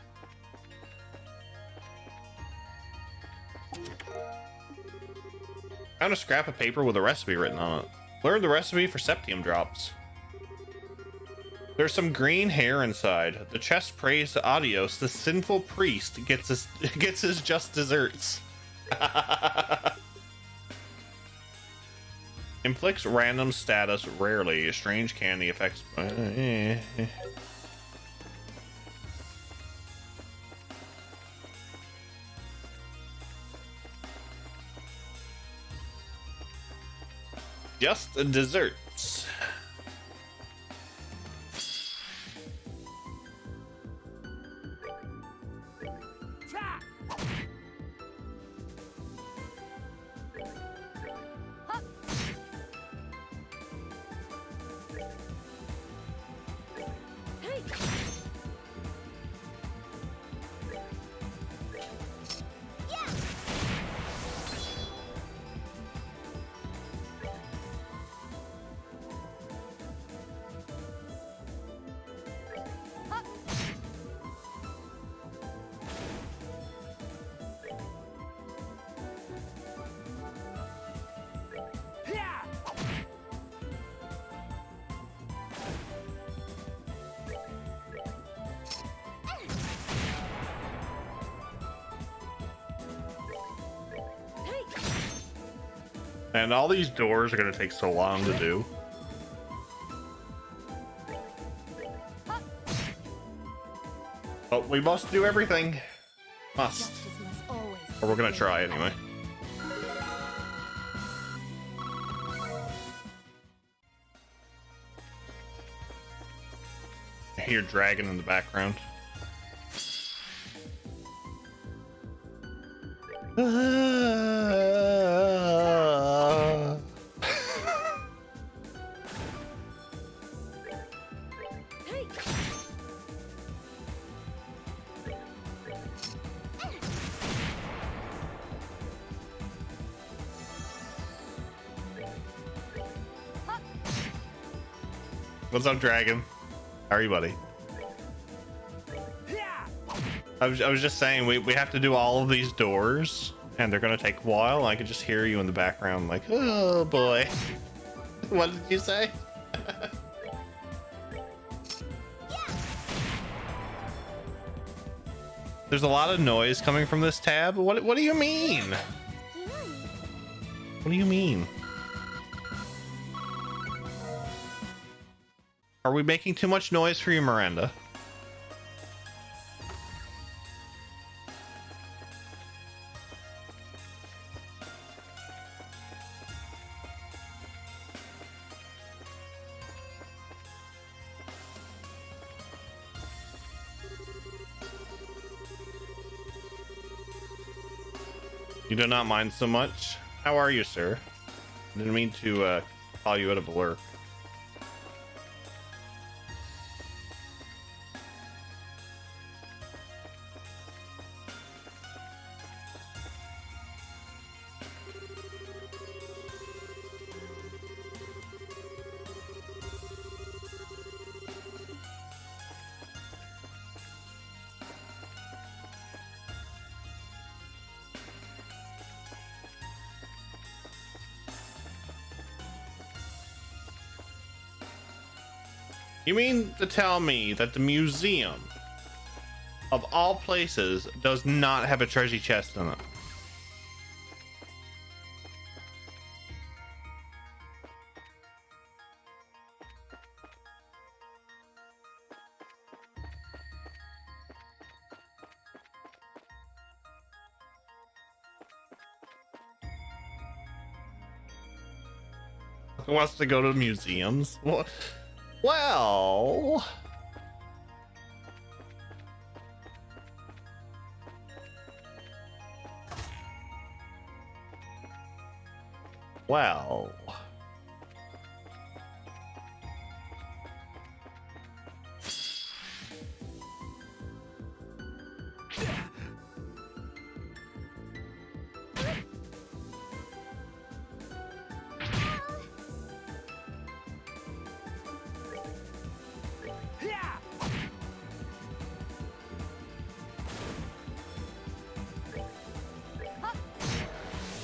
Found a scrap of paper with a recipe written on it. Learned the recipe for septium drops. There's some green hair inside. The chest prays to Adios. The sinful priest gets his just desserts. Inflicts random status rarely. Strange candy affects. Just desserts. And all these doors are going to take so long to do. But we must do everything. Must. Justice must always Or we're going to try anyway. I hear dragon in the background. What's up, Dragon? How are you, buddy? I was just saying we have to do all of these doors, and they're gonna take a while. I could just hear you in the background, like, oh boy. What did you say? There's a lot of noise coming from this tab. What do you mean? What do you mean? Are we making too much noise for you, Miranda? You do not mind so much? How are you, sir? I didn't mean to call you out of work. You mean to tell me that the museum, of all places, does not have a treasure chest in it? Who wants to go to museums? Well, well,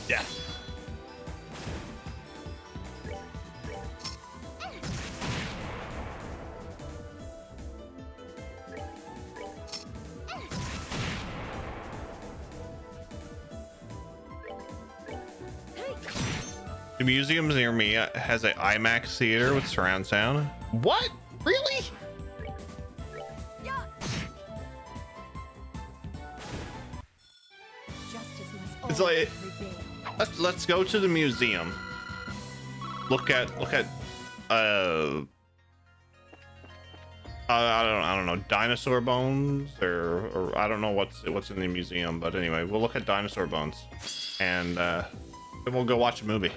yeah. The museum near me has an IMAX theater with surround sound. What? Really? It's like, let's go to the museum. Look at I don't know, dinosaur bones or I don't know what's in the museum, but anyway, we'll look at dinosaur bones and then we'll go watch a movie.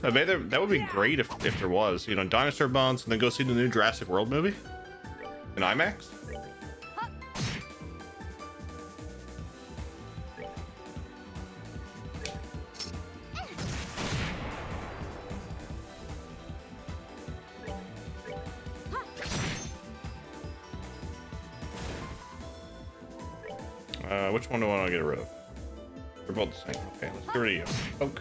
That would be great if there was, you know, dinosaur bones, and then go see the new Jurassic World movie in IMAX. Which one do I want to get rid of? They're both the same. Okay, let's get rid of you. Oak.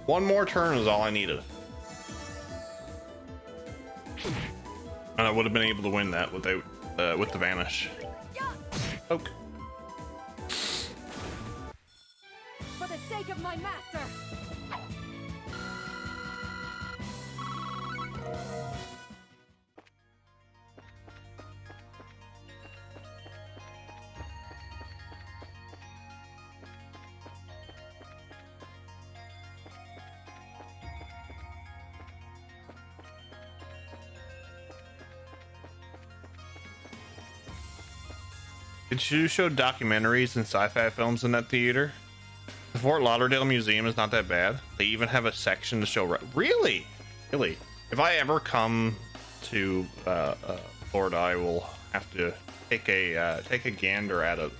One more turn is all I needed. And I would have been able to win that without with the vanish. Oak. For the sake of my master. Did you show documentaries and sci-fi films in that theater? The Fort Lauderdale Museum is not that bad. They even have a section to show. Really? If I ever come to Florida, I will have to take a gander at it.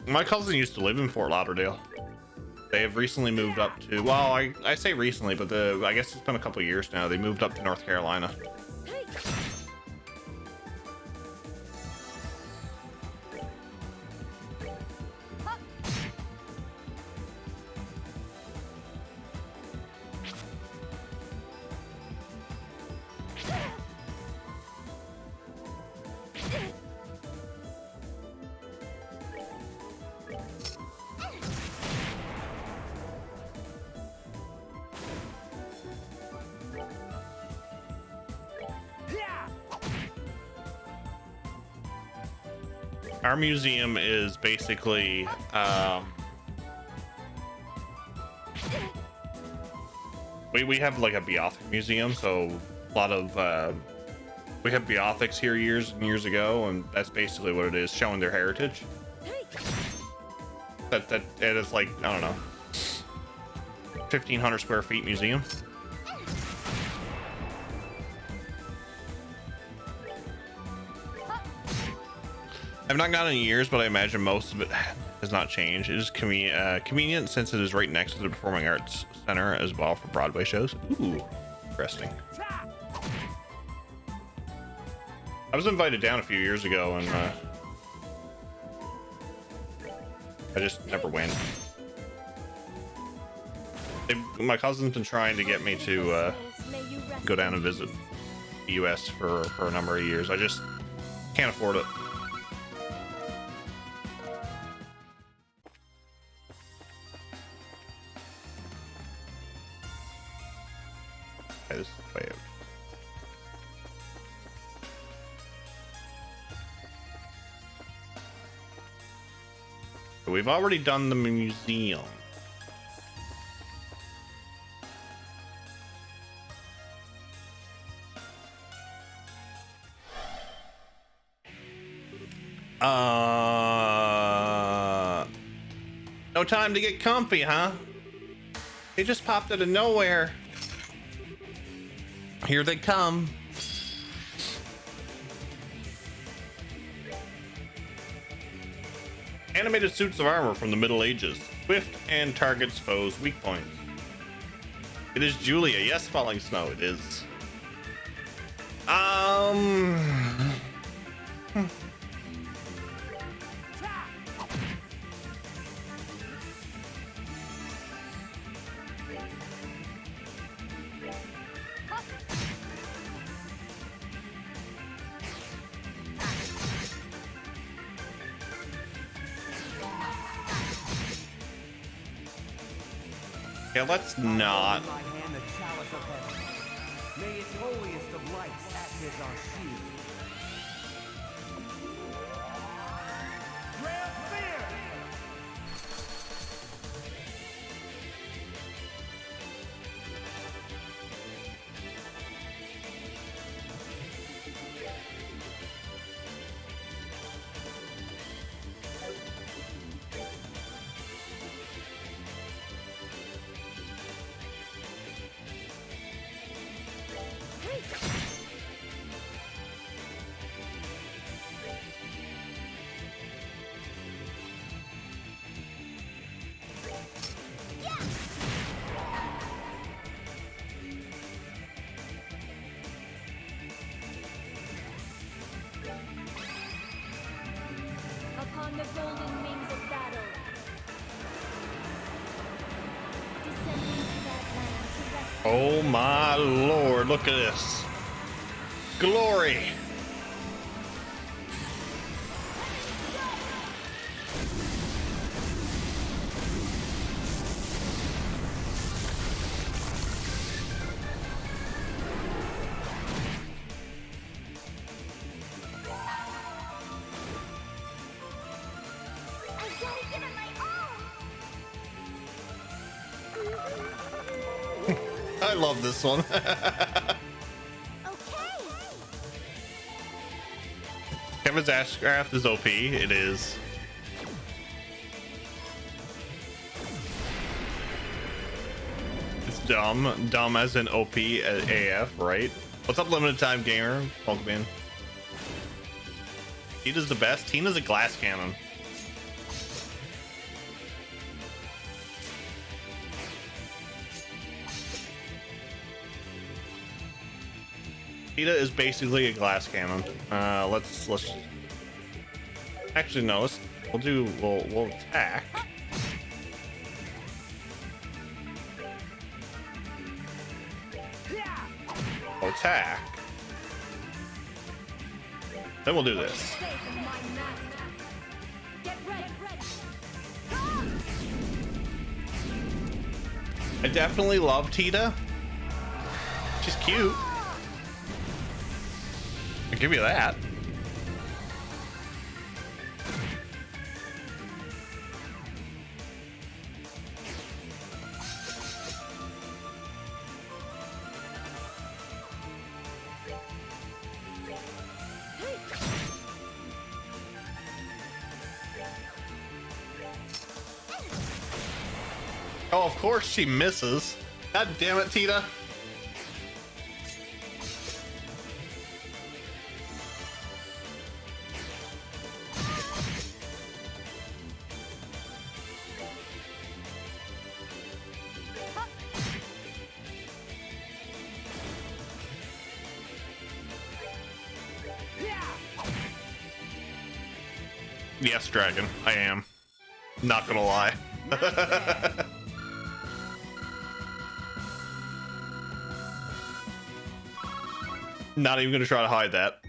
My cousin used to live in Fort Lauderdale. They have recently moved up to, well, I say recently, but I guess it's been a couple of years now. They moved up to North Carolina. Our museum is basically we have like a Beothic museum, so a lot of we have Beothics here years and years ago, and that's basically what it is, showing their heritage. That it is like, I don't know, 1,500 square feet museum. I've not gone in years, but I imagine most of it has not changed. It is convenient since it is right next to the Performing Arts Center as well for Broadway shows. Ooh, interesting. I was invited down a few years ago, and I just never went. My cousin's been trying to get me to go down and visit the U.S. for a number of years. I just can't afford it. This is way out. We've already done the museum. No time to get comfy, huh? They just popped out of nowhere. Here they come. Animated suits of armor from the Middle Ages. Swift and targets foes' weak points. It is Julia. Yes, Falling Snow. It is. Yeah, let's not. In my hand the chalice of heaven. May its holiest of lights act as our shield. Dread fear! Upon the golden wings of battle. Descending to that land to rescue. Oh my lord, look at this. Glory. I gotta give it my all. I love this one. Okay. Grievous Ashcraft is OP. It is. It's dumb. Dumb as in OP AF, right? What's up, limited time gamer? Pokemon. Tina's the best. Tina's a glass cannon. Tita is basically a glass cannon. Let's actually no, we'll attack. We'll attack. Then we'll do this. Sake of my master. Get ready. I definitely love Tita. She's cute. I'll give you that. Oh, of course she misses. God damn it, Tita. Yes, Dragon, I am. Not gonna lie. Not even gonna try to hide that.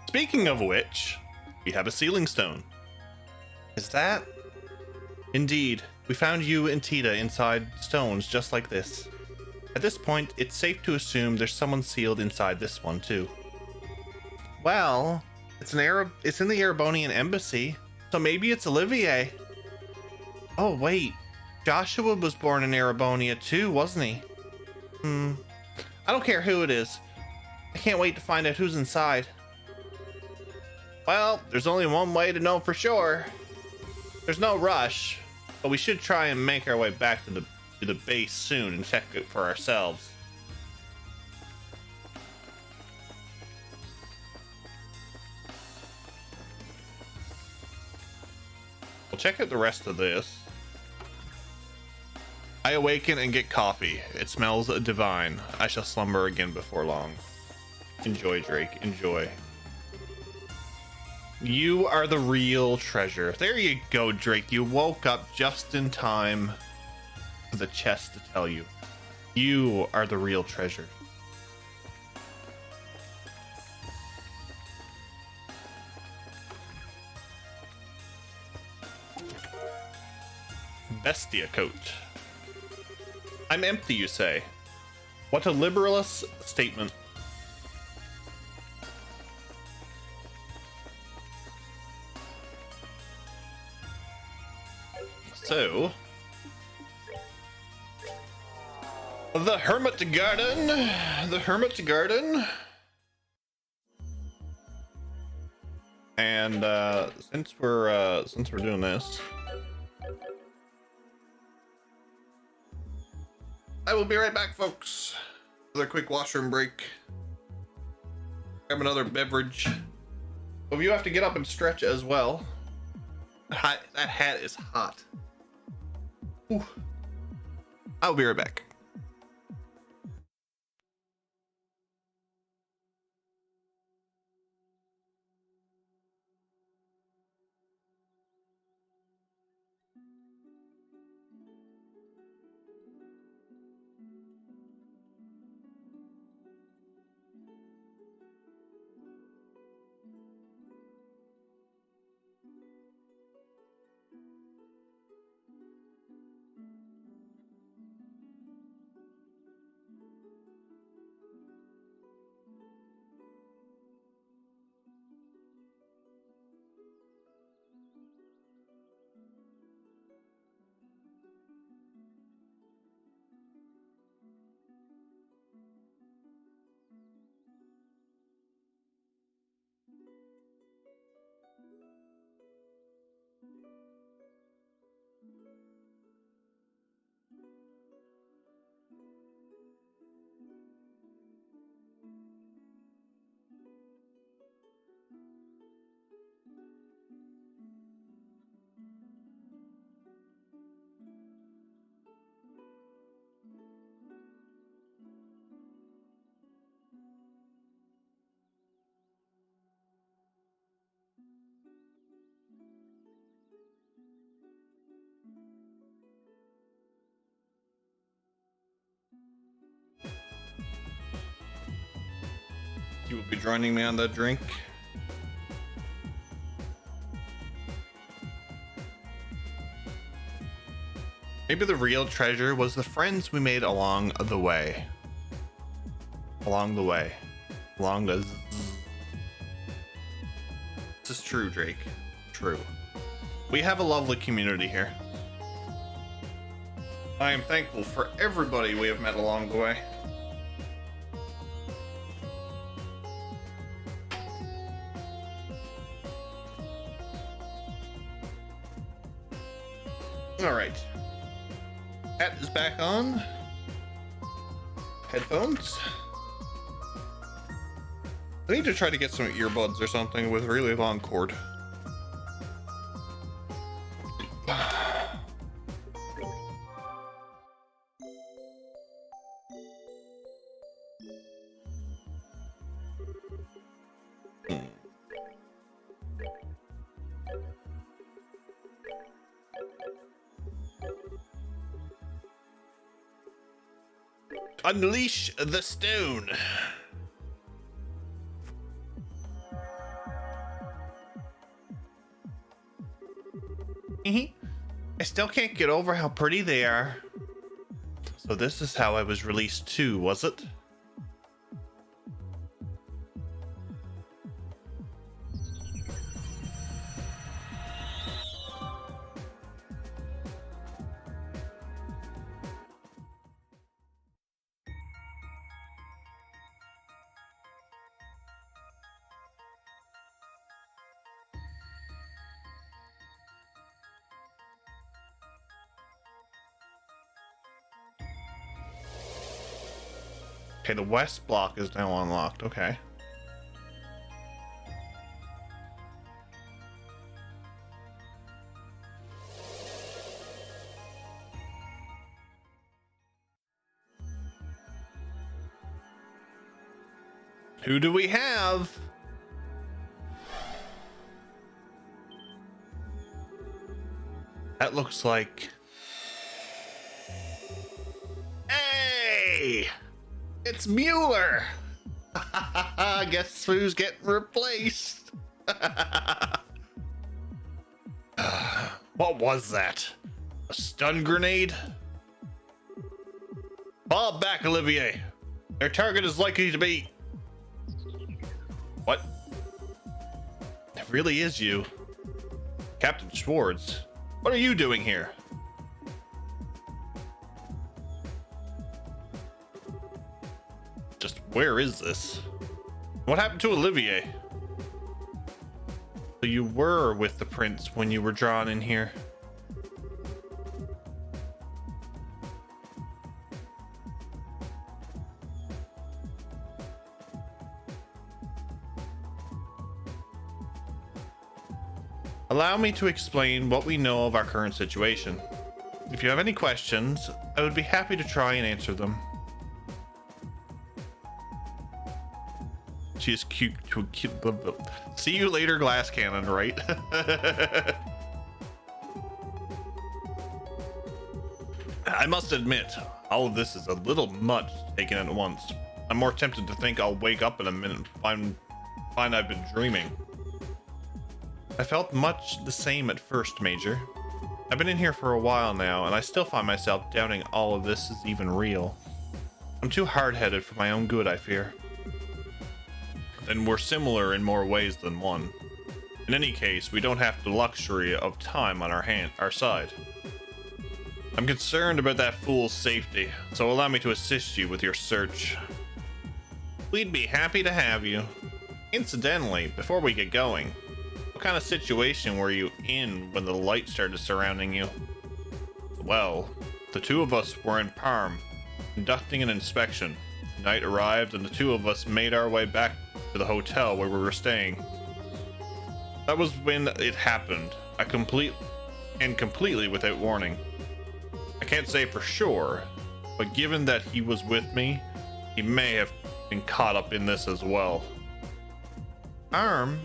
Speaking of which, we have a sealing stone. Is that? Indeed, we found you and Tita inside stones just like this. At this point, it's safe to assume there's someone sealed inside this one too. Well, it's in the Erebonian embassy, so maybe it's Olivier. Oh wait, Joshua was born in Erebonia too, wasn't he? I don't care who it is. I can't wait to find out who's inside. Well, there's only one way to know for sure. There's no rush, but we should try and make our way back to the base soon and check it for ourselves. We'll check out the rest of this. I awaken and get coffee. It smells divine. I shall slumber again before long. Enjoy, Drake. Enjoy. You are the real treasure. There you go, Drake. You woke up just in time for the chest to tell you. You are the real treasure. Bestia coat. I'm empty, you say. What a liberalist statement. So, the Hermit Garden. The Hermit Garden. And since we're doing this, I will be right back, folks. Another quick washroom break. Grab another beverage. Well, if you have to get up and stretch as well. That hat is hot. Ooh. I'll be right back. You will be joining me on that drink. Maybe the real treasure was the friends we made along the way. Along the way. Along the... This is true, Drake. True. We have a lovely community here. I am thankful for everybody we have met along the way. All right. Hat is back on. Headphones. I need to try to get some earbuds or something with really long cord. Unleash the stone. I still can't get over how pretty they are. So this is how I was released too, was it? Okay, the west block is now unlocked. Okay. Who do we have? That looks like... Hey! It's Mueller! Guess who's getting replaced? What was that? A stun grenade? Fall back, Olivier. Their target is likely to be... What? It really is you. Captain Schwartz. What are you doing here? Just where is this? What happened to Olivier? So you were with the prince when you were drawn in here. Allow me to explain what we know of our current situation. If you have any questions, I would be happy to try and answer them. She is cute. See you later, glass cannon, right? I must admit, all of this is a little much taken at once. I'm more tempted to think I'll wake up in a minute and find I've been dreaming. I felt much the same at first, Major. I've been in here for a while now, and I still find myself doubting all of this is even real. I'm too hard-headed for my own good, I fear. Then we're similar in more ways than one. In any case, we don't have the luxury of time on our side. I'm concerned about that fool's safety, so allow me to assist you with your search. We'd be happy to have you. Incidentally, before we get going, what kind of situation were you in when the light started surrounding you? Well, the two of us were in Parm, conducting an inspection. Night arrived and the two of us made our way back to the hotel where we were staying. That was when it happened, completely without warning. I can't say for sure, but given that he was with me, he may have been caught up in this as well. Parm?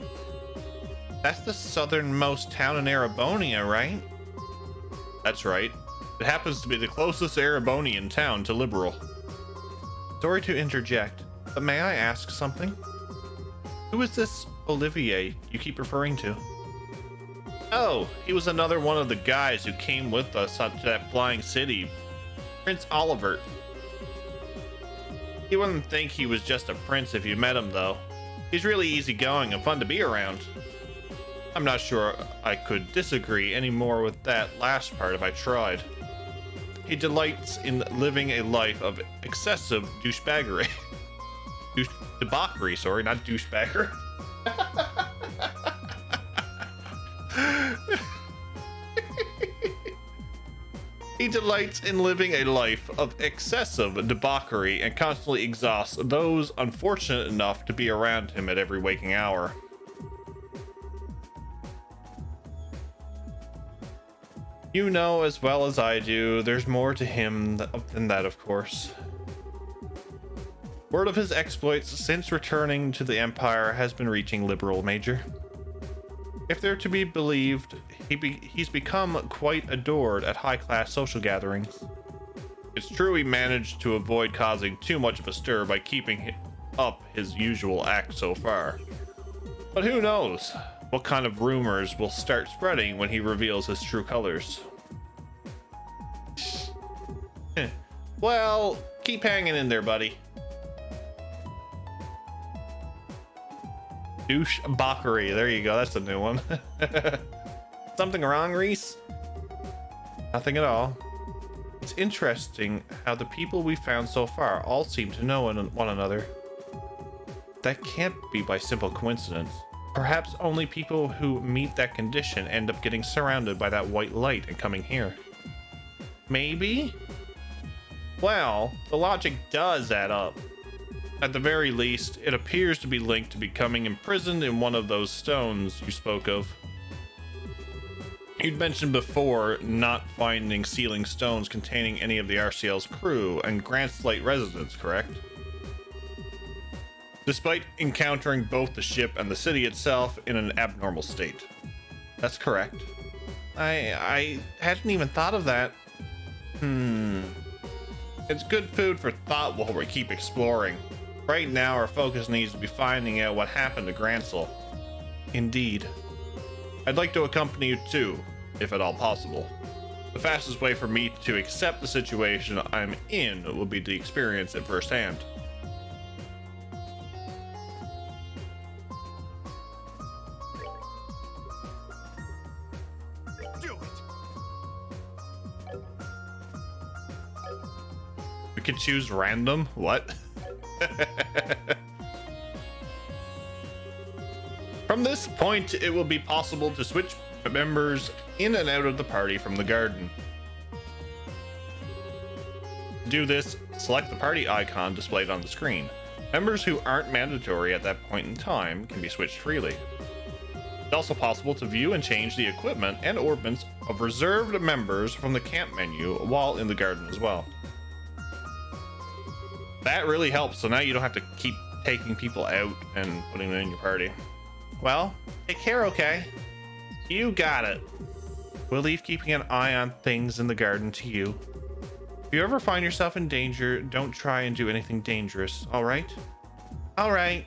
That's the southernmost town in Erebonia, right? That's right. It happens to be the closest Erebonian town to Liberal. Sorry to interject, but may I ask something? Who is this Olivier you keep referring to? Oh, he was another one of the guys who came with us up to that flying city. Prince Oliver. You wouldn't think he was just a prince if you met him, though. He's really easygoing and fun to be around. I'm not sure I could disagree any more with that last part if I tried. He delights in living a life of excessive douchebaggery. Debauchery, sorry, not douchebagger. He delights in living a life of excessive debauchery and constantly exhausts those unfortunate enough to be around him at every waking hour. You know as well as I do, there's more to him than that, of course. Word of his exploits since returning to the Empire has been reaching Liberal Major. If they're to be believed, he's become quite adored at high-class social gatherings. It's true he managed to avoid causing too much of a stir by keeping up his usual act so far. But who knows what kind of rumors will start spreading when he reveals his true colors. Well, keep hanging in there, buddy. Douchebaggery. There you go. That's a new one. Something wrong, Reese? Nothing at all. It's interesting how the people we found so far all seem to know one another. That can't be by simple coincidence. Perhaps only people who meet that condition end up getting surrounded by that white light and coming here. Maybe? Well, the logic does add up. At the very least, it appears to be linked to becoming imprisoned in one of those stones you spoke of. You'd mentioned before not finding sealing stones containing any of the RCL's crew and Grant Slate residents, correct? Despite encountering both the ship and the city itself in an abnormal state. That's correct. I hadn't even thought of that. It's good food for thought while we keep exploring. Right now, our focus needs to be finding out what happened to Gransel. Indeed. I'd like to accompany you too, if at all possible. The fastest way for me to accept the situation I'm in will be to experience it firsthand. Do it! We could choose random? What? From this point, it will be possible to switch members in and out of the party from the garden. To do this, select the party icon displayed on the screen. Members who aren't mandatory at that point in time can be switched freely. It's also possible to view and change the equipment and ordnance of reserved members from the camp menu while in the garden as well. That really helps, so now you don't have to keep taking people out and putting them in your party. Well, take care, okay? You got it. We'll leave keeping an eye on things in the garden to you. If you ever find yourself in danger, don't try and do anything dangerous, alright? Alright.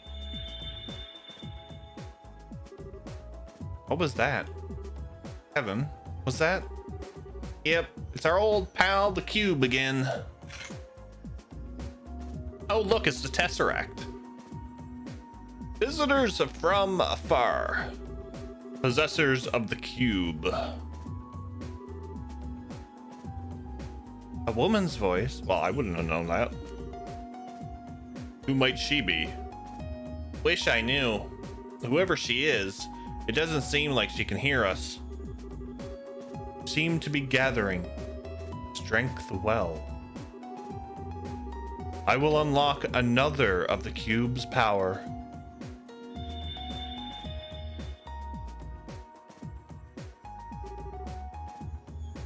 What was that? Kevin, was that? Yep, it's our old pal, the Cube, again. Oh, look, it's the Tesseract. Visitors from afar. Possessors of the Cube. A woman's voice? Well, I wouldn't have known that. Who might she be? Wish I knew. Whoever she is, it doesn't seem like she can hear us. Seem to be gathering strength well. I will unlock another of the Cube's power.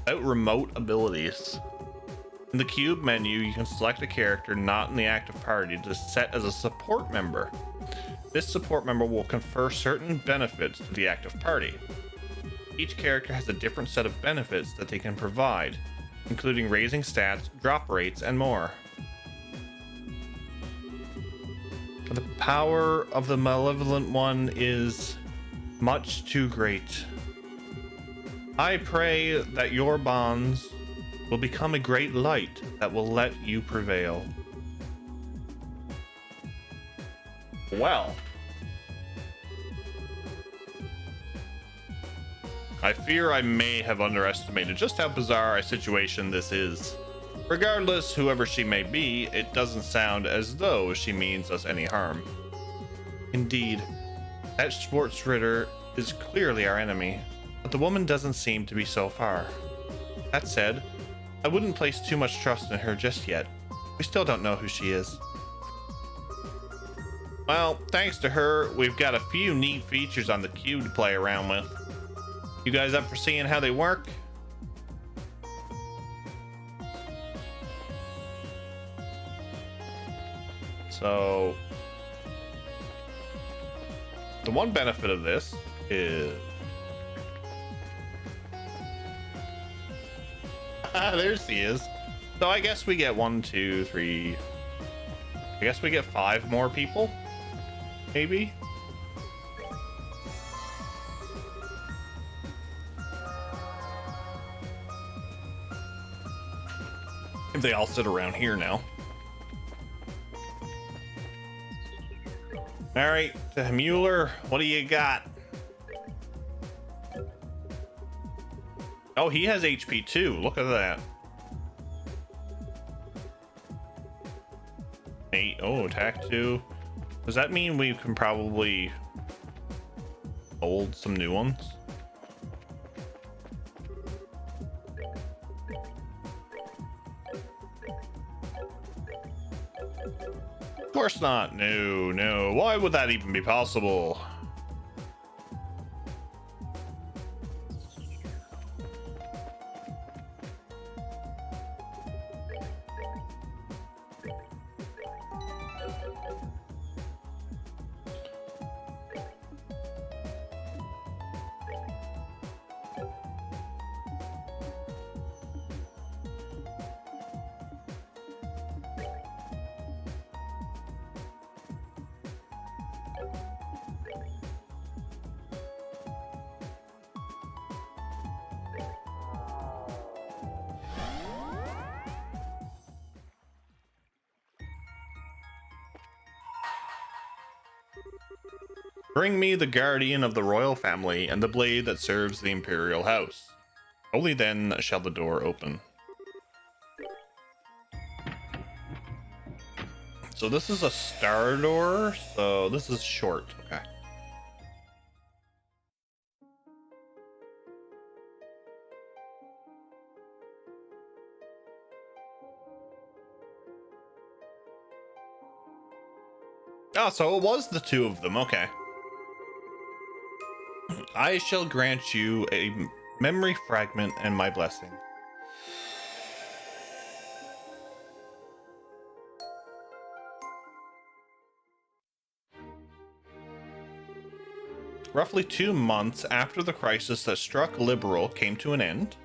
About remote abilities. In the Cube menu, you can select a character not in the active party to set as a support member. This support member will confer certain benefits to the active party. Each character has a different set of benefits that they can provide, including raising stats, drop rates, and more. The power of the malevolent one is much too great. I pray that your bonds will become a great light that will let you prevail. Well, I fear I may have underestimated just how bizarre a situation this is. Regardless, whoever she may be, it doesn't sound as though she means us any harm. Indeed, that sports ritter is clearly our enemy, but the woman doesn't seem to be so far. That said, I wouldn't place too much trust in her just yet. We still don't know who she is. Well, thanks to her, we've got a few neat features on the cube to play around with. You guys up for seeing how they work? So, the one benefit of this is... there she is. So I guess we get 1, 2, 3... I guess we get 5 more people? Maybe? If they all sit around here now. Alright, Mueller, what do you got? Oh, he has HP too. Look at that. 8. Oh, attack 2. Does that mean we can probably hold some new ones? Of course not. No, no. Why would that even be possible? Bring me the guardian of the royal family and the blade that serves the imperial house. Only then shall the door open. So this is a star door, so this is short. Okay. Oh, so it was the 2 of them. Okay. I shall grant you a memory fragment and my blessing. Roughly 2 months after the crisis that struck Liberal came to an end,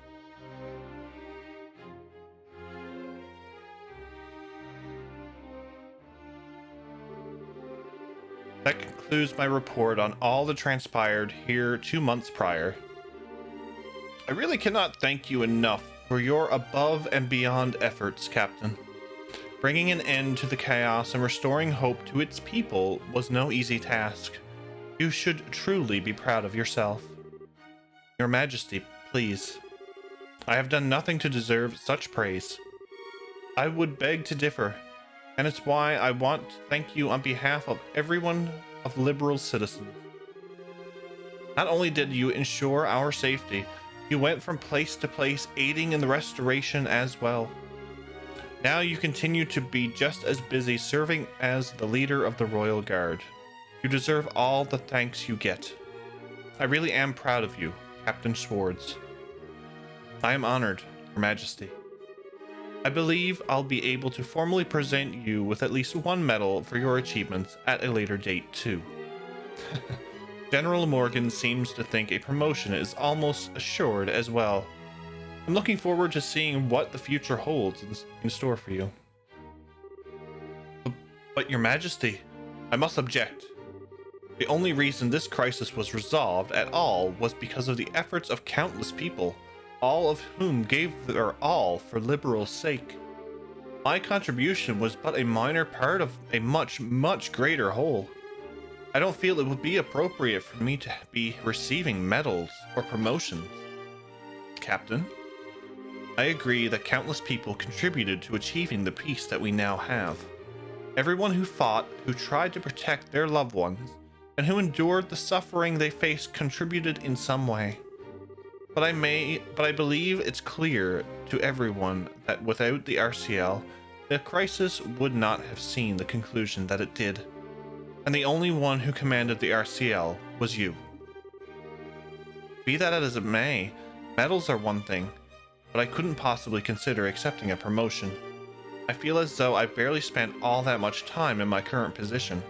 that concludes my report on all that transpired here 2 months prior. I really cannot thank you enough for your above and beyond efforts, Captain. Bringing an end to the chaos and restoring hope to its people was no easy task. You should truly be proud of yourself. Your Majesty, please. I have done nothing to deserve such praise. I would beg to differ, and it's why I want to thank you on behalf of everyone of Liberal's citizens. Not only did you ensure our safety, you went from place to place aiding in the restoration as well. Now you continue to be just as busy serving as the leader of the Royal Guard. You deserve all the thanks you get. I really am proud of you, Captain Swords. I am honored, Your Majesty. I believe I'll be able to formally present you with at least 1 medal for your achievements at a later date, too. General Morgan seems to think a promotion is almost assured as well. I'm looking forward to seeing what the future holds in store for you. But Your Majesty, I must object. The only reason this crisis was resolved at all was because of the efforts of countless people, all of whom gave their all for Liberal's sake. My contribution was but a minor part of a much, much greater whole. I don't feel it would be appropriate for me to be receiving medals or promotions. Captain, I agree that countless people contributed to achieving the peace that we now have. Everyone who fought, who tried to protect their loved ones, and who endured the suffering they faced contributed in some way. But I believe it's clear to everyone that without the RCL, the crisis would not have seen the conclusion that it did. And the only one who commanded the RCL was you. Be that as it may, medals are one thing, but I couldn't possibly consider accepting a promotion. I feel as though I barely spent all that much time in my current position.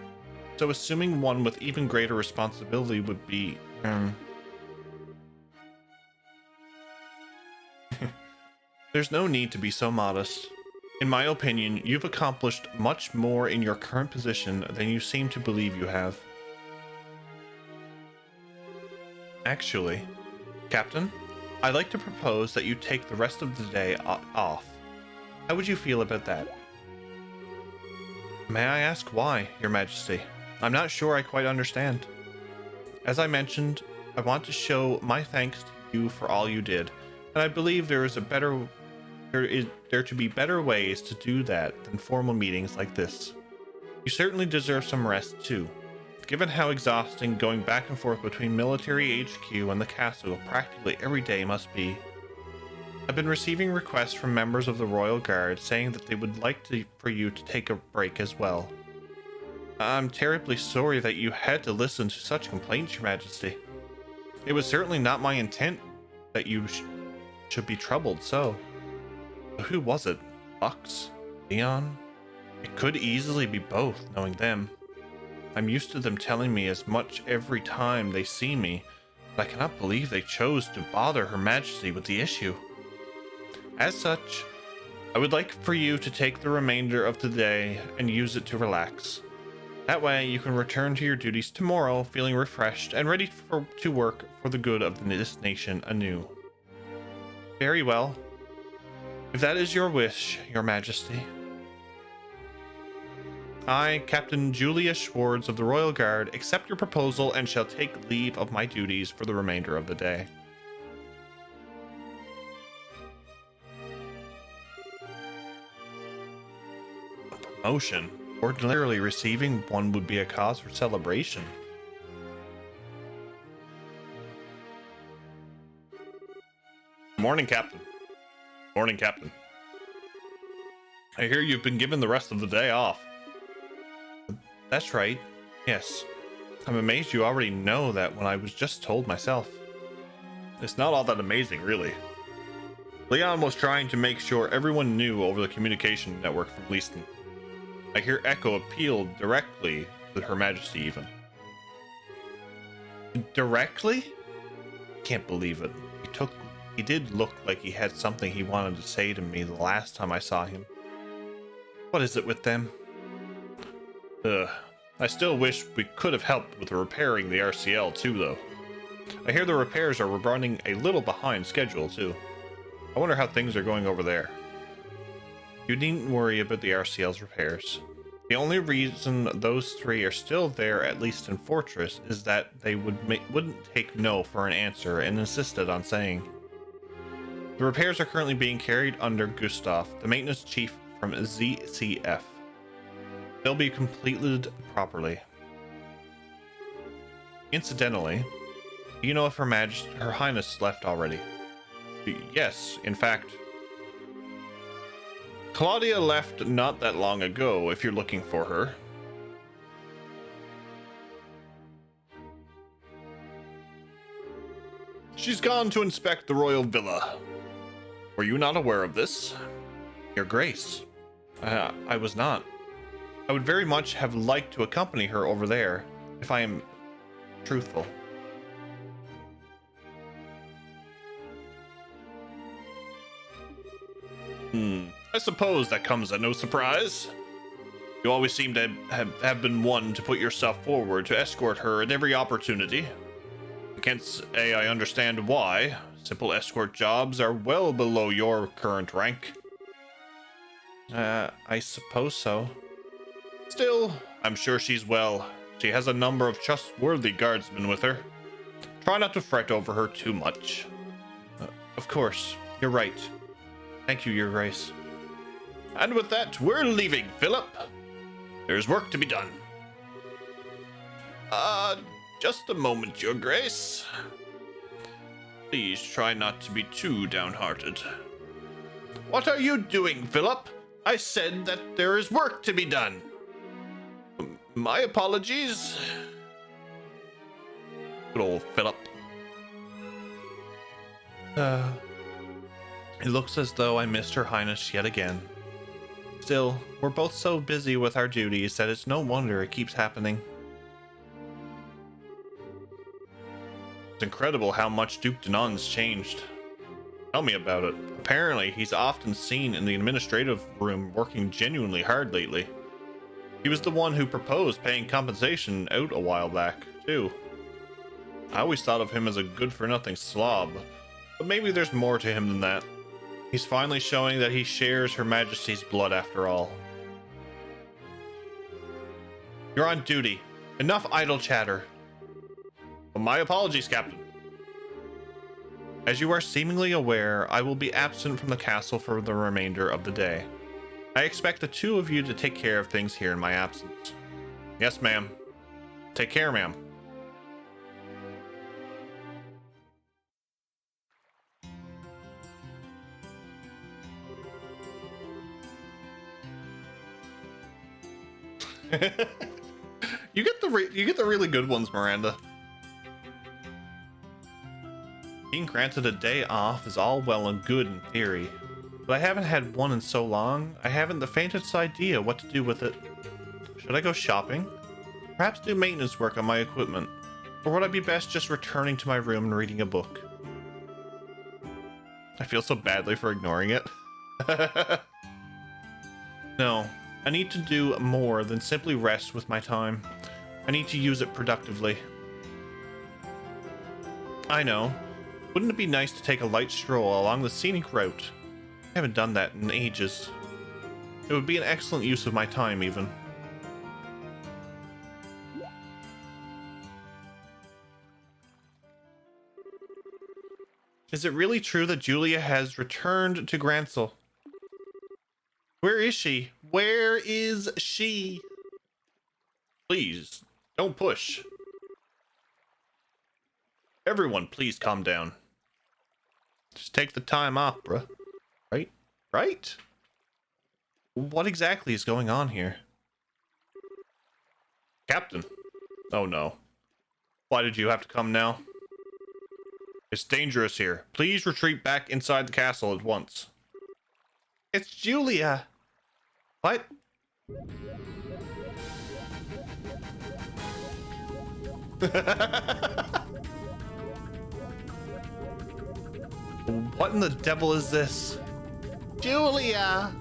So assuming one with even greater responsibility would be, There's no need to be so modest. In my opinion, you've accomplished much more in your current position than you seem to believe you have. Actually, Captain, I'd like to propose that you take the rest of the day off. How would you feel about that? May I ask why, Your Majesty? I'm not sure I quite understand. As I mentioned, I want to show my thanks to you for all you did, and I believe there to be better ways to do that than formal meetings like this. You certainly deserve some rest too, given how exhausting going back and forth between military HQ and the castle practically every day must be. I've been receiving requests from members of the Royal Guard saying that they would like for you to take a break as well. I'm terribly sorry that you had to listen to such complaints, Your Majesty. It was certainly not my intent that you should be troubled so. Who was it? Lux? Leon? It could easily be both, knowing them. I'm used to them telling me as much every time they see me, but I cannot believe they chose to bother Her Majesty with the issue. As such, I would like for you to take the remainder of the day and use it to relax. That way you can return to your duties tomorrow feeling refreshed and ready to work for the good of this nation anew. Very well. If that is your wish, Your Majesty. I, Captain Julia Schwartz of the Royal Guard, accept your proposal and shall take leave of my duties for the remainder of the day. A promotion? Ordinarily receiving one would be a cause for celebration. Morning, Captain. Morning, Captain. I hear you've been given the rest of the day off. That's right. Yes. I'm amazed you already know that when I was just told myself. It's not all that amazing, really. Leon was trying to make sure everyone knew over the communication network from Leaston. I hear Echo appealed directly to Her Majesty even. Directly? Can't believe it. He did look like he had something he wanted to say to me the last time I saw him. What is it with them? I still wish we could have helped with repairing the RCL too, though. I hear the repairs are running a little behind schedule too. I wonder how things are going over there. You needn't worry about the RCL's repairs. The only reason those three are still there, at least in Fortress, is that they wouldn't take no for an answer and insisted on saying. The repairs are currently being carried under Gustav, the maintenance chief from ZCF. They'll be completed properly. Incidentally, do you know if Her Highness left already? Yes, in fact. Claudia left not that long ago, if you're looking for her. She's gone to inspect the royal villa. Were you not aware of this? Your Grace. I was not. I would very much have liked to accompany her over there, if I am truthful. I suppose that comes at no surprise. You always seem to have been one to put yourself forward to escort her at every opportunity. I can't say I understand why. Simple escort jobs are well below your current rank. I suppose so. Still, I'm sure she's well. She has a number of trustworthy guardsmen with her. Try not to fret over her too much. Of course, you're right. Thank you, Your Grace. And with that, we're leaving, Philip. There's work to be done. Just a moment, Your Grace. Please try not to be too downhearted. What are you doing, Philip? I said that there is work to be done. My apologies. Good old Philip. It looks as though I missed Her Highness yet again. Still, we're both so busy with our duties that it's no wonder it keeps happening. It's incredible how much Duke Danon's changed. Tell me about it. Apparently, he's often seen in the administrative room working genuinely hard lately. He was the one who proposed paying compensation out a while back, too. I always thought of him as a good-for-nothing slob, but maybe there's more to him than that. He's finally showing that he shares Her Majesty's blood after all. You're on duty. Enough idle chatter. Well, my apologies, Captain. As you are seemingly aware, I will be absent from the castle for the remainder of the day. I expect the two of you to take care of things here in my absence. Yes, ma'am. Take care, ma'am. You get the really good ones, Miranda. Being granted a day off is all well and good in theory, but I haven't had one in so long, I haven't the faintest idea what to do with it. Should I go shopping? Perhaps do maintenance work on my equipment? Or would I be best just returning to my room and reading a book? I feel so badly for ignoring it. No, I need to do more than simply rest with my time. I need to use it productively. I know. Wouldn't it be nice to take a light stroll along the scenic route? I haven't done that in ages. It would be an excellent use of my time, even. Is it really true that Julia has returned to Grancel? Where is she? Where is she? Please, don't push. Everyone, please calm down. Just take the time off, bruh. Right? Right? What exactly is going on here? Captain. Oh no. Why did you have to come now? It's dangerous here. Please retreat back inside the castle at once. It's Julia. What? What in the devil is this? Julia!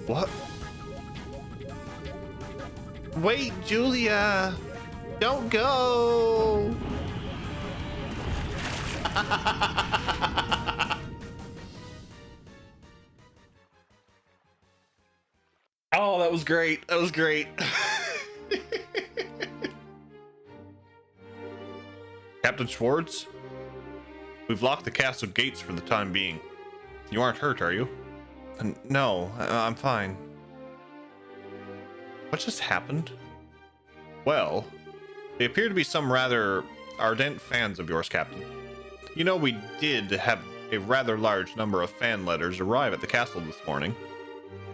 What? Wait, Julia! Don't go! Oh, that was great. That was great. Captain Schwartz? We've locked the castle gates for the time being. You aren't hurt, are you? No, I'm fine. What just happened? Well, they appear to be some rather ardent fans of yours, Captain. You know, we did have a rather large number of fan letters arrive at the castle this morning.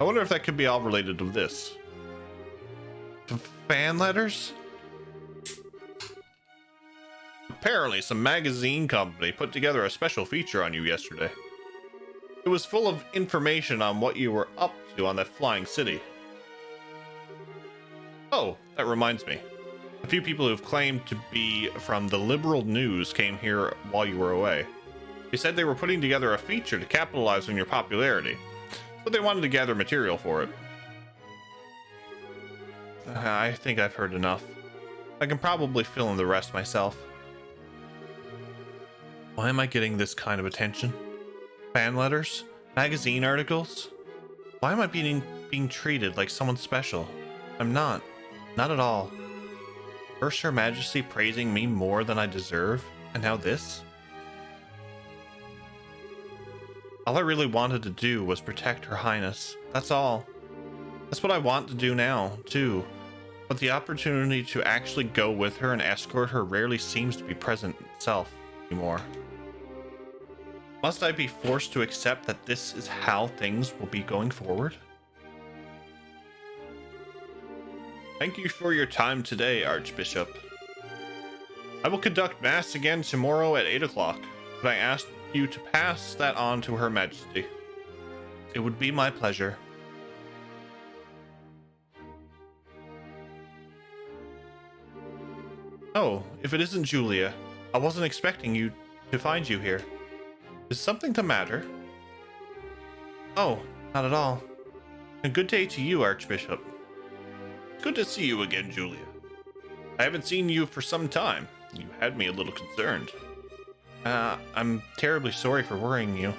I wonder if that could be all related to this. Fan letters? Apparently, some magazine company put together a special feature on you yesterday. It was full of information on what you were up to on that flying city. Oh, that reminds me. A few people who've claimed to be from the Liberal News came here while you were away. They said they were putting together a feature to capitalize on your popularity, but they wanted to gather material for it. I think I've heard enough. I can probably fill in the rest myself. Why am I getting this kind of attention? Fan letters? Magazine articles? Why am I being treated like someone special? I'm not. Not at all. First Her Majesty praising me more than I deserve, and now this? All I really wanted to do was protect Her Highness. That's all. That's what I want to do now, too. But the opportunity to actually go with her and escort her rarely seems to be present itself anymore. Must I be forced to accept that this is how things will be going forward? Thank you for your time today, Archbishop. I will conduct Mass again tomorrow at 8 o'clock, but I ask you to pass that on to Her Majesty. It would be my pleasure. Oh, if it isn't Julia, I wasn't expecting you to find you here. Is something the matter? Oh, not at all. A good day to you, Archbishop. Good to see you again, Julia. I haven't seen you for some time. You had me a little concerned. I'm terribly sorry for worrying you.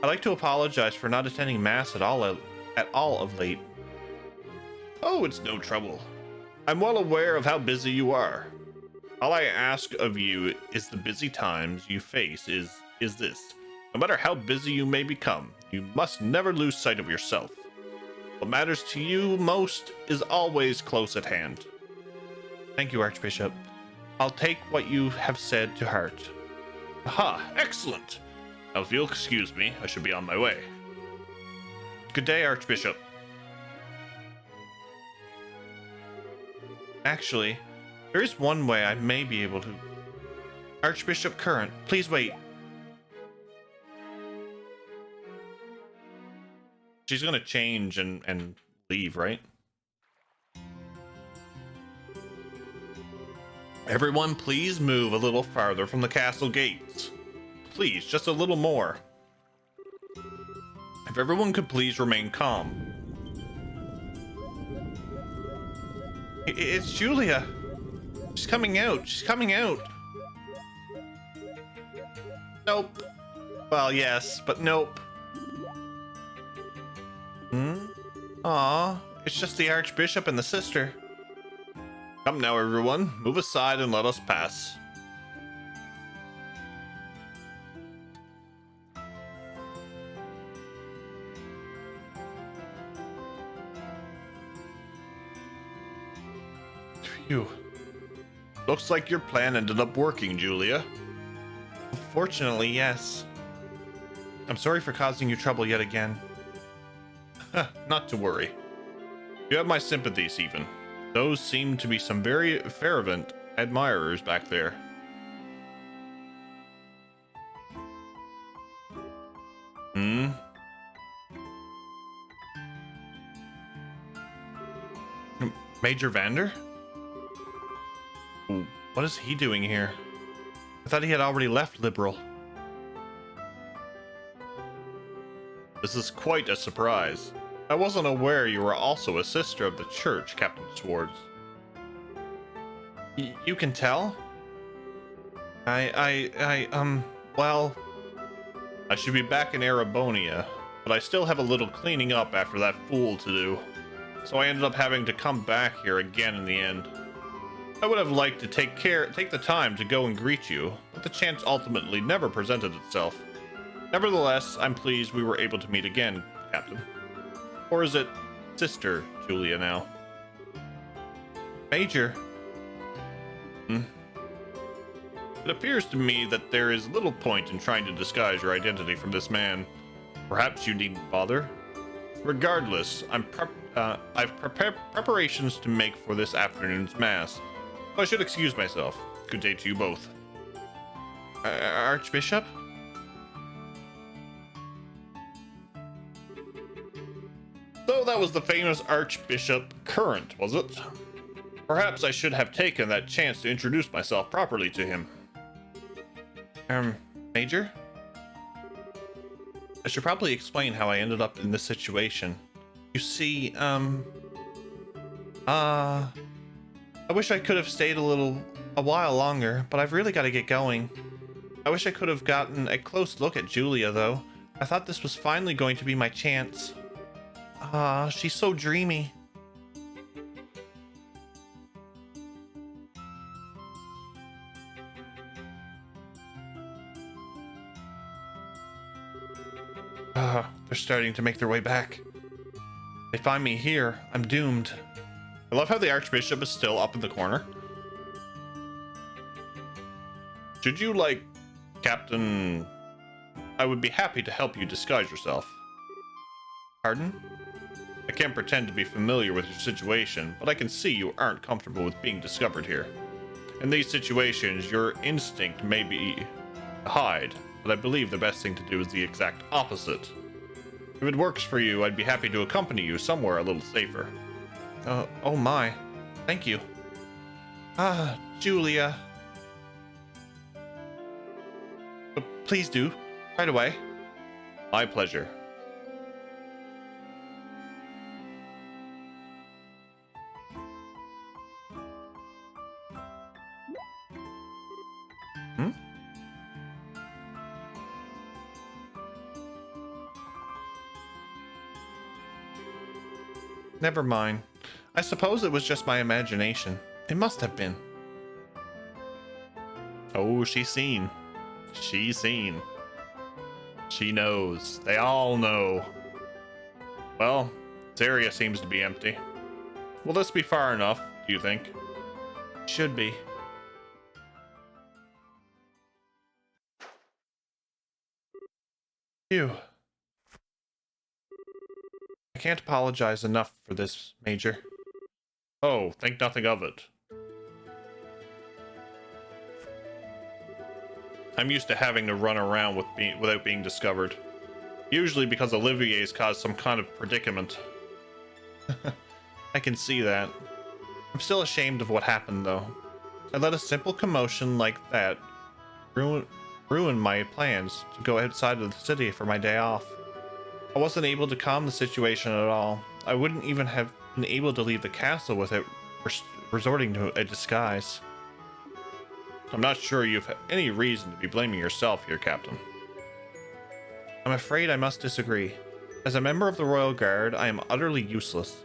I'd like to apologize for not attending Mass at all of late. Oh, it's no trouble. I'm well aware of how busy you are. All I ask of you is the busy times you face is this. No matter how busy you may become, you must never lose sight of yourself. What matters to you most is always close at hand. Thank you, Archbishop. I'll take what you have said to heart. Aha, excellent. Now, if you'll excuse me, I should be on my way. Good day, Archbishop. Actually, there is one way I may be able to. Archbishop Current, please wait. She's gonna change and leave, right? Everyone, please move a little farther from the castle gates. Please, just a little more. If everyone could please remain calm. It's Julia. She's coming out. She's coming out. Nope. Well, yes, but nope. Aw, it's just the Archbishop and the sister. Come now, everyone. Move aside and let us pass. Phew. Looks like your plan ended up working, Julia. Fortunately, yes. I'm sorry for causing you trouble yet again. Not to worry. You have my sympathies, even. Those seem to be some very fervent admirers back there. Major Vander? What is he doing here? I thought he had already left Liberal. This is quite a surprise. I wasn't aware you were also a sister of the church, Captain Swords. You can tell? Well, I should be back in Erebonia, but I still have a little cleaning up after that fool to do. So I ended up having to come back here again in the end. I would have liked to take the time to go and greet you, but the chance ultimately never presented itself. Nevertheless, I'm pleased we were able to meet again, Captain. Or is it Sister Julia now? Major? It appears to me that there is little point in trying to disguise your identity from this man. Perhaps you needn't bother. Regardless, I've prepared preparations to make for this afternoon's mass. So I should excuse myself. Good day to you both. Archbishop? So that was the famous Archbishop Current, was it? Perhaps I should have taken that chance to introduce myself properly to him. Major? I should probably explain how I ended up in this situation. You see, I wish I could have stayed a while longer, but I've really got to get going. I wish I could have gotten a close look at Julia, though. I thought this was finally going to be my chance. She's so dreamy. They're starting to make their way back. They find me here, I'm doomed. I love how the Archbishop is still up in the corner. Should you like, Captain? I would be happy to help you disguise yourself. Pardon? I can't pretend to be familiar with your situation, but I can see you aren't comfortable with being discovered here. In these situations, your instinct may be to hide, but I believe the best thing to do is the exact opposite. If it works for you, I'd be happy to accompany you somewhere a little safer. Oh my. Thank you. Julia. Please do. Right away. My pleasure. Never mind. I suppose it was just my imagination. It must have been. Oh, she's seen. She's seen. She knows. They all know. Well, this area seems to be empty. Will this be far enough, do you think? Should be. Phew. I can't apologize enough for this, Major. Oh, think nothing of it. I'm used to having to run around without being discovered. Usually because Olivier's caused some kind of predicament. I can see that. I'm still ashamed of what happened, though. I let a simple commotion like that ruin my plans to go outside of the city for my day off. I wasn't able to calm the situation at all. I wouldn't even have been able to leave the castle without resorting to a disguise. I'm not sure you've any reason to be blaming yourself here, Captain. I'm afraid I must disagree. As a member of the Royal Guard, I am utterly useless.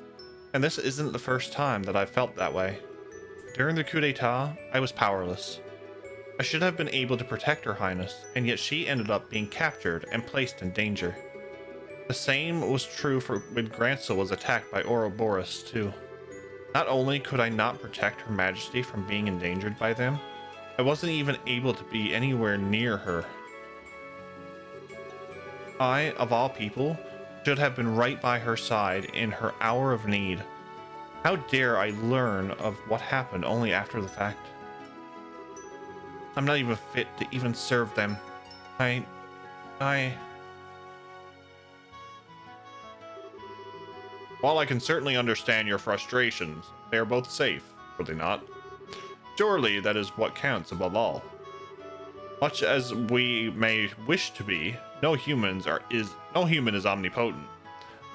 And this isn't the first time that I've felt that way. During the coup d'etat, I was powerless. I should have been able to protect Her Highness, and yet she ended up being captured and placed in danger. The same was true for when Grancel was attacked by Ouroboros, too. Not only could I not protect Her Majesty from being endangered by them, I wasn't even able to be anywhere near her. I, of all people, should have been right by her side in her hour of need. How dare I learn of what happened only after the fact? I'm not even fit to even serve them. While I can certainly understand your frustrations, they are both safe, are they not? Surely that is what counts above all. Much as we may wish to be, no human is omnipotent.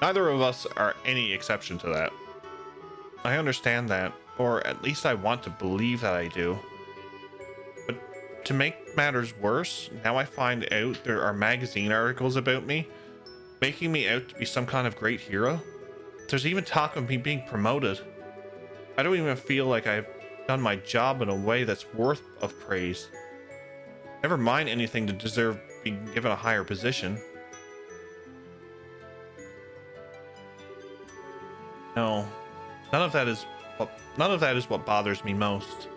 Neither of us are any exception to that. I understand that, or at least I want to believe that I do. But to make matters worse, now I find out there are magazine articles about me, making me out to be some kind of great hero. There's even talk of me being promoted. I don't even feel like I've done my job in a way that's worth of praise. Never mind anything to deserve being given a higher position. No, none of that is what bothers me most.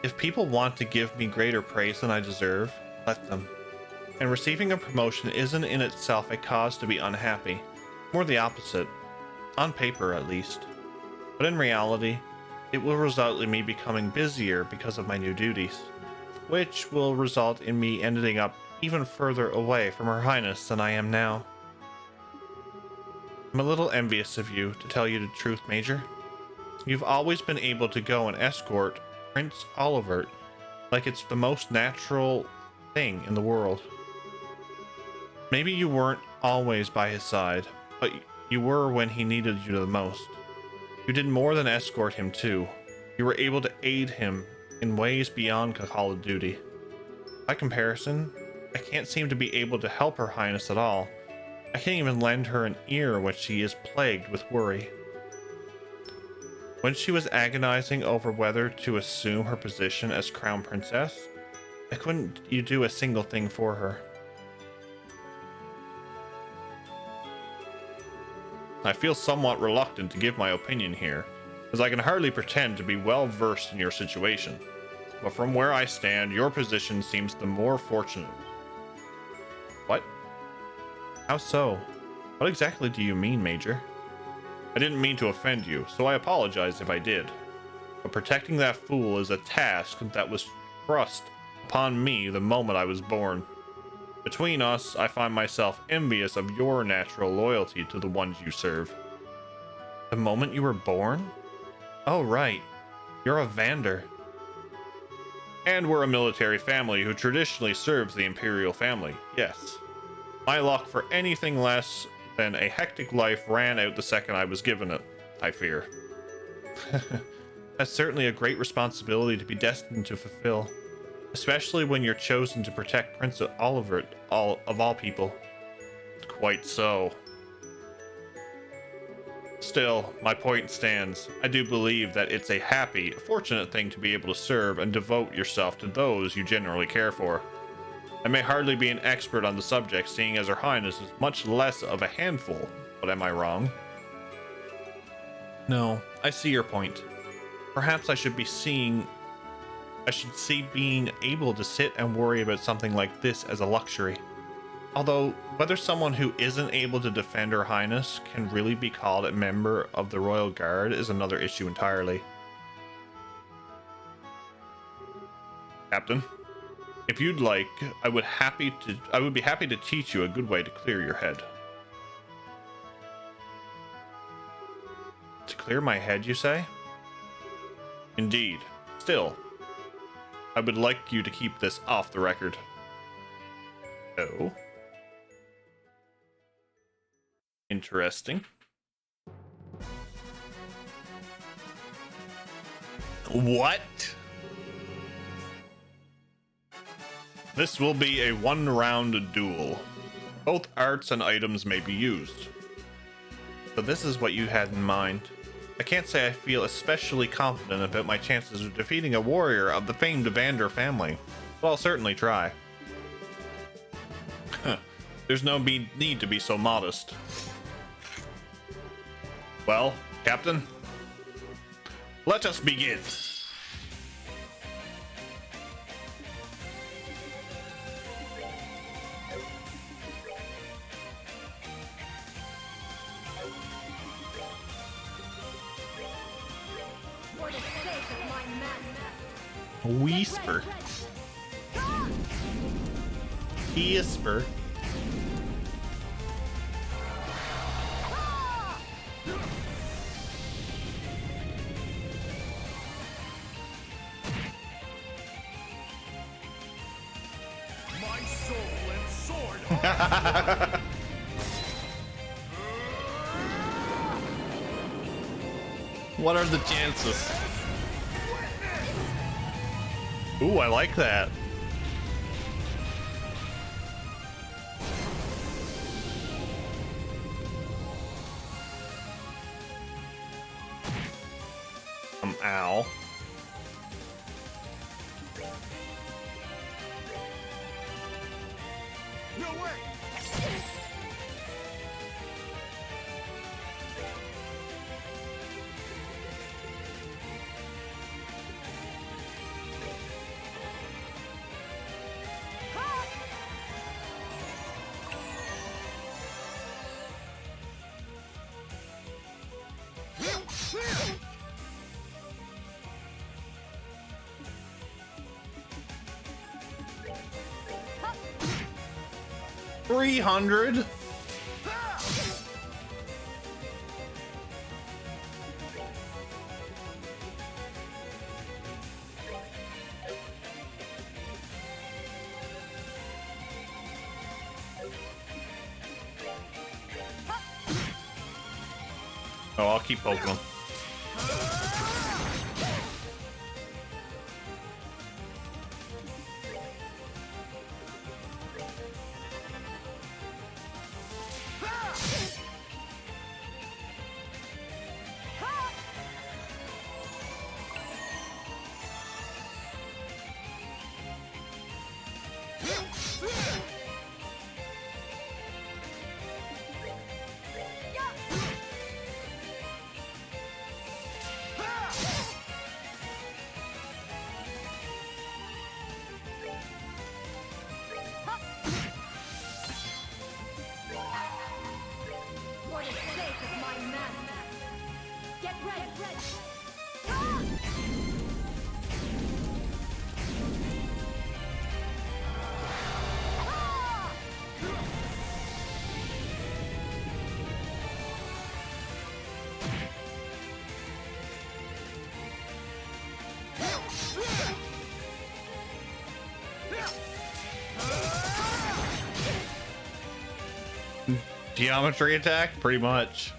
If people want to give me greater praise than I deserve, let them. And receiving a promotion isn't in itself a cause to be unhappy. More the opposite. On paper, at least. But in reality, it will result in me becoming busier because of my new duties, which will result in me ending up even further away from Her Highness than I am now. I'm a little envious of you, to tell you the truth, Major. You've always been able to go and escort Prince Olivert like it's the most natural thing in the world. Maybe you weren't always by his side, but you were when he needed you the most. You did more than escort him too. You were able to aid him in ways beyond Call of Duty. By comparison, I can't seem to be able to help Her Highness at all. I can't even lend her an ear when she is plagued with worry. When she was agonizing over whether to assume her position as Crown Princess, I couldn't you do a single thing for her. I feel somewhat reluctant to give my opinion here, as I can hardly pretend to be well versed in your situation. But from where I stand, your position seems the more fortunate. What? How so? What exactly do you mean, Major? I didn't mean to offend you, so I apologize if I did. But protecting that fool is a task that was thrust upon me the moment I was born. Between us, I find myself envious of your natural loyalty to the ones you serve. The moment you were born? Oh, right. You're a Vander. And we're a military family who traditionally serves the Imperial family, yes. My luck for anything less than a hectic life ran out the second I was given it, I fear. That's certainly a great responsibility to be destined to fulfill, especially when you're chosen to protect Prince Oliver of all people. Quite so. Still, my point stands. I do believe that it's a happy, fortunate thing to be able to serve and devote yourself to those you generally care for. I may hardly be an expert on the subject, seeing as Her Highness is much less of a handful, but am I wrong? No, I see your point. Perhaps I should see being able to sit and worry about something like this as a luxury. Although, whether someone who isn't able to defend Her Highness can really be called a member of the Royal Guard is another issue entirely. Captain, if you'd like, I would be happy to teach you a good way to clear your head. To clear my head, you say? Indeed. Still, I would like you to keep this off the record. Oh. Interesting. What? This will be a one-round duel. Both arts and items may be used. So this is what you had in mind. I can't say I feel especially confident about my chances of defeating a warrior of the famed Vander family, but I'll certainly try. There's no need to be so modest. Well, Captain, let us begin. For the sake of my master. Whisper. Whisper. My soul and sword. What are the chances? Ooh, I like that. Ow. No way. Ha! 300? Oh, I'll keep poking them. For the sake of my master. Get ready. Ah! Ah! Geometry attack, pretty much.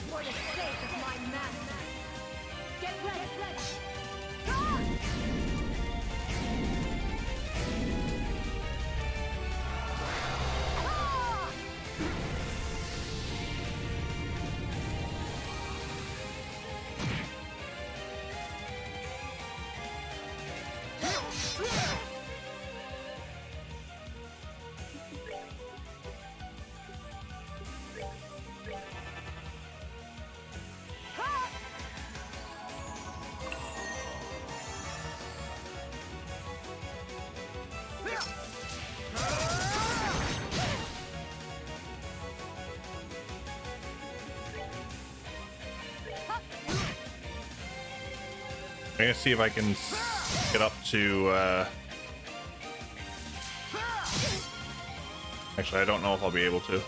For the sake of my master. Get ready. Ah! Ah! I'm gonna see if I can get up to, actually, I don't know if I'll be able to.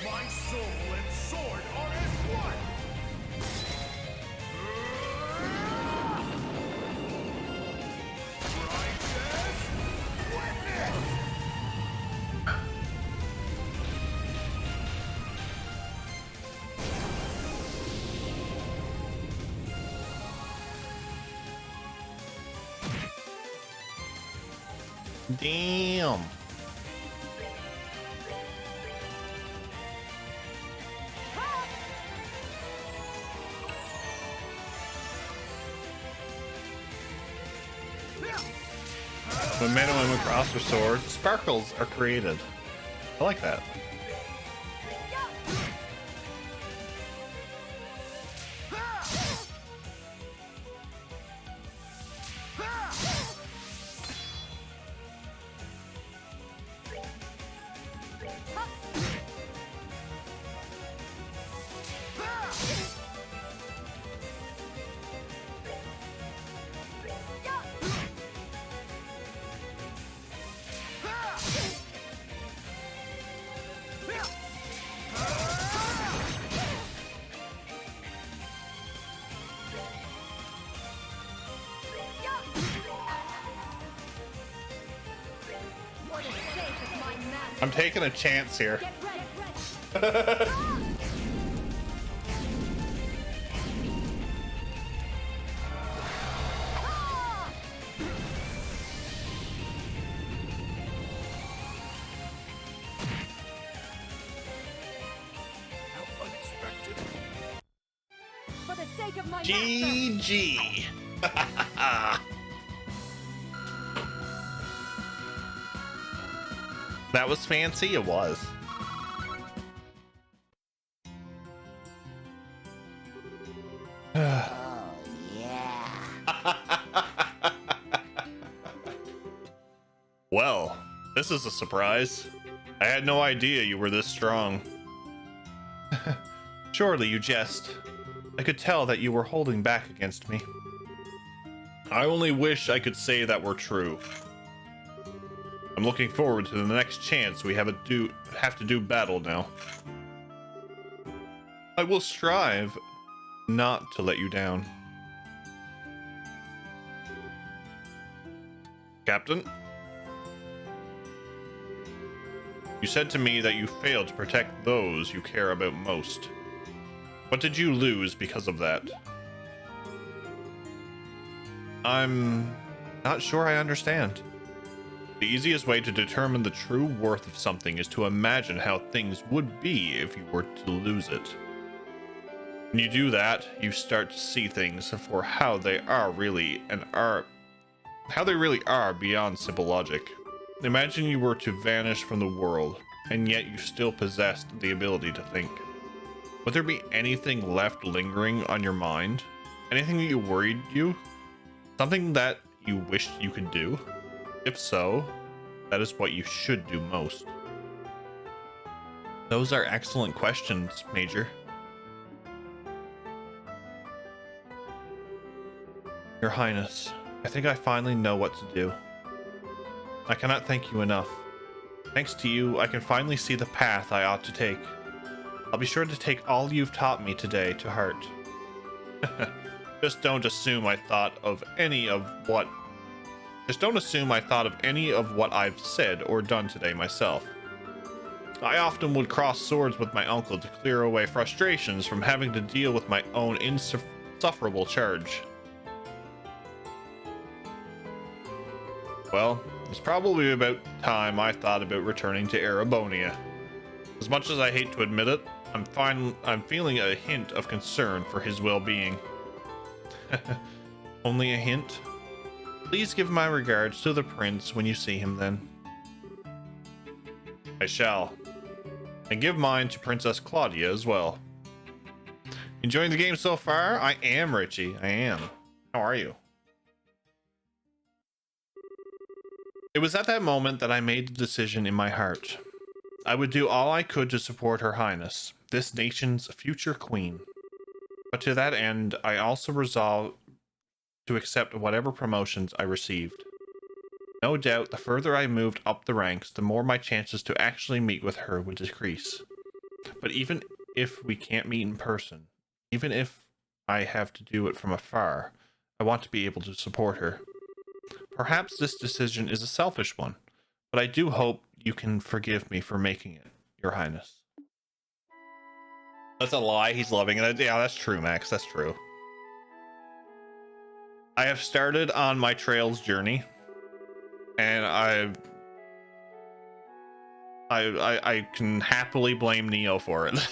My soul and sword are as one! Righteous witness! Damn. When men and women cross their swords, sparkles are created. I like that. Yeah! I'm taking a chance here. Get ready. How unexpected. For the sake of my master. GG. That was fancy. It was. Well, this is a surprise. I had no idea you were this strong. Surely you jest. I could tell that you were holding back against me. I only wish I could say that were true. I'm looking forward to the next chance we have to do battle now. I will strive not to let you down. Captain? You said to me that you failed to protect those you care about most. What did you lose because of that? I'm not sure I understand. The easiest way to determine the true worth of something is to imagine how things would be if you were to lose it. When you do that, you start to see things for how they are really how they really are beyond simple logic. Imagine you were to vanish from the world, and yet you still possessed the ability to think. Would there be anything left lingering on your mind? Anything that worried you? Something that you wished you could do? If so, that is what you should do most. Those are excellent questions, Major. Your Highness, I think I finally know what to do. I cannot thank you enough. Thanks to you, I can finally see the path I ought to take. I'll be sure to take all you've taught me today to heart. Just don't assume I thought of any of what I've said or done today myself. I often would cross swords with my uncle to clear away frustrations from having to deal with my own insufferable charge. Well, it's probably about time I thought about returning to Erebonia. As much as I hate to admit it, I'm feeling a hint of concern for his well-being. Only a hint? Please give my regards to the prince when you see him then. I shall. And give mine to Princess Claudia as well. Enjoying the game so far? I am, Richie. I am. How are you? It was at that moment that I made the decision in my heart. I would do all I could to support Her Highness, this nation's future queen. But to that end, I also resolved to accept whatever promotions I received. No doubt, the further I moved up the ranks, the more my chances to actually meet with her would decrease. But even if we can't meet in person, even if I have to do it from afar, I want to be able to support her. Perhaps this decision is a selfish one, but I do hope you can forgive me for making it, Your Highness. That's a lie. He's loving it. Yeah, that's true, Max. That's true. I have started on my Trails journey, and I can happily blame Neo for it.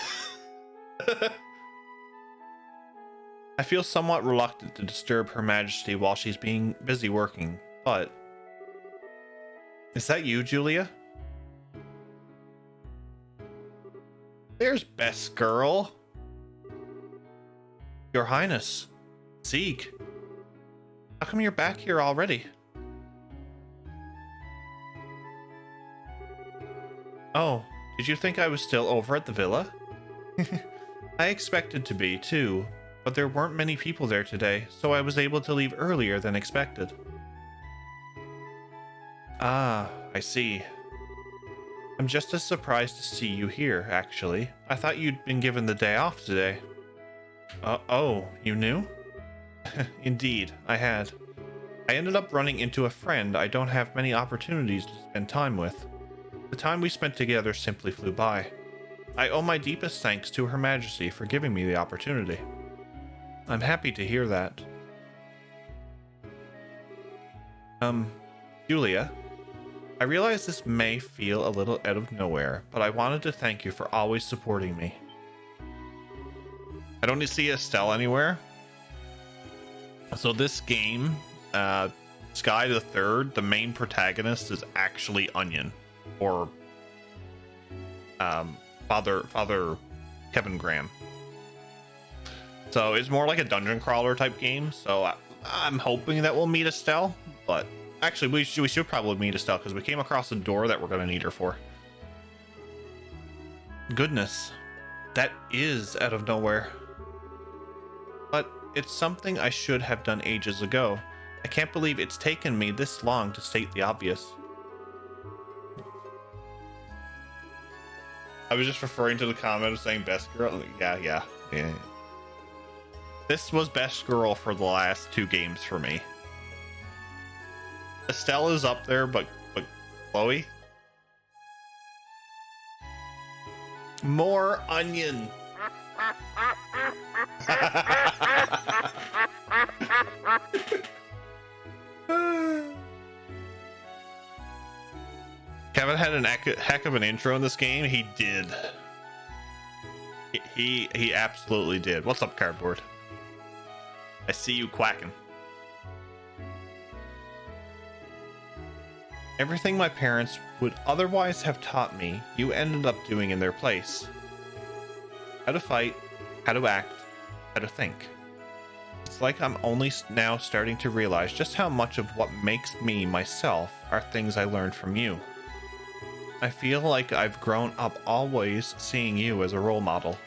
I feel somewhat reluctant to disturb Her Majesty while she's being busy working, but... Is that you, Julia? There's Best Girl. Your Highness. Zeke. How come you're back here already? Oh, did you think I was still over at the villa? I expected to be, too, but there weren't many people there today, so I was able to leave earlier than expected. Ah, I see. I'm just as surprised to see you here, actually. I thought you'd been given the day off today. Oh, you knew? Indeed, I had. I ended up running into a friend I don't have many opportunities to spend time with. The time we spent together simply flew by. I owe my deepest thanks to Her Majesty for giving me the opportunity. I'm happy to hear that. Julia, I realize this may feel a little out of nowhere, but I wanted to thank you for always supporting me. I don't see Estelle anywhere. So this game, Sky the Third, the main protagonist is actually Onion, or Father Kevin Graham. So it's more like a dungeon crawler type game. So I'm hoping that we'll meet Estelle, but actually we should probably meet Estelle because we came across a door that we're going to need her for. Goodness, that is out of nowhere. But it's something I should have done ages ago. I can't believe it's taken me this long to state the obvious. I was just referring to the comment saying best girl. Yeah. This was best girl for the last 2 games for me. Estelle is up there, but Chloe? More Onion. Kevin had a heck of an intro in this game. He did. He absolutely did. What's up, Cardboard? I see you quacking. Everything my parents would otherwise have taught me, you ended up doing in their place. How to fight, how to act, how to think. It's like I'm only now starting to realize just how much of what makes me myself are things I learned from you. I feel like I've grown up always seeing you as a role model.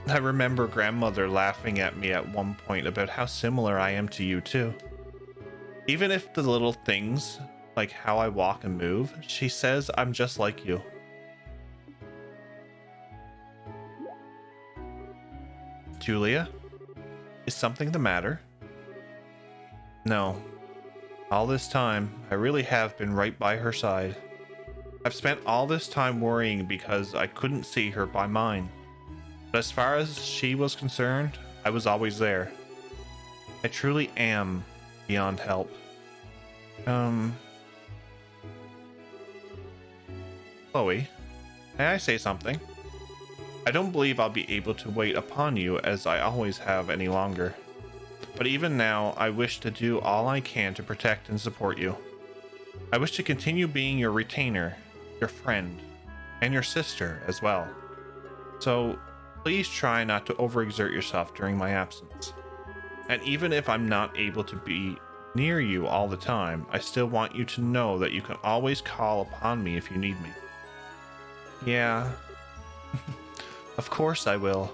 I remember grandmother laughing at me at one point about how similar I am to you too. Even if the little things, like how I walk and move, she says I'm just like you. Julia, is something the matter? No. All this time, I really have been right by her side. I've spent all this time worrying because I couldn't see her by mine. But as far as she was concerned, I was always there. I truly am beyond help. Chloe, may I say something? I don't believe I'll be able to wait upon you as I always have any longer. But even now, I wish to do all I can to protect and support you. I wish to continue being your retainer, your friend, and your sister as well. So, please try not to overexert yourself during my absence. And even if I'm not able to be near you all the time, I still want you to know that you can always call upon me if you need me. Yeah, of course I will.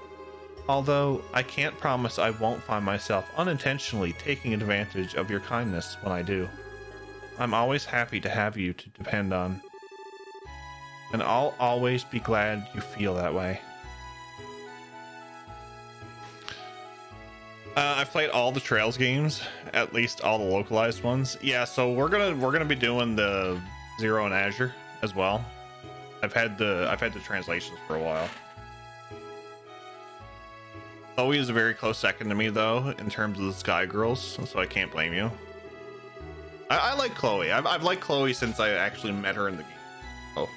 Although, I can't promise I won't find myself unintentionally taking advantage of your kindness when I do. I'm always happy to have you to depend on. And I'll always be glad you feel that way. I've played all the Trails games, at least all the localized ones. Yeah, so we're gonna be doing the Zero and Azure as well. I've had the translations for a while. Chloe is a very close second to me though, in terms of the Sky Girls, so I can't blame you. I like Chloe. I've liked Chloe since I actually met her in the game. Oh.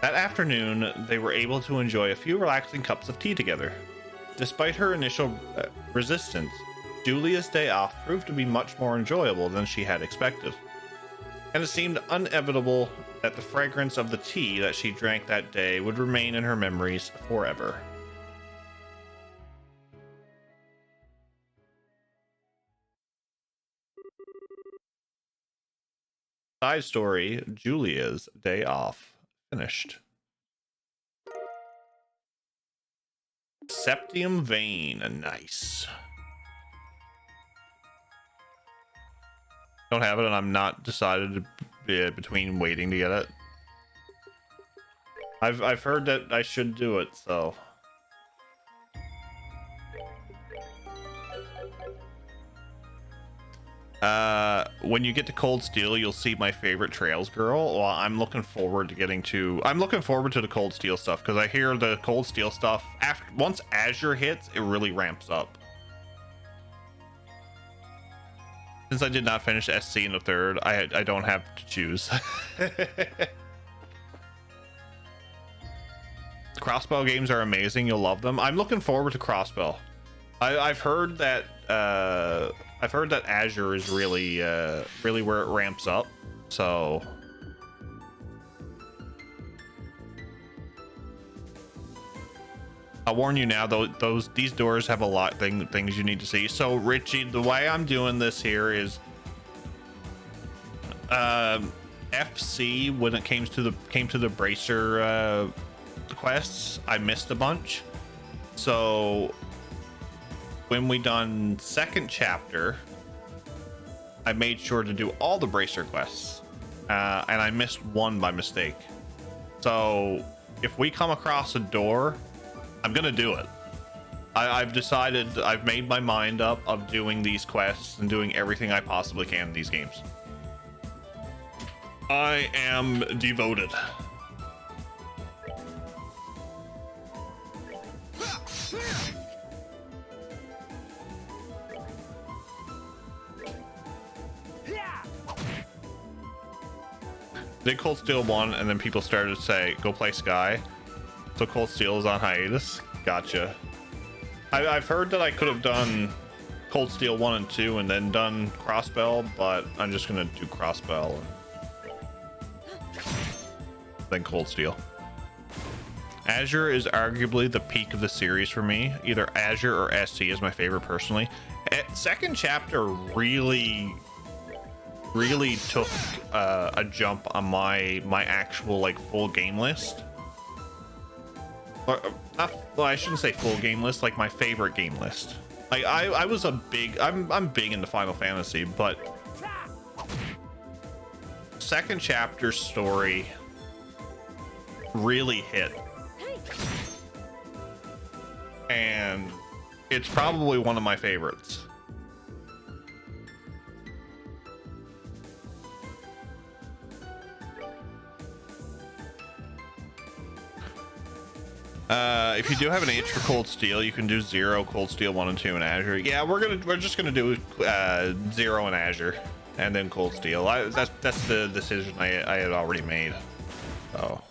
That afternoon, they were able to enjoy a few relaxing cups of tea together. Despite her initial resistance, Julia's day off proved to be much more enjoyable than she had expected. And it seemed inevitable that the fragrance of the tea that she drank that day would remain in her memories forever. Side story, Julia's day off finished. Septium Vein, nice. Don't have it, and I'm not decided to be between waiting to get it. I've heard that I should do it, so. When you get to Cold Steel, you'll see my favorite Trails girl. Well, I'm looking forward to the Cold Steel stuff, because I hear the Cold Steel stuff once Azure hits, it really ramps up. Since I did not finish SC in the third, I don't have to choose. Crossbow games are amazing. You'll love them. I'm looking forward to Crossbow. I've heard that Azure is really where it ramps up. So I'll warn you now, though, these doors have a lot things you need to see. So Richie, the way I'm doing this here is FC, when it came to the Bracer quests, I missed a bunch. So when we done second chapter, I made sure to do all the Bracer quests, and I missed one by mistake. So if we come across a door, I'm gonna do it. I've decided, I've made my mind up of doing these quests and doing everything I possibly can in these games. I am devoted. Did Cold Steel 1, and then people started to say, go play Sky. So Cold Steel is on hiatus. Gotcha. I've heard that I could have done Cold Steel 1 and 2 and then done Crossbell, but I'm just gonna do Crossbell and then Cold Steel. Azure is arguably the peak of the series for me. Either Azure or SC is my favorite personally. Second chapter really took a jump on my actual like full game list. Or not, well, I shouldn't say full game list, like my favorite game list. Like I was a big, I'm big into Final Fantasy, but second chapter story really hit. And it's probably one of my favorites. If you do have an itch for Cold Steel, you can do 0, Cold Steel 1 and 2 in Azure. Yeah, we're just gonna do 0 in Azure and then Cold Steel. That's the decision I had already made. So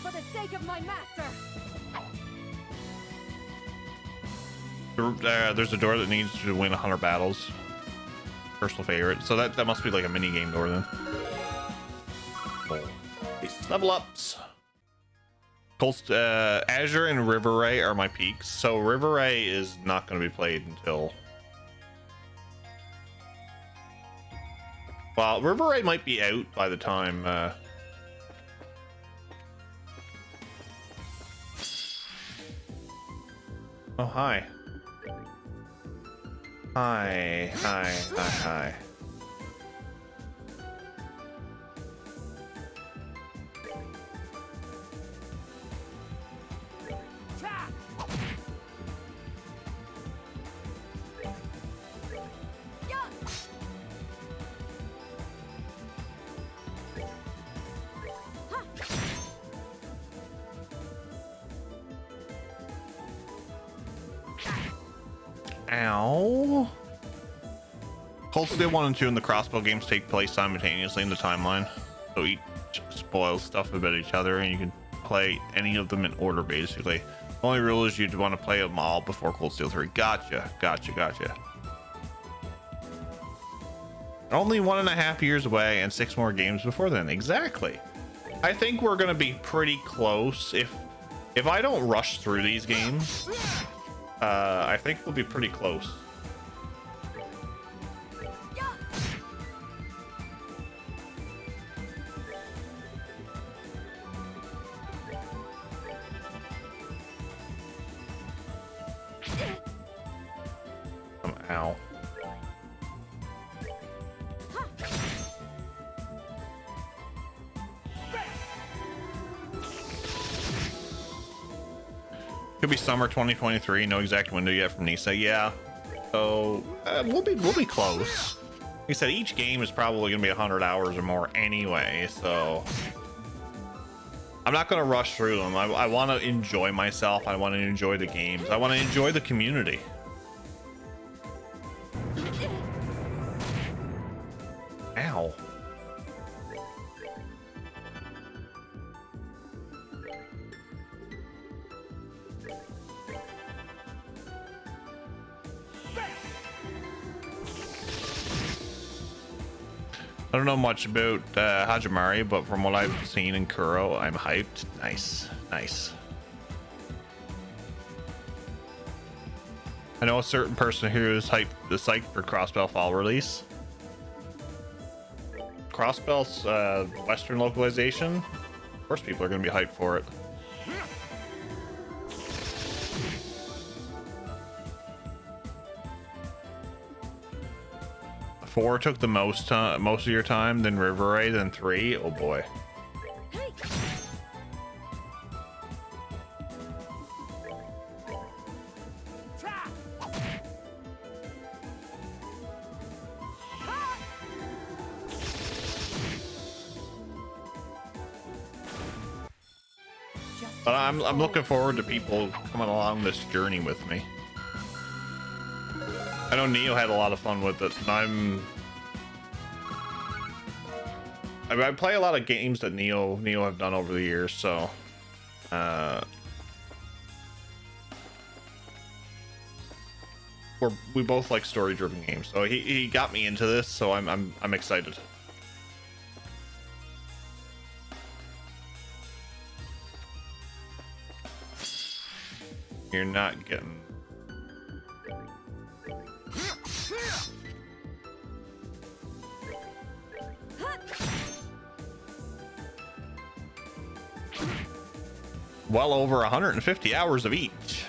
For the sake of my master. there's a door that needs to win 100 battles. Personal favorite. So that must be like a mini game door then. Level ups. Azure and River Ray are my peaks. So River Ray is not going to be played until... Well, River Ray might be out by the time... Oh, hi. Hi. Ow. Cold Steel 1 and 2 and the Crossbow games take place simultaneously in the timeline, so each spoils stuff about each other, and you can play any of them in order basically. The only rule is you'd want to play them all before Cold Steel 3. Gotcha. Only 1.5 years away and 6 more games before then. Exactly. I think we're gonna be pretty close. If I don't rush through these games, I think we'll be pretty close. Ow. Could be summer 2023. No exact window yet from Nisa. Yeah. So we'll be close. He said each game is probably gonna be 100 hours or more anyway, so I'm not gonna rush through them. I want to enjoy myself. I want to enjoy the games. I want to enjoy the community. Ow. I don't know much about Hajimari, but from what I've seen in Kuro, I'm hyped. Nice, nice. I know a certain person who is psyched for Crossbell fall release. Crossbell's Western localization. Of course, people are going to be hyped for it. Four took the most of your time, then River Raid, then 3. Oh boy. But I'm looking forward to people coming along this journey with me. I know Neo had a lot of fun with it, and I play a lot of games that Neo have done over the years, so we both like story-driven games. So he got me into this, so I'm excited. You're not getting. Well over 150 hours of each.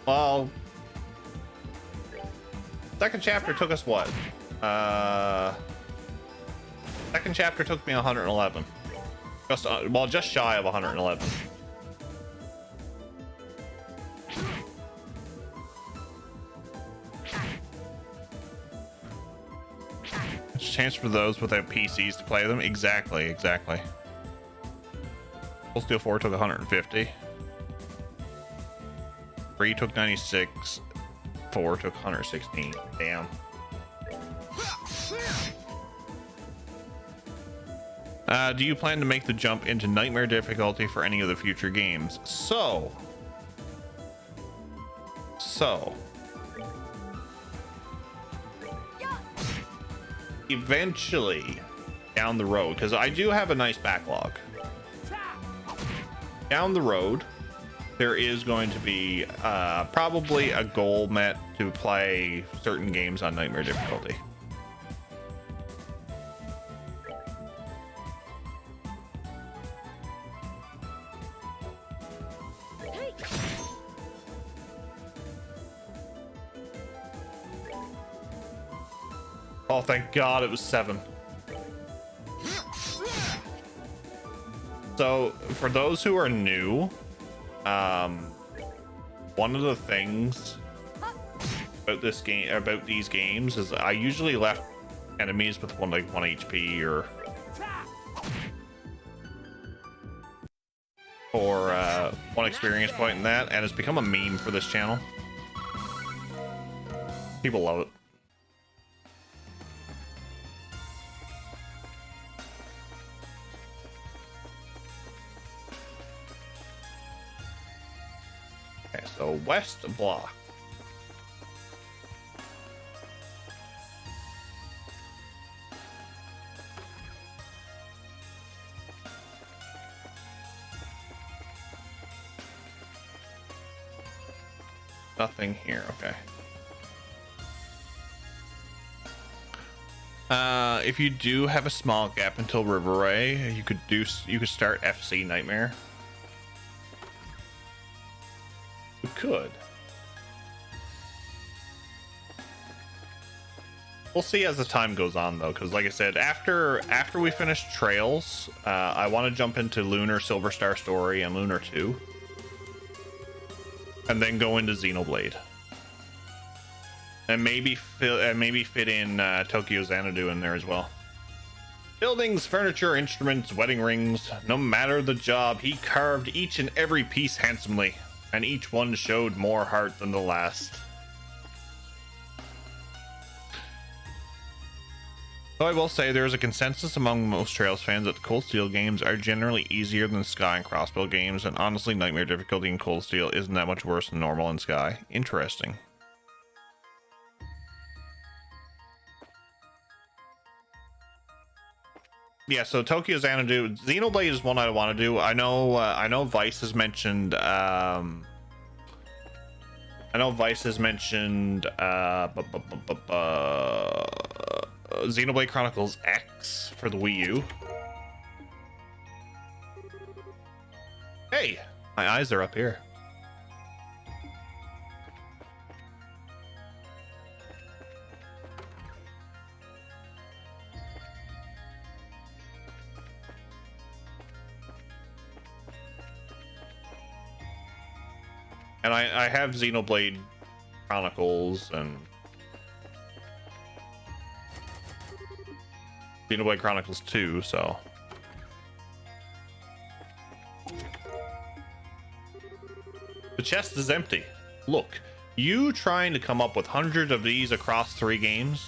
Well, second chapter took us what? Second chapter took me 111. Just shy of 111. Chance for those without PCs to play them. Exactly. Full Steel 4 took 150. 3 took 96. 4 took 116. Damn. Do you plan to make the jump into Nightmare difficulty for any of the future games? So eventually down the road, because I do have a nice backlog. Down the road, there is going to be probably a goal met to play certain games on Nightmare difficulty. Oh, thank God it was 7. So, for those who are new, one of the things about this game, about these games, is I usually left enemies with one HP or one experience point in that, and it's become a meme for this channel. People love it. Okay, so west block. Nothing here. Okay. If you do have a small gap until River Ray, you could start FC Nightmare. You could. We'll see as the time goes on, though, because like I said, after we finish Trails, I want to jump into Lunar Silver Star Story and Lunar 2, and then go into Xenoblade. And maybe fit in Tokyo Xanadu in there as well. Buildings, furniture, instruments, wedding rings. No matter the job, he carved each and every piece handsomely, and each one showed more heart than the last. Though I will say there is a consensus among most Trails fans that the Cold Steel games are generally easier than Sky and Crossbow games, and honestly, Nightmare difficulty in Cold Steel isn't that much worse than normal in Sky. Interesting. Yeah, so Tokyo Xanadu, Xenoblade is one I want to do. I know Vice has mentioned Xenoblade Chronicles X for the Wii U. Hey, my eyes are up here. And I have Xenoblade Chronicles and Xenoblade Chronicles 2, so. The chest is empty. Look, you trying to come up with hundreds of these across 3 games?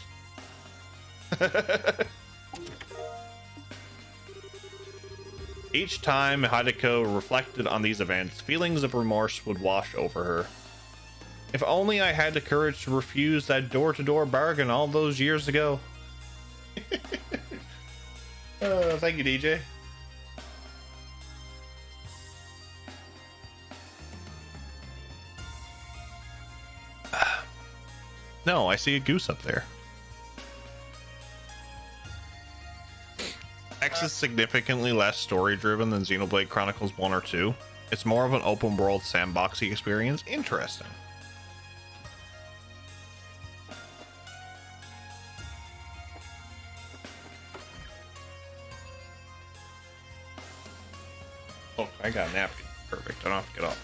Each time Hideko reflected on these events, feelings of remorse would wash over her. If only I had the courage to refuse that door-to-door bargain all those years ago. Thank you, DJ. No, I see a goose up there. X is significantly less story-driven than Xenoblade Chronicles 1 or 2. It's more of an open-world sandboxy experience. Interesting. Oh, I got a napkin. Perfect. I don't have to get up.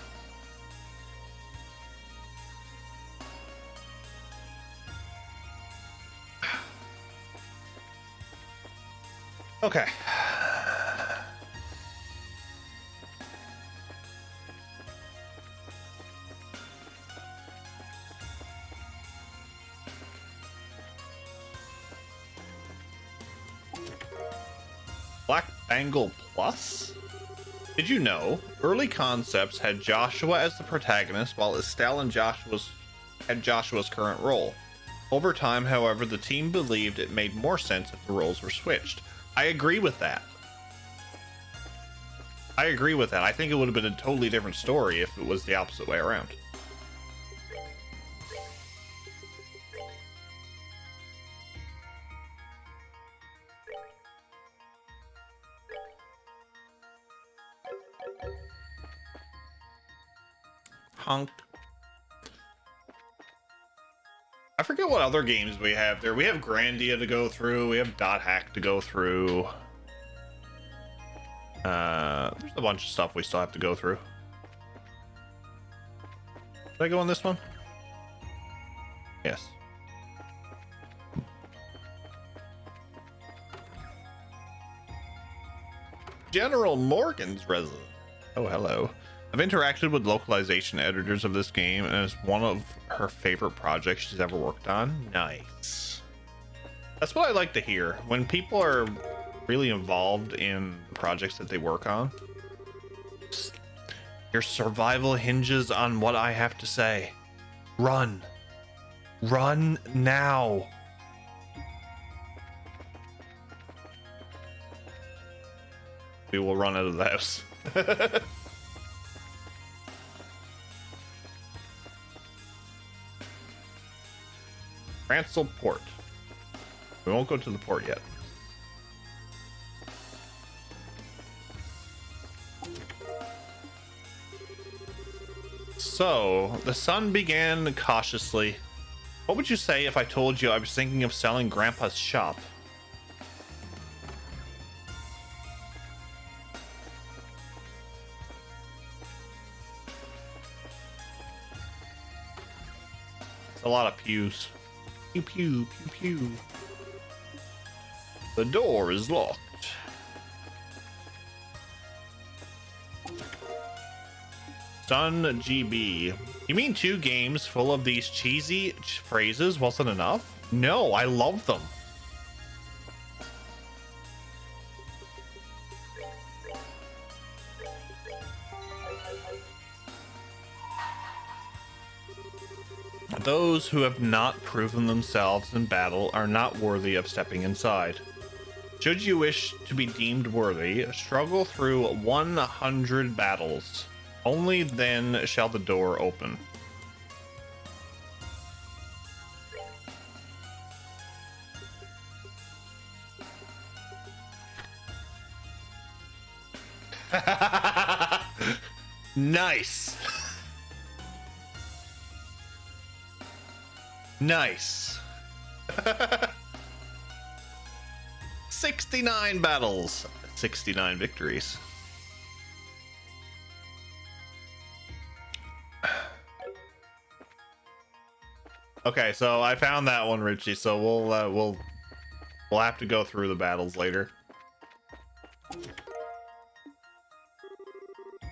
Okay. Black Bangle Plus? Did you know early concepts had Joshua as the protagonist while Estelle and had Joshua's current role? Over time, however, the team believed it made more sense if the roles were switched. I agree with that. I think it would have been a totally different story if it was the opposite way around. Honk. I forget what other games we have there. We have Grandia to go through. We have Dot Hack to go through. There's a bunch of stuff we still have to go through. Did I go on this one? Yes. General Morgan's resident. Oh, hello. I've interacted with localization editors of this game, and it's one of her favorite projects she's ever worked on. Nice. That's what I like to hear. When people are really involved in the projects that they work on, your survival hinges on what I have to say. Run. Run now. We will run out of the house. Ransel Port. We won't go to the port yet. So, the sun began cautiously. What would you say if I told you I was thinking of selling Grandpa's shop? It's a lot of pews. Pew pew pew pew. The door is locked. Sun GB. You mean 2 games full of these cheesy phrases wasn't enough? No, I love them. Those who have not proven themselves in battle are not worthy of stepping inside. Should you wish to be deemed worthy, struggle through 100 battles. Only then shall the door open. Nice. Nice. 69 battles, 69 victories. Okay, so I found that one, Richie. So we'll have to go through the battles later.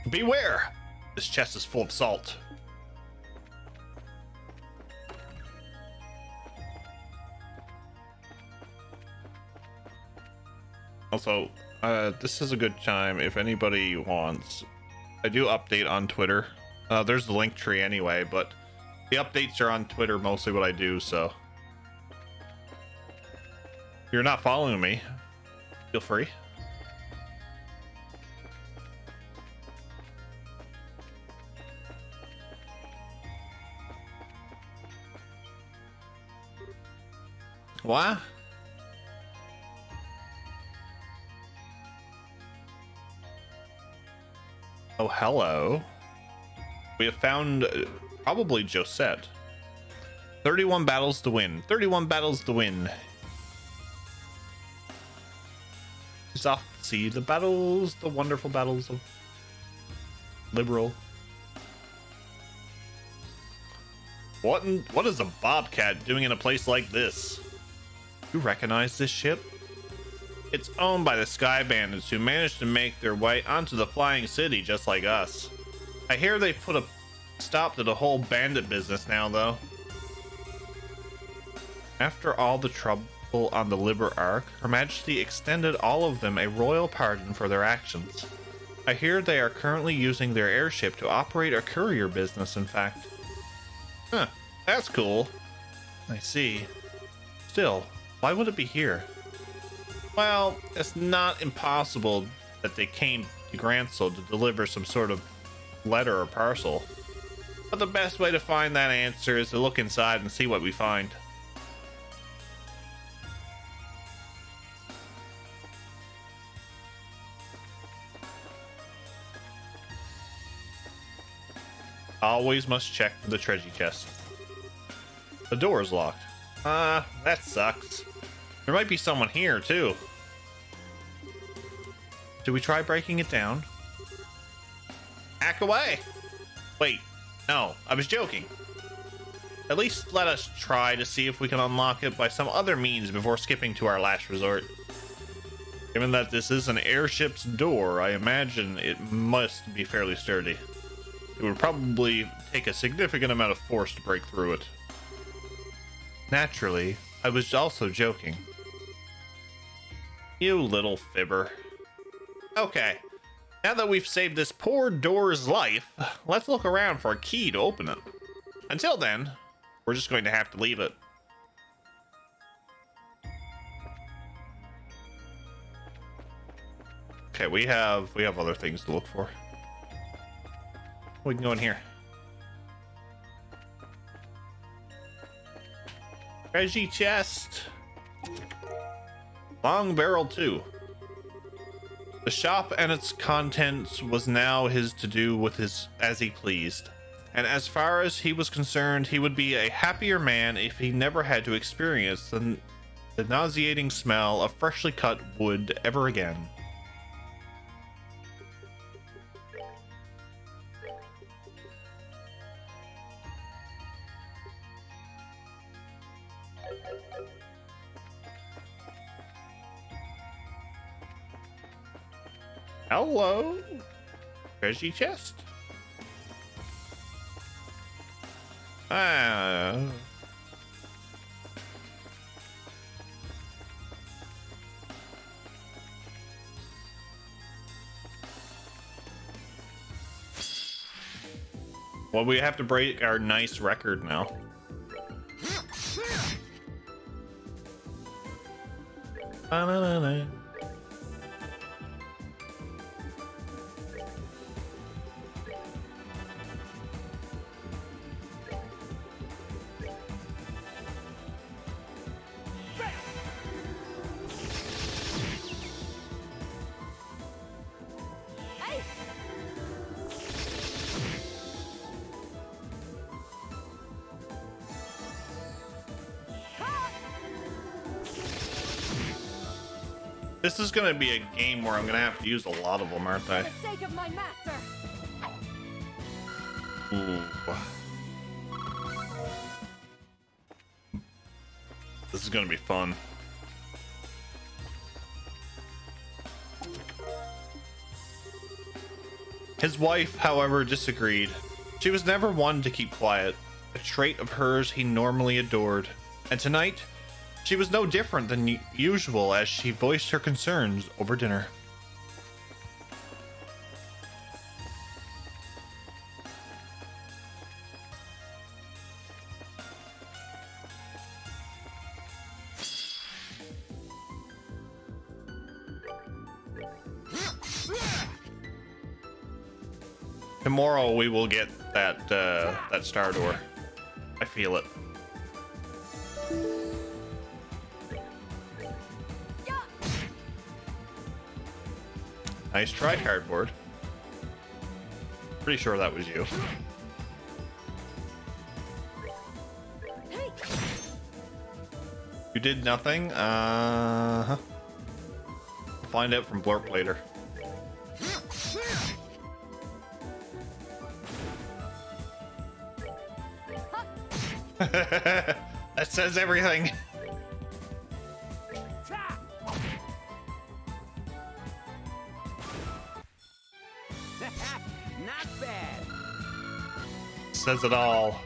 Beware! This chest is full of salt. Also, this is a good time if anybody wants. I do update on Twitter. There's the link tree anyway, but the updates are on Twitter, mostly what I do, so. If you're not following me, feel free. What? Oh, hello. We have found probably Josette. 31 battles to win. 31 battles to win. He's off to see the battles, the wonderful battles of Liberal. What is a bobcat doing in a place like this? You recognize this ship? It's owned by the Sky Bandits who managed to make their way onto the Flying City just like us. I hear they put a stop to the whole bandit business now, though. After all the trouble on the Liber Ark, Her Majesty extended all of them a royal pardon for their actions. I hear they are currently using their airship to operate a courier business, in fact. Huh, that's cool. I see. Still, why would it be here? Well, it's not impossible that they came to Gransel to deliver some sort of letter or parcel. But the best way to find that answer is to look inside and see what we find. Always must check for the treasure chest. The door is locked. That sucks. There might be someone here, too. Should we try breaking it down? Hack away! Wait, no, I was joking. At least let us try to see if we can unlock it by some other means before skipping to our last resort. Given that this is an airship's door, I imagine it must be fairly sturdy. It would probably take a significant amount of force to break through it. Naturally, I was also joking. You little fibber. Okay, now that we've saved this poor door's life, let's look around for a key to open it. Until then, we're just going to have to leave it. Okay, we have other things to look for. We can go in here. Treasure chest. Long barrel 2. The shop and its contents was now his to do with as he pleased. And as far as he was concerned, he would be a happier man if he never had to experience the nauseating smell of freshly cut wood ever again. Hello. Treasure chest. Ah. Well, we have to break our nice record now. Ba-na-na-na. This is gonna be a game where I'm gonna have to use a lot of them, aren't For I? the sake of my master. Ooh. This is gonna be fun. His wife, however, disagreed. She was never one to keep quiet, a trait of hers he normally adored. And tonight, she was no different than usual as she voiced her concerns over dinner. Tomorrow we will get that star door. I feel it. Nice try, cardboard. Pretty sure that was you. You did nothing? Find out from Blurp later. That says everything. Not bad. Says it all.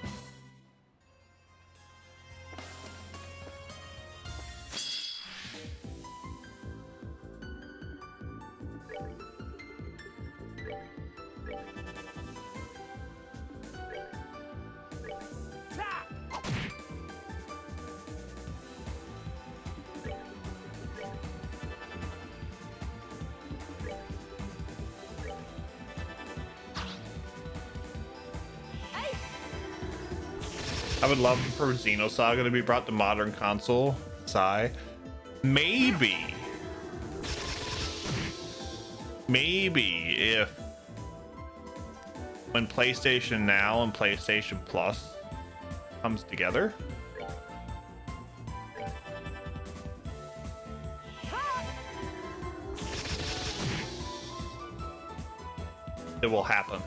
I would love for Xenosaga to be brought to modern console. Sigh. Maybe if when PlayStation Now and PlayStation Plus comes together. It will happen.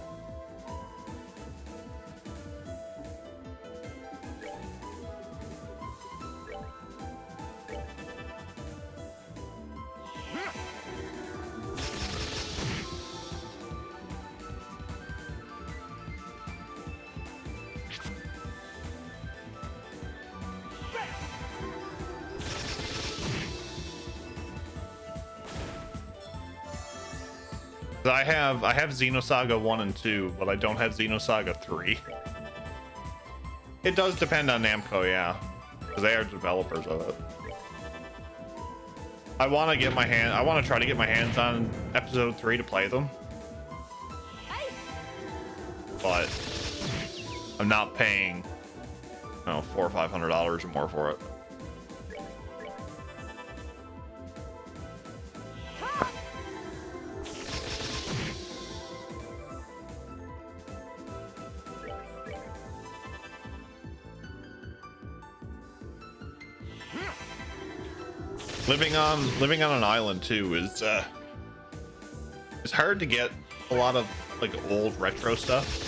I have Xenosaga 1 and 2, but I don't have Xenosaga 3. It does depend on Namco, yeah, because they are developers of it. I want to try to get my hands on episode 3 to play them, but I'm not paying, $400 or $500 or more for it. Living on an island too is it's hard to get a lot of like old retro stuff.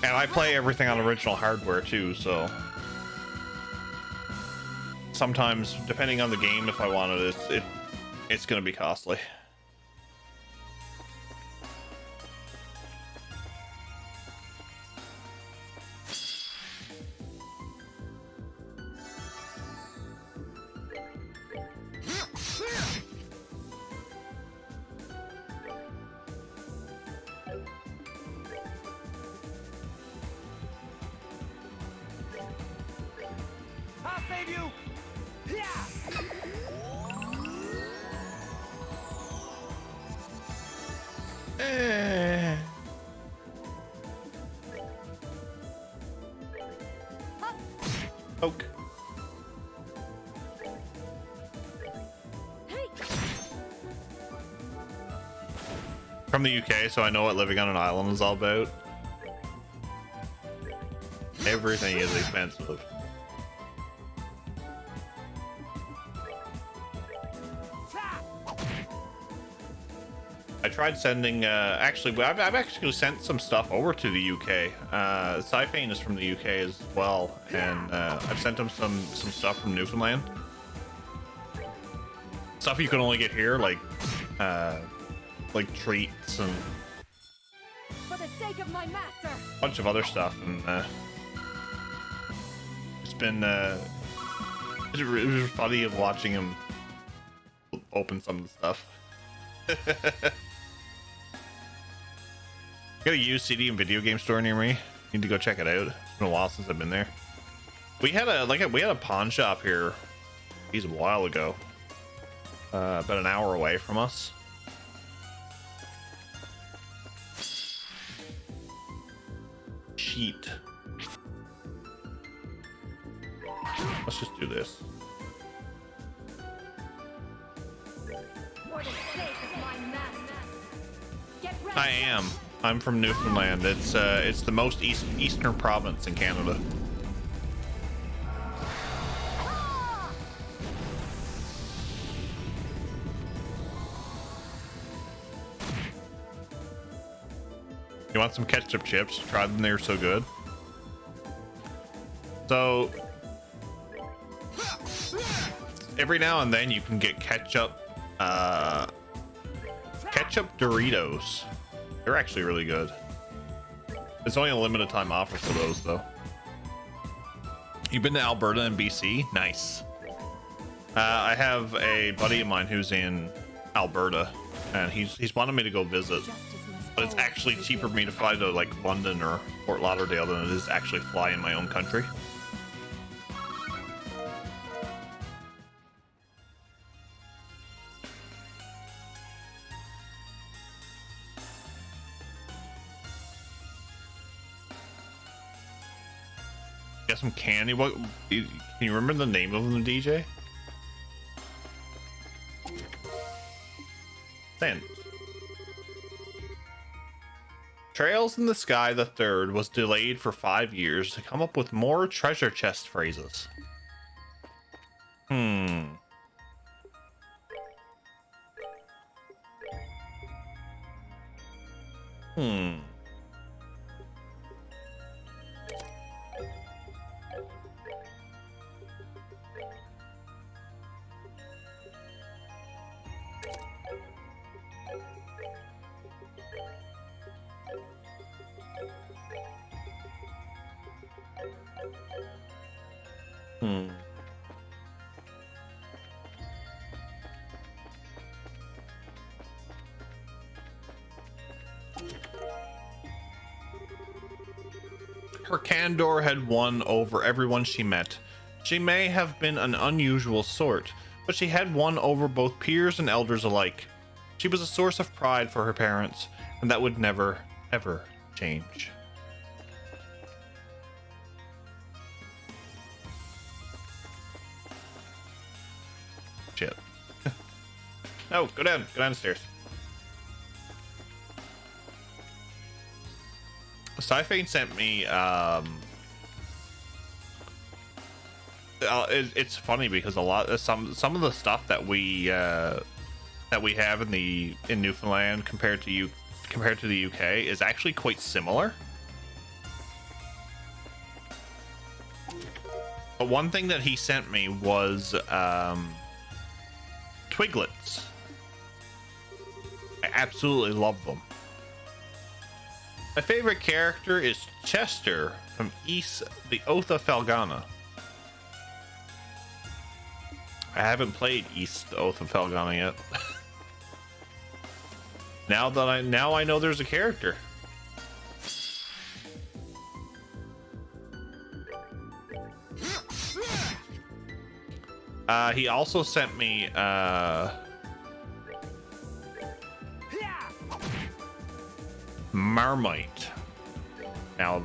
And I play everything on original hardware too, so sometimes, depending on the game, if I wanted it, it's gonna be costly. I'll save you! Yeah! Poke. From the UK, so I know what living on an island is all about. Everything is expensive. I tried sending, actually, I've actually sent some stuff over to the UK. Cyphane is from the UK as well, and I've sent him some stuff from Newfoundland. Stuff you can only get here, like treats and For the sake of my master. a bunch of other stuff, and it's been it was funny of watching him open some of the stuff. Got a used CD and video game store near me. Need to go check it out. It's been a while since I've been there. We had a pawn shop here. Geez, a while ago. About an hour away from us. Sheet. Let's just do this. For the sake of my master. Get ready. I am. I'm from Newfoundland. It's the most eastern province in Canada. You want some ketchup chips? Try them, they're so good. So every now and then you can get ketchup Doritos. They're actually really good. It's only a limited time offer for those though. You've been to Alberta and BC? Nice. I have a buddy of mine who's in Alberta, and he's wanted me to go visit. But it's actually cheaper for me to fly to like London or Fort Lauderdale than it is to actually fly in my own country. Got some candy. What? Can you remember the name of them, DJ? Sand. Trails in the Sky the Third was delayed for 5 years to come up with more treasure chest phrases. Hmm. Her candor had won over everyone she met. She may have been an unusual sort, but she had won over both peers and elders alike. She was a source of pride for her parents, and that would never, ever change. Shit. No, go downstairs. Cyphane sent me it's funny because some of the stuff that we have in Newfoundland compared to the UK is actually quite similar. But one thing that he sent me was Twiglets. I absolutely love them. My favorite character is Chester from Ys, the Oath of Felghana. I haven't played Ys, the Oath of Felghana yet. Now I know there's a character. He also sent me Marmite. Now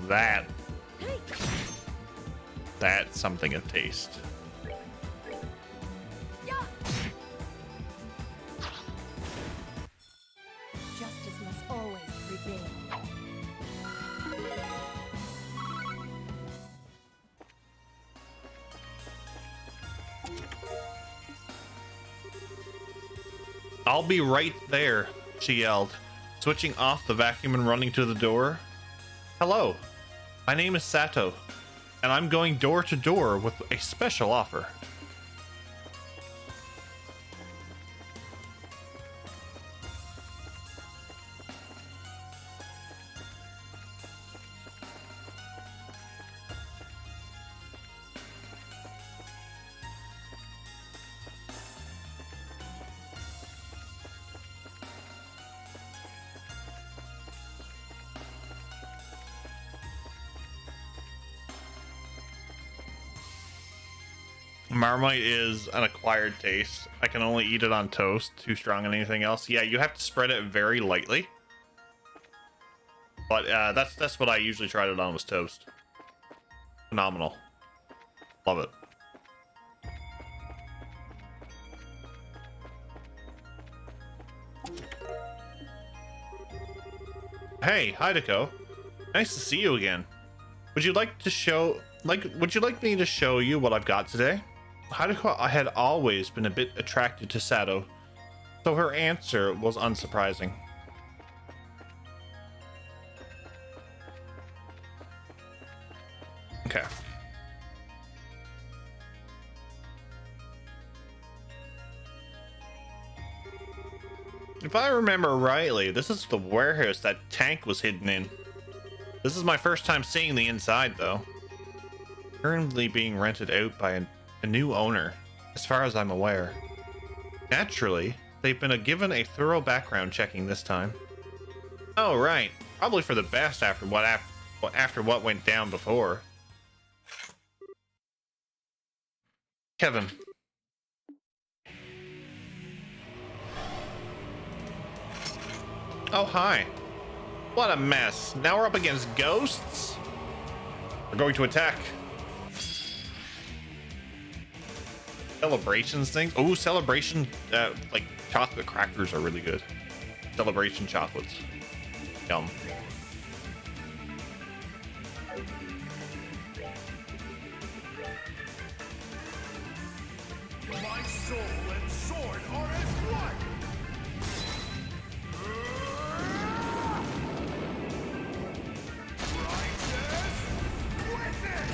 that's something to taste. Justice must always prevail. I'll be right there, she yelled, switching off the vacuum and running to the door. Hello, my name is Sato, and I'm going door to door with a special offer. Marmite is an acquired taste. I can only eat it on toast. Too strong on anything else. Yeah, you have to spread it very lightly. But that's what I usually tried it on, was toast. Phenomenal. Love it. Hey, Hideko. Nice to see you again. Would you like me to show you what I've got today? Hideko had always been a bit attracted to Sato, so her answer was unsurprising. Okay. If I remember rightly, this is the warehouse that Tank was hidden in. This is my first time seeing the inside, though. Currently being rented out by a new owner, as far as I'm aware. Naturally, they've been given a thorough background checking this time. Oh, right. Probably for the best after what went down before. Kevin. Oh, hi. What a mess. Now we're up against ghosts? We're going to attack. Celebrations things. Oh, celebration, like chocolate crackers are really good. Celebration chocolates. Yum. My soul and sword are as one! Righteous witness!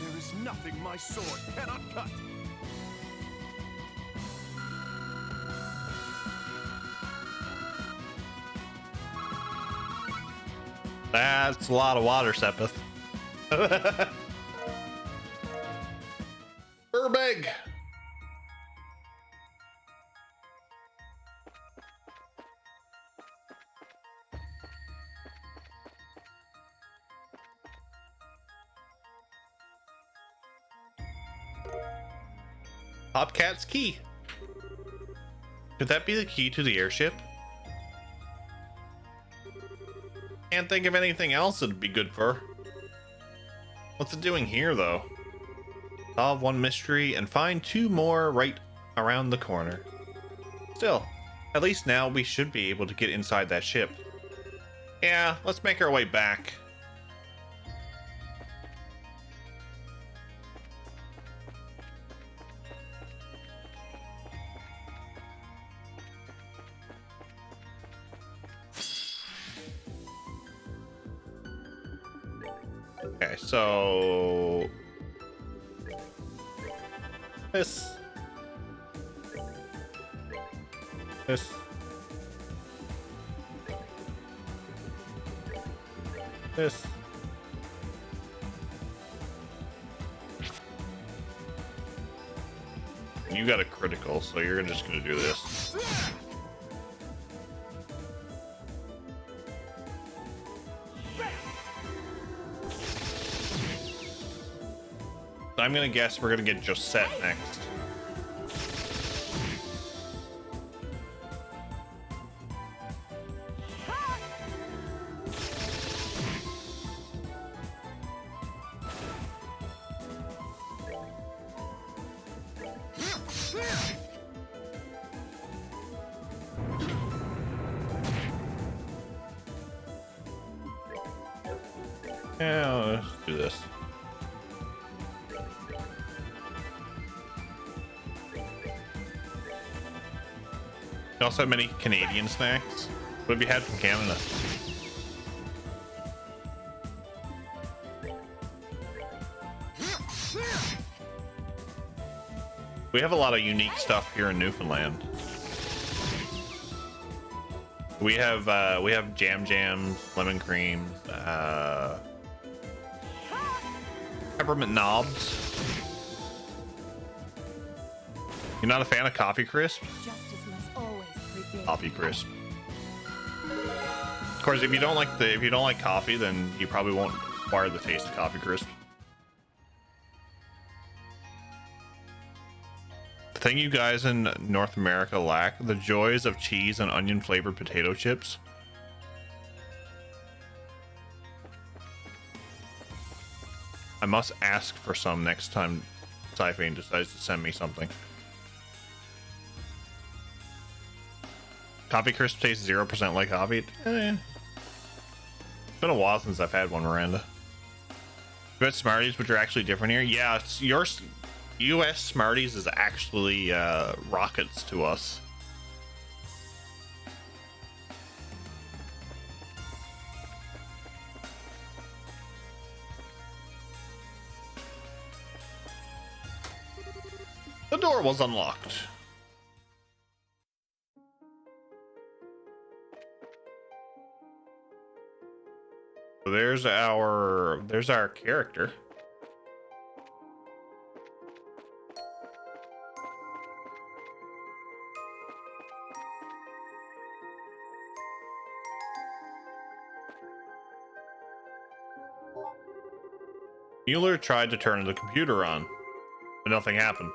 There is nothing my sword cannot cut. That's a lot of water, Sepith. Burbag. Popcat's key. Could that be the key to the airship? Can't think of anything else it'd be good for. What's it doing here, though? Solve one mystery and find two more right around the corner. Still, at least now we should be able to get inside that ship. Yeah, let's make our way back. Okay, so this. You got a critical, so you're just gonna do this. I'm gonna guess we're gonna get Josette next. Yeah, let's do this. We also have many Canadian snacks. What have you had from Canada? We have a lot of unique stuff here in Newfoundland. We have jam jams, lemon creams, peppermint knobs. You're not a fan of Coffee Crisp? Justice must always prevail. Coffee Crisp. Of course, if you don't like coffee, then you probably won't acquire the taste of Coffee Crisp. The thing you guys in North America lack: the joys of cheese and onion flavored potato chips. I must ask for some next time Cyphane decides to send me something. Coffee Crisp tastes 0% like coffee. It's been a while since I've had one, Miranda. You had Smarties, which are actually different here. Yeah, it's your US Smarties is actually rockets to us. The door was unlocked. So there's our character. Mueller tried to turn the computer on, but nothing happened.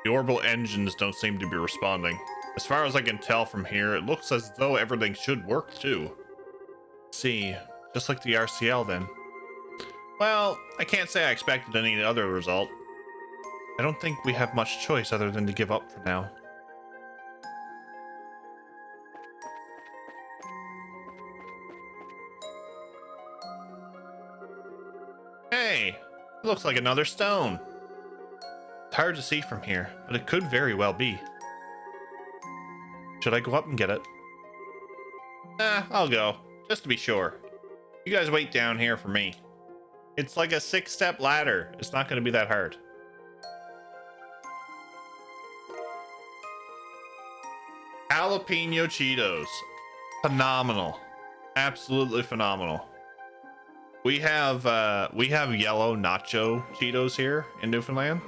The orbital engines don't seem to be responding. As far as I can tell from here, it looks as though everything should work too. See, just like the RCL then. Well, I can't say I expected any other result. I don't think we have much choice other than to give up for now. Hey, it looks like another stone. It's hard to see from here, but it could very well be. Should I go up and get it? I'll go, just to be sure. You guys wait down here for me. It's like a 6-step ladder. It's not going to be that hard. Jalapeno Cheetos. Phenomenal. Absolutely phenomenal. We have yellow nacho Cheetos here in Newfoundland.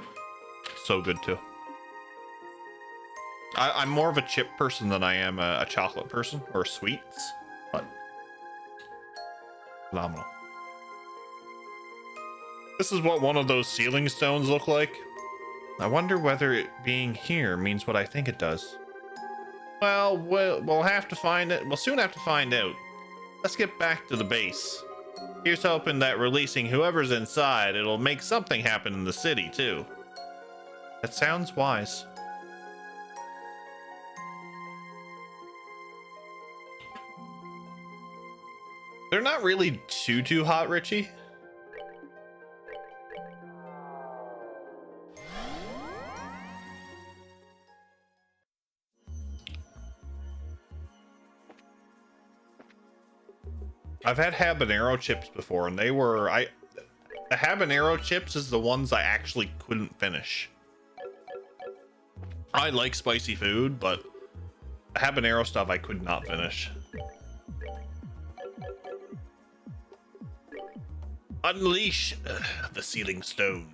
So good too. I'm more of a chip person than I am a chocolate person or sweets, but phenomenal. This is what one of those ceiling stones look like. I wonder whether it being here means what I think it does. Well, we'll have to find it. We'll soon have to find out. Let's get back to the base. Here's hoping that releasing whoever's inside, it'll make something happen in the city too. That sounds wise. They're not really too hot, Richie. I've had habanero chips before, and they were the habanero chips is the ones I actually couldn't finish. I like spicy food, but the habanero stuff I could not finish. Unleash the sealing stone.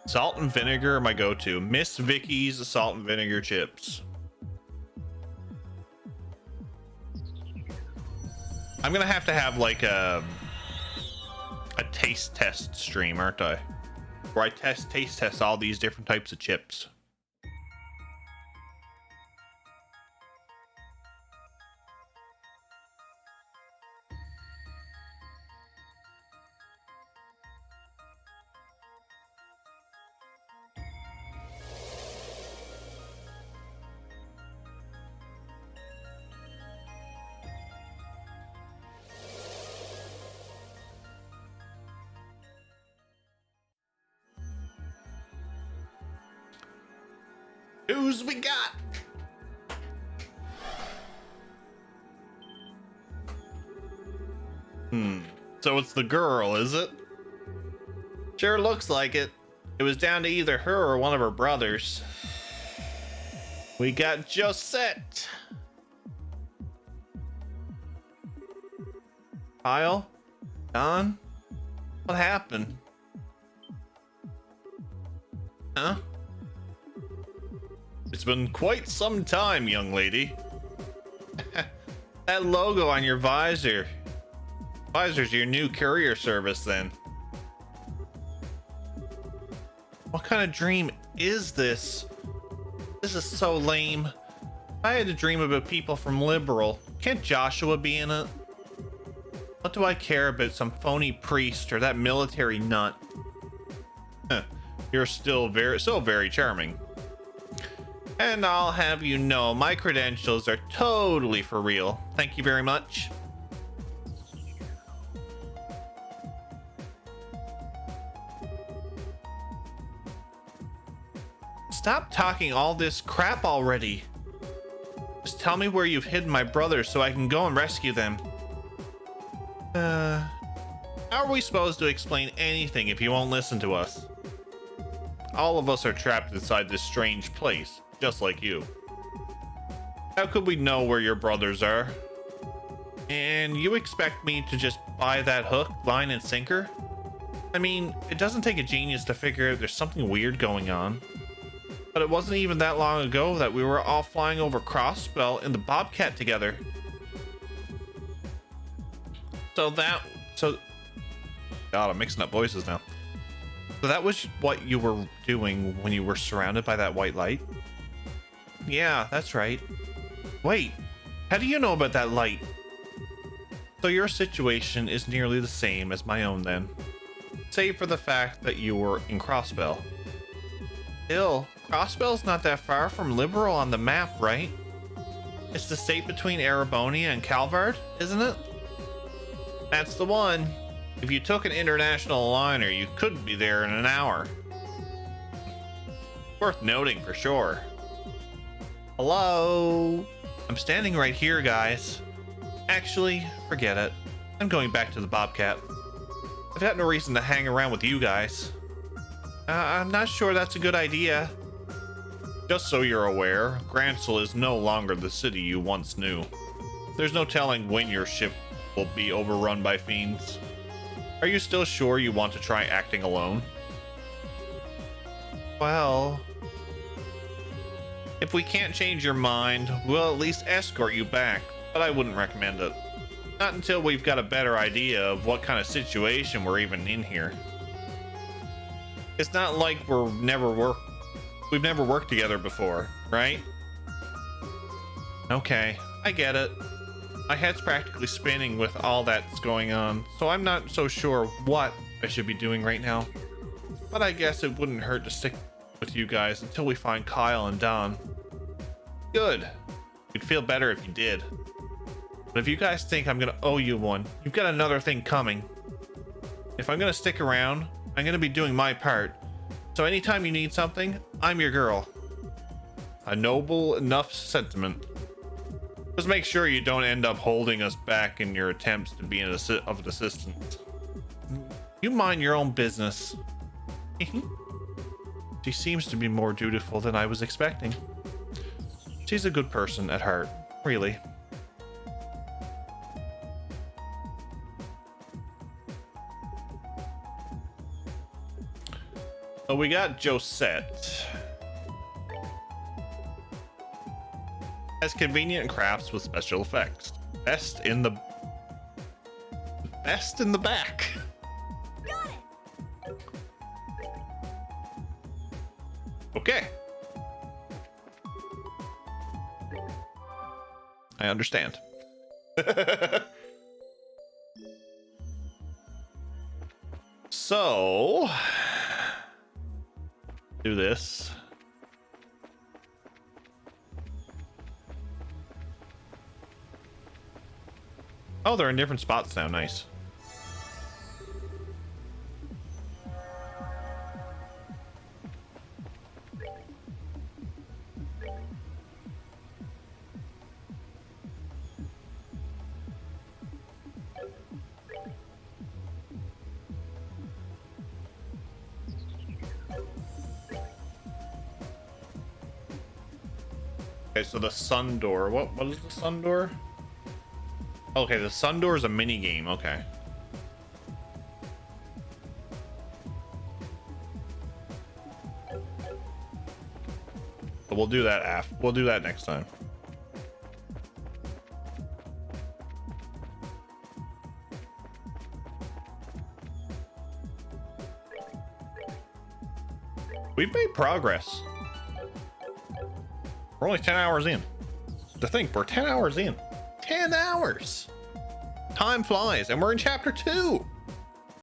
Salt and vinegar are my go-to. Miss Vicky's salt and vinegar chips. I'm gonna have to have like a taste test stream, aren't I? Where I taste test all these different types of chips. Who's we got? So it's the girl, is it? Sure looks like it. It was down to either her or one of her brothers. We got Josette. Kyle? Don? What happened? Huh? It's been quite some time, young lady. That logo on your visor. Visor's your new courier service, then. What kind of dream is this? This is so lame. I had a dream about people from Liberal. Can't Joshua be in it? What do I care about some phony priest or that military nut? You're still very charming. And I'll have you know, my credentials are totally for real. Thank you very much. Stop talking all this crap already. Just tell me where you've hidden my brothers so I can go and rescue them. How are we supposed to explain anything if you won't listen to us? All of us are trapped inside this strange place, just like you. How could we know where your brothers are? And you expect me to just buy that hook, line, and sinker? I mean, it doesn't take a genius to figure out there's something weird going on. But it wasn't even that long ago that we were all flying over Crossbell in the Bobcat together. God, I'm mixing up voices now. So that was what you were doing when you were surrounded by that white light? Yeah, that's right. Wait, how do you know about that light? So your situation is nearly the same as my own then. Save for the fact that you were in Crossbell. Still, Crossbell's not that far from Liberal on the map, right? It's the state between Erebonia and Calvard, isn't it? That's the one. If you took an international liner, you could be there in an hour. Worth noting for sure. Hello? I'm standing right here, guys. Actually, forget it. I'm going back to the Bobcat. I've got no reason to hang around with you guys. I'm not sure that's a good idea. Just so you're aware, Gransel is no longer the city you once knew. There's no telling when your ship will be overrun by fiends. Are you still sure you want to try acting alone? Well, if we can't change your mind, we'll at least escort you back, but I wouldn't recommend it. Not until we've got a better idea of what kind of situation we're even in here. It's not like we've never worked together before, right? Okay, I get it. My head's practically spinning with all that's going on, so I'm not so sure what I should be doing right now. But I guess it wouldn't hurt to stick with you guys until we find Kyle and Don. Good. You'd feel better if you did. But if you guys think I'm gonna owe you one, you've got another thing coming. If I'm gonna stick around, I'm gonna be doing my part. So anytime you need something, I'm your girl. A noble enough sentiment. Just make sure you don't end up holding us back in your attempts to be of an assistant. You mind your own business. She seems to be more dutiful than I was expecting. She's a good person at heart, really. So we got Josette. Has convenient crafts with special effects. Best in the back. Okay. I understand. So, do this. Oh, they're in different spots now. Nice. Okay, so the sun door. What is the sun door? Okay, the sun door is a mini game. Okay. So we'll do that after. We'll do that next time. We've made progress. We're only 10 hours in. To think, we're 10 hours in. 10 hours! Time flies, and we're in chapter 2!